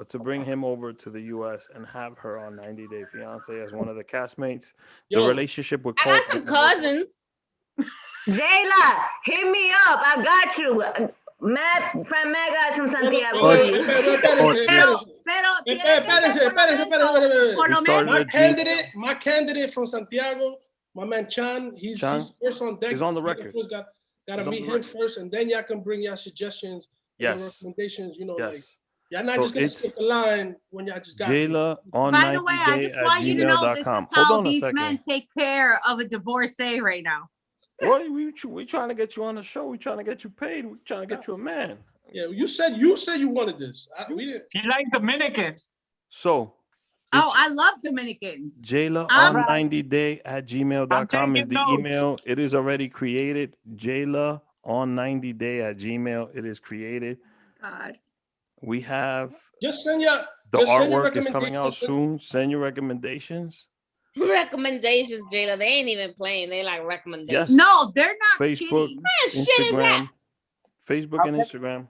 [SPEAKER 5] to bring him over to the US and have her on 90 Day Fiance as one of the castmates.
[SPEAKER 2] Yo.
[SPEAKER 5] The relationship with
[SPEAKER 1] I got some cousins.
[SPEAKER 3] Jaylah, hit me up. I got you. Friend Matt guys from Santiago.
[SPEAKER 2] Espérese.
[SPEAKER 7] Por lo
[SPEAKER 5] We started
[SPEAKER 7] menos-
[SPEAKER 5] a
[SPEAKER 2] My candidate from Santiago, my man Chan, he's first on deck.
[SPEAKER 5] He's on the record.
[SPEAKER 2] Gotta
[SPEAKER 5] He's on
[SPEAKER 2] meet
[SPEAKER 5] the
[SPEAKER 2] him
[SPEAKER 5] record.
[SPEAKER 2] first, and then y'all can bring your suggestions, your
[SPEAKER 5] Yes.
[SPEAKER 2] recommendations. You know, like
[SPEAKER 5] Yes.
[SPEAKER 2] y'all not
[SPEAKER 5] So
[SPEAKER 2] just gonna
[SPEAKER 5] it's
[SPEAKER 2] skip the line when y'all just got
[SPEAKER 5] Jaylah on
[SPEAKER 7] By the way, I
[SPEAKER 5] 90day
[SPEAKER 7] just
[SPEAKER 5] at
[SPEAKER 7] want you to know this is
[SPEAKER 5] gmail.com.
[SPEAKER 7] how
[SPEAKER 5] Hold on a
[SPEAKER 7] these
[SPEAKER 5] second.
[SPEAKER 7] men take care of a divorcee right now.
[SPEAKER 5] What we trying to get you on the show? We trying to get you paid. We trying to get you a man.
[SPEAKER 2] Yeah, you said you wanted this. We didn't.
[SPEAKER 6] She likes Dominicans.
[SPEAKER 5] So
[SPEAKER 7] Oh, I love Dominicans.
[SPEAKER 5] Jaylah
[SPEAKER 7] I'm-
[SPEAKER 5] on 90day at gmail.com is
[SPEAKER 6] taking
[SPEAKER 5] the
[SPEAKER 6] notes.
[SPEAKER 5] email. It is already created. Jaylah on 90day at gmail. It is created.
[SPEAKER 7] God.
[SPEAKER 5] We have
[SPEAKER 2] Just send your
[SPEAKER 5] the
[SPEAKER 2] just send your
[SPEAKER 5] artwork is coming out
[SPEAKER 2] recommendations.
[SPEAKER 5] soon. Send your recommendations.
[SPEAKER 1] Recommendations, Jaylah. They ain't even playing. They like recommendations.
[SPEAKER 5] Yes.
[SPEAKER 7] No, they're not
[SPEAKER 5] Facebook,
[SPEAKER 7] kidding.
[SPEAKER 1] What shit is that?
[SPEAKER 5] Instagram, Facebook and Instagram.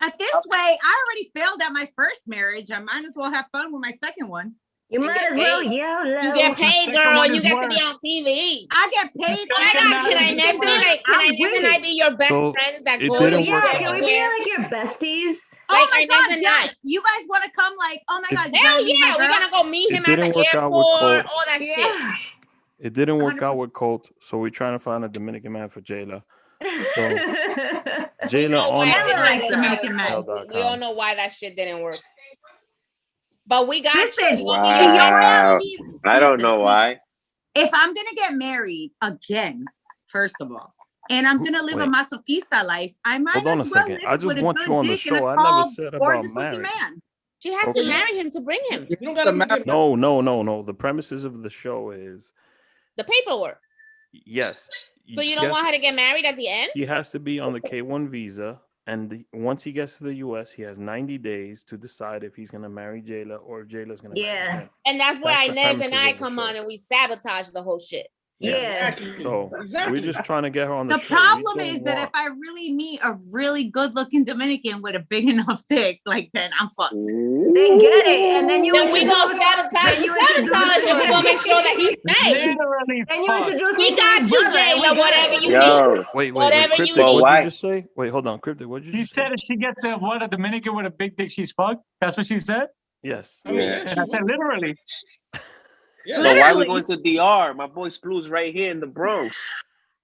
[SPEAKER 7] At this way, I already failed at my first marriage. I might as well have fun with my second one.
[SPEAKER 3] You
[SPEAKER 1] You
[SPEAKER 3] might
[SPEAKER 1] get
[SPEAKER 3] as well
[SPEAKER 1] paid.
[SPEAKER 3] yell
[SPEAKER 1] You
[SPEAKER 3] loud.
[SPEAKER 1] get paid,
[SPEAKER 6] second
[SPEAKER 1] girl,
[SPEAKER 6] one
[SPEAKER 1] and you
[SPEAKER 6] is
[SPEAKER 1] get to be
[SPEAKER 6] worse.
[SPEAKER 1] on TV.
[SPEAKER 7] I get paid.
[SPEAKER 1] Oh my God, can I
[SPEAKER 6] Second
[SPEAKER 1] next be
[SPEAKER 6] one.
[SPEAKER 1] like? Can I
[SPEAKER 7] I'm
[SPEAKER 1] Inez
[SPEAKER 7] with
[SPEAKER 1] and I
[SPEAKER 7] it.
[SPEAKER 1] be your best
[SPEAKER 5] So,
[SPEAKER 1] friends that
[SPEAKER 5] it
[SPEAKER 1] go
[SPEAKER 5] didn't
[SPEAKER 1] with you
[SPEAKER 5] work
[SPEAKER 3] Yeah,
[SPEAKER 5] out.
[SPEAKER 3] can we be
[SPEAKER 1] everywhere?
[SPEAKER 3] like your besties?
[SPEAKER 7] Oh
[SPEAKER 1] Like
[SPEAKER 7] my
[SPEAKER 1] Inez
[SPEAKER 7] God,
[SPEAKER 1] and
[SPEAKER 7] yes.
[SPEAKER 1] I.
[SPEAKER 7] You guys want to come like, oh my God, you
[SPEAKER 1] Hell
[SPEAKER 7] gotta meet my
[SPEAKER 1] yeah, we're
[SPEAKER 7] girl?
[SPEAKER 1] gonna go meet
[SPEAKER 5] It
[SPEAKER 1] him at
[SPEAKER 5] didn't
[SPEAKER 1] the
[SPEAKER 5] work out with
[SPEAKER 1] airport,
[SPEAKER 5] Colt.
[SPEAKER 1] all that shit.
[SPEAKER 3] Yeah.
[SPEAKER 5] It didn't work out
[SPEAKER 7] 100%.
[SPEAKER 5] with Colt, so we're trying to find a Dominican man for Jaylah.
[SPEAKER 1] We
[SPEAKER 5] Jaylah
[SPEAKER 1] know
[SPEAKER 5] on
[SPEAKER 1] why it
[SPEAKER 7] Jaylah
[SPEAKER 1] didn't
[SPEAKER 7] likes
[SPEAKER 1] work
[SPEAKER 7] Dominican
[SPEAKER 1] out.
[SPEAKER 7] men.
[SPEAKER 1] We all know why that shit didn't work. But we got
[SPEAKER 7] Listen,
[SPEAKER 1] you.
[SPEAKER 4] Wow. I don't know why.
[SPEAKER 7] If I'm gonna get married again, first of all, and I'm gonna live a
[SPEAKER 5] Wait.
[SPEAKER 7] masochista life, I might
[SPEAKER 5] Hold on
[SPEAKER 7] as
[SPEAKER 5] a
[SPEAKER 7] well
[SPEAKER 5] second.
[SPEAKER 7] live
[SPEAKER 5] I just
[SPEAKER 7] with a
[SPEAKER 5] want
[SPEAKER 7] good
[SPEAKER 5] you on the
[SPEAKER 7] dick and a
[SPEAKER 5] show. I
[SPEAKER 7] tall,
[SPEAKER 5] never said about
[SPEAKER 7] gorgeous looking
[SPEAKER 5] marriage.
[SPEAKER 7] man.
[SPEAKER 1] She has to marry him to bring him.
[SPEAKER 2] You don't gotta
[SPEAKER 5] No. The premises of the show is
[SPEAKER 1] the paperwork.
[SPEAKER 5] Yes.
[SPEAKER 1] So you don't want her to get married at the end?
[SPEAKER 5] He has to be on the K1 visa, and once he gets to the U.S., he has 90 days to decide if he's gonna marry Jaylah or if Jaylah's gonna marry him.
[SPEAKER 1] And that's where Inez and I come on and we sabotage the whole shit.
[SPEAKER 5] Exactly. So we're just trying to get her on the show.
[SPEAKER 7] The problem is that if I really meet a really good-looking Dominican with a big enough dick, like then I'm fucked.
[SPEAKER 3] Then get it, and then you.
[SPEAKER 1] Then we gonna sabotage and we gonna make sure that he stays.
[SPEAKER 3] And you introduce me.
[SPEAKER 1] We got you, Jaylah. Whatever you need.
[SPEAKER 5] Wait,
[SPEAKER 1] whatever you
[SPEAKER 5] Kryptic,
[SPEAKER 1] need.
[SPEAKER 5] what did you just say? Wait, hold on, Kryptic. What did you?
[SPEAKER 6] She said if she gets a Dominican with a big dick, she's fucked. That's what she said.
[SPEAKER 5] Yes.
[SPEAKER 6] And I said literally.
[SPEAKER 4] Yeah. So why are we going to DR? My boy SPLou's right here in the Bronx.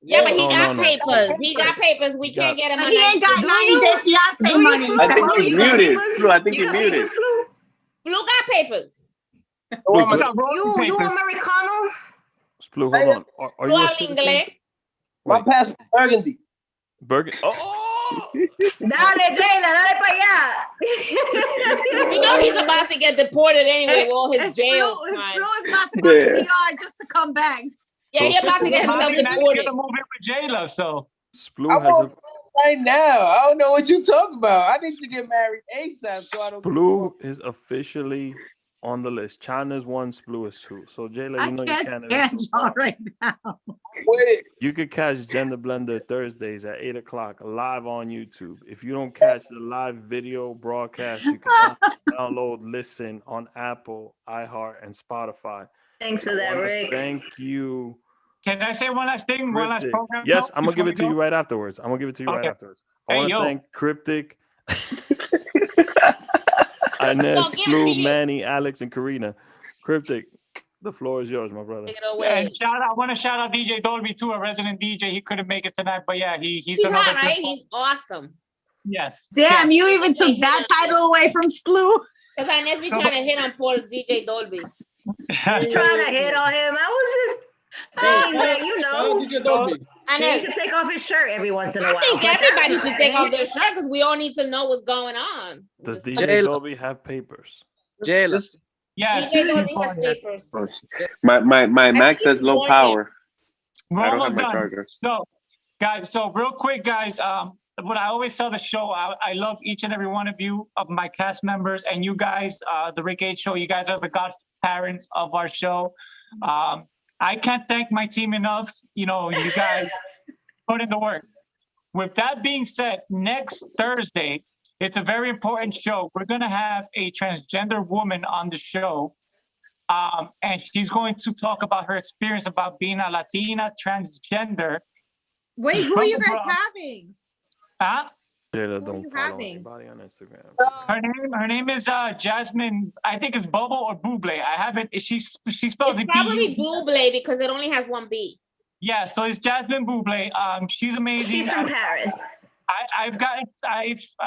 [SPEAKER 1] Yeah, but he got papers. He got papers. We can't get him.
[SPEAKER 7] He ain't got 90-day fiance money.
[SPEAKER 4] I think he's muted. SPLou, I think you're muted.
[SPEAKER 1] SPLou got papers.
[SPEAKER 3] You Americano?
[SPEAKER 5] SPLou, hold on. Are you a citizen?
[SPEAKER 8] My passport Burgundy.
[SPEAKER 5] Burgundy. Oh!
[SPEAKER 3] Dale, Jaylah, dale pa' allá.
[SPEAKER 1] You know he's about to get deported anyway with all his jail time.
[SPEAKER 7] SPLou is about to go to DR just to come back.
[SPEAKER 1] Yeah, he's about to get himself deported.
[SPEAKER 6] Move in with Jaylah, so.
[SPEAKER 5] SPLou has a
[SPEAKER 8] right now. I don't know what you talking about. I need to get married ASAP, so I don't.
[SPEAKER 5] SPLou is officially on the list. China's 1, SPLou is 2. So Jaylah, you know you can't
[SPEAKER 7] stand y'all right now.
[SPEAKER 8] Wait.
[SPEAKER 5] You could catch GenderBlender Thursdays at 8:00 live on YouTube. If you don't catch the live video broadcast, you can download, listen on Apple, iHeart, and Spotify.
[SPEAKER 3] Thanks for that, Rick.
[SPEAKER 5] Thank you.
[SPEAKER 6] Can I say one last thing? One last program?
[SPEAKER 5] Yes, I'm gonna give it to you right afterwards. I want to thank Kryptic, Inez, SPLou, Manny, Alex, and Karina. Kryptic, the floor is yours, my brother.
[SPEAKER 6] And I want to shout out DJ Dolby too, a resident DJ. He couldn't make it tonight, but yeah, he's
[SPEAKER 1] hot, right? He's awesome.
[SPEAKER 6] Yes.
[SPEAKER 7] Damn, you even took that title away from SPLou.
[SPEAKER 1] Because Inez be trying to hit on poor DJ Dolby.
[SPEAKER 3] Trying to hit on him. I was just saying that, you know.
[SPEAKER 2] DJ Dolby.
[SPEAKER 3] He should take off his shirt every once in a while.
[SPEAKER 1] I think everybody should take off their shirt because we all need to know what's going on.
[SPEAKER 5] Does DJ Dolby have papers?
[SPEAKER 9] Jaylah.
[SPEAKER 6] Yes.
[SPEAKER 1] DJ Dolby has papers.
[SPEAKER 4] My Mac says low power.
[SPEAKER 6] We're
[SPEAKER 4] I don't
[SPEAKER 6] almost
[SPEAKER 4] have my
[SPEAKER 6] done.
[SPEAKER 4] charger.
[SPEAKER 6] So, guys, real quick, guys, what I always tell the show, I love each and every one of you, of my cast members, and you guys, the Rick H Show, you guys are the godparents of our show. I can't thank my team enough. You know, you guys put in the work. With that being said, next Thursday, it's a very important show. We're going to have a transgender woman on the show. And she's going to talk about her experience about being a Latina transgender.
[SPEAKER 7] Wait, who are you guys having?
[SPEAKER 6] Huh?
[SPEAKER 5] Jaylah don't follow anybody on Instagram.
[SPEAKER 6] Her name is Jasmine. I think it's Bubble or Buble. I haven't. She spells it
[SPEAKER 1] probably Buble because it only has one B.
[SPEAKER 6] Yeah, so it's Jasmine Buble. She's amazing.
[SPEAKER 3] She's from Paris.
[SPEAKER 6] I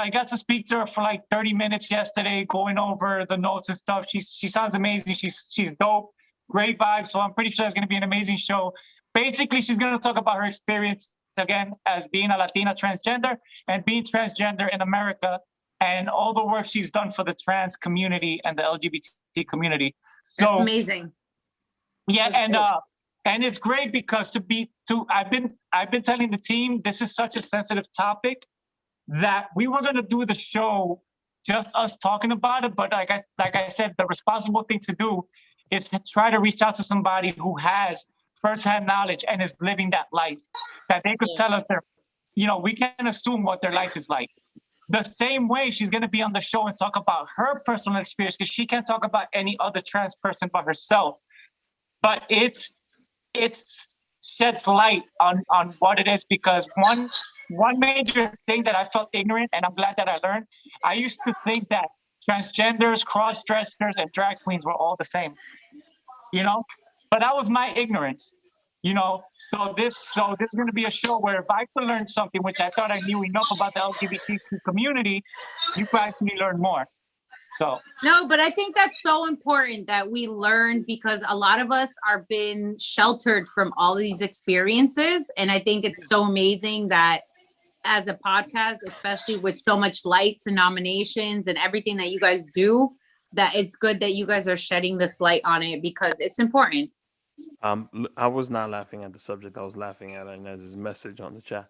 [SPEAKER 6] got to speak to her for like 30 minutes yesterday, going over the notes and stuff. She sounds amazing. She's dope, great vibes. So I'm pretty sure it's going to be an amazing show. Basically, she's going to talk about her experience again as being a Latina transgender and being transgender in America and all the work she's done for the trans community and the LGBT community. So
[SPEAKER 7] that's amazing.
[SPEAKER 6] Yeah, and it's great because I've been telling the team this is such a sensitive topic that we were gonna do the show just us talking about it, but like I said, the responsible thing to do is to try to reach out to somebody who has firsthand knowledge and is living that life, that they could tell us we can assume what their life is like. The same way she's going to be on the show and talk about her personal experience because she can't talk about any other trans person but herself. But it sheds light on what it is because one major thing that I felt ignorant and I'm glad that I learned, I used to think that transgenders, cross-dressers, and drag queens were all the same, but that was my ignorance, So this is going to be a show where if I could learn something, which I thought I knew enough about the LGBTQ community, you could actually learn more. So
[SPEAKER 7] no, but I think that's so important that we learn because a lot of us are been sheltered from all these experiences, and I think it's so amazing that as a podcast, especially with so much lights and nominations and everything that you guys do, that it's good that you guys are shedding this light on it because it's important.
[SPEAKER 5] I was not laughing at the subject. I was laughing at Inez's message on the chat.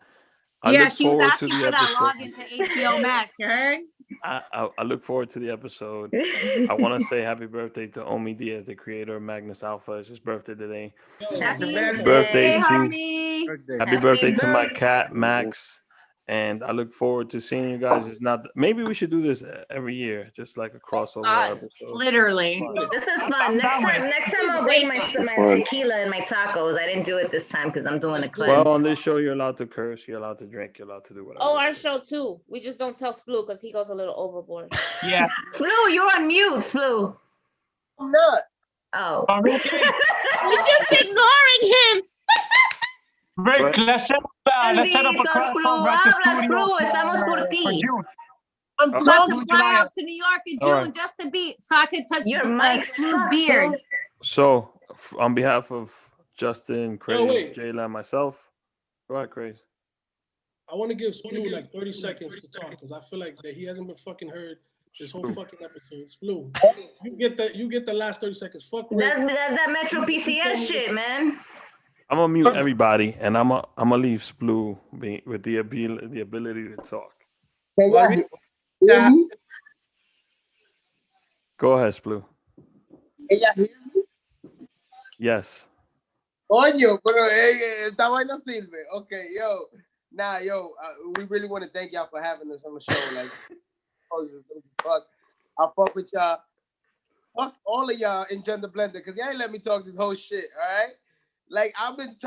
[SPEAKER 7] Yeah, she was asking for that login to HBO Max. You heard?
[SPEAKER 5] I look forward to the episode. I want to say happy birthday to Omi Diaz, the creator of Magnus Alpha. It's his birthday today.
[SPEAKER 7] Happy
[SPEAKER 5] birthday to
[SPEAKER 7] homie.
[SPEAKER 5] Happy birthday to my cat Max. And I look forward to seeing you guys. It's not maybe we should do this every year, just like a crossover episode.
[SPEAKER 7] Literally.
[SPEAKER 3] This is fun. Next time I'll bring my tequila and my tacos. I didn't do it this time because I'm doing a cleanse.
[SPEAKER 5] Well, on this show, you're allowed to curse, you're allowed to drink, you're allowed to do whatever.
[SPEAKER 1] Oh, our show too. We just don't tell SPLou because he goes a little overboard.
[SPEAKER 6] Yeah.
[SPEAKER 3] SPLou, you're on mute, SPLou.
[SPEAKER 8] I'm not.
[SPEAKER 3] Oh.
[SPEAKER 1] We're just ignoring him.
[SPEAKER 6] Rick, let's set up a crossover at the studio
[SPEAKER 3] estamos por ti.
[SPEAKER 6] I'm
[SPEAKER 7] about to fly out to New York in June just to be so I could touch your SPLou's beard.
[SPEAKER 5] So, on behalf of Justin, Craze, Jaylah, and myself, go ahead, Craze.
[SPEAKER 2] I want to give SPLou like 30 seconds to talk because I feel like that he hasn't been fucking heard this whole fucking episode. SPLou, you get the last 30 seconds. Fuck.
[SPEAKER 3] That's that Metro PCS shit, man.
[SPEAKER 5] I'm gonna mute everybody, and I'm gonna leave SPLou with the ability to talk.
[SPEAKER 8] Yeah.
[SPEAKER 5] Go ahead, SPLou. Yes.
[SPEAKER 8] Coño, pero esta vaina sirve. Okay, yo. Nah, we really want to thank y'all for having us on the show. Like, I fuck with y'all. Fuck all of y'all in GenderBlender because y'all ain't let me talk this whole shit, all right? Like, I've been,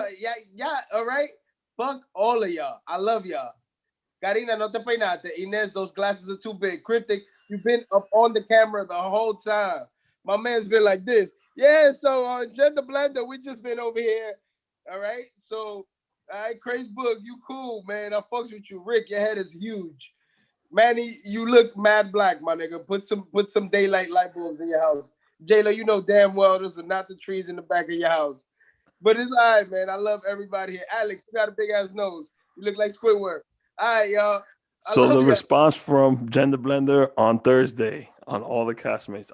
[SPEAKER 8] all right? Fuck all of y'all. I love y'all. Karina, no te peinaste. Inez, those glasses are too big. Kryptic, you've been up on the camera the whole time. My man's been like this. Yeah, so on GenderBlender, we just been over here, all right? So, all right, Crazy Book, you cool, man. I fucks with you. Rick, your head is huge. Manny, you look mad black, my nigga. Put some daylight light bulbs in your house. Jaylah, you know damn well those are not the trees in the back of your house. But it's all right, man. I love everybody here. Alex, you got a big ass nose. You look like Squidward. All right, y'all.
[SPEAKER 5] So the response from GenderBlender on Thursday on all the castmates.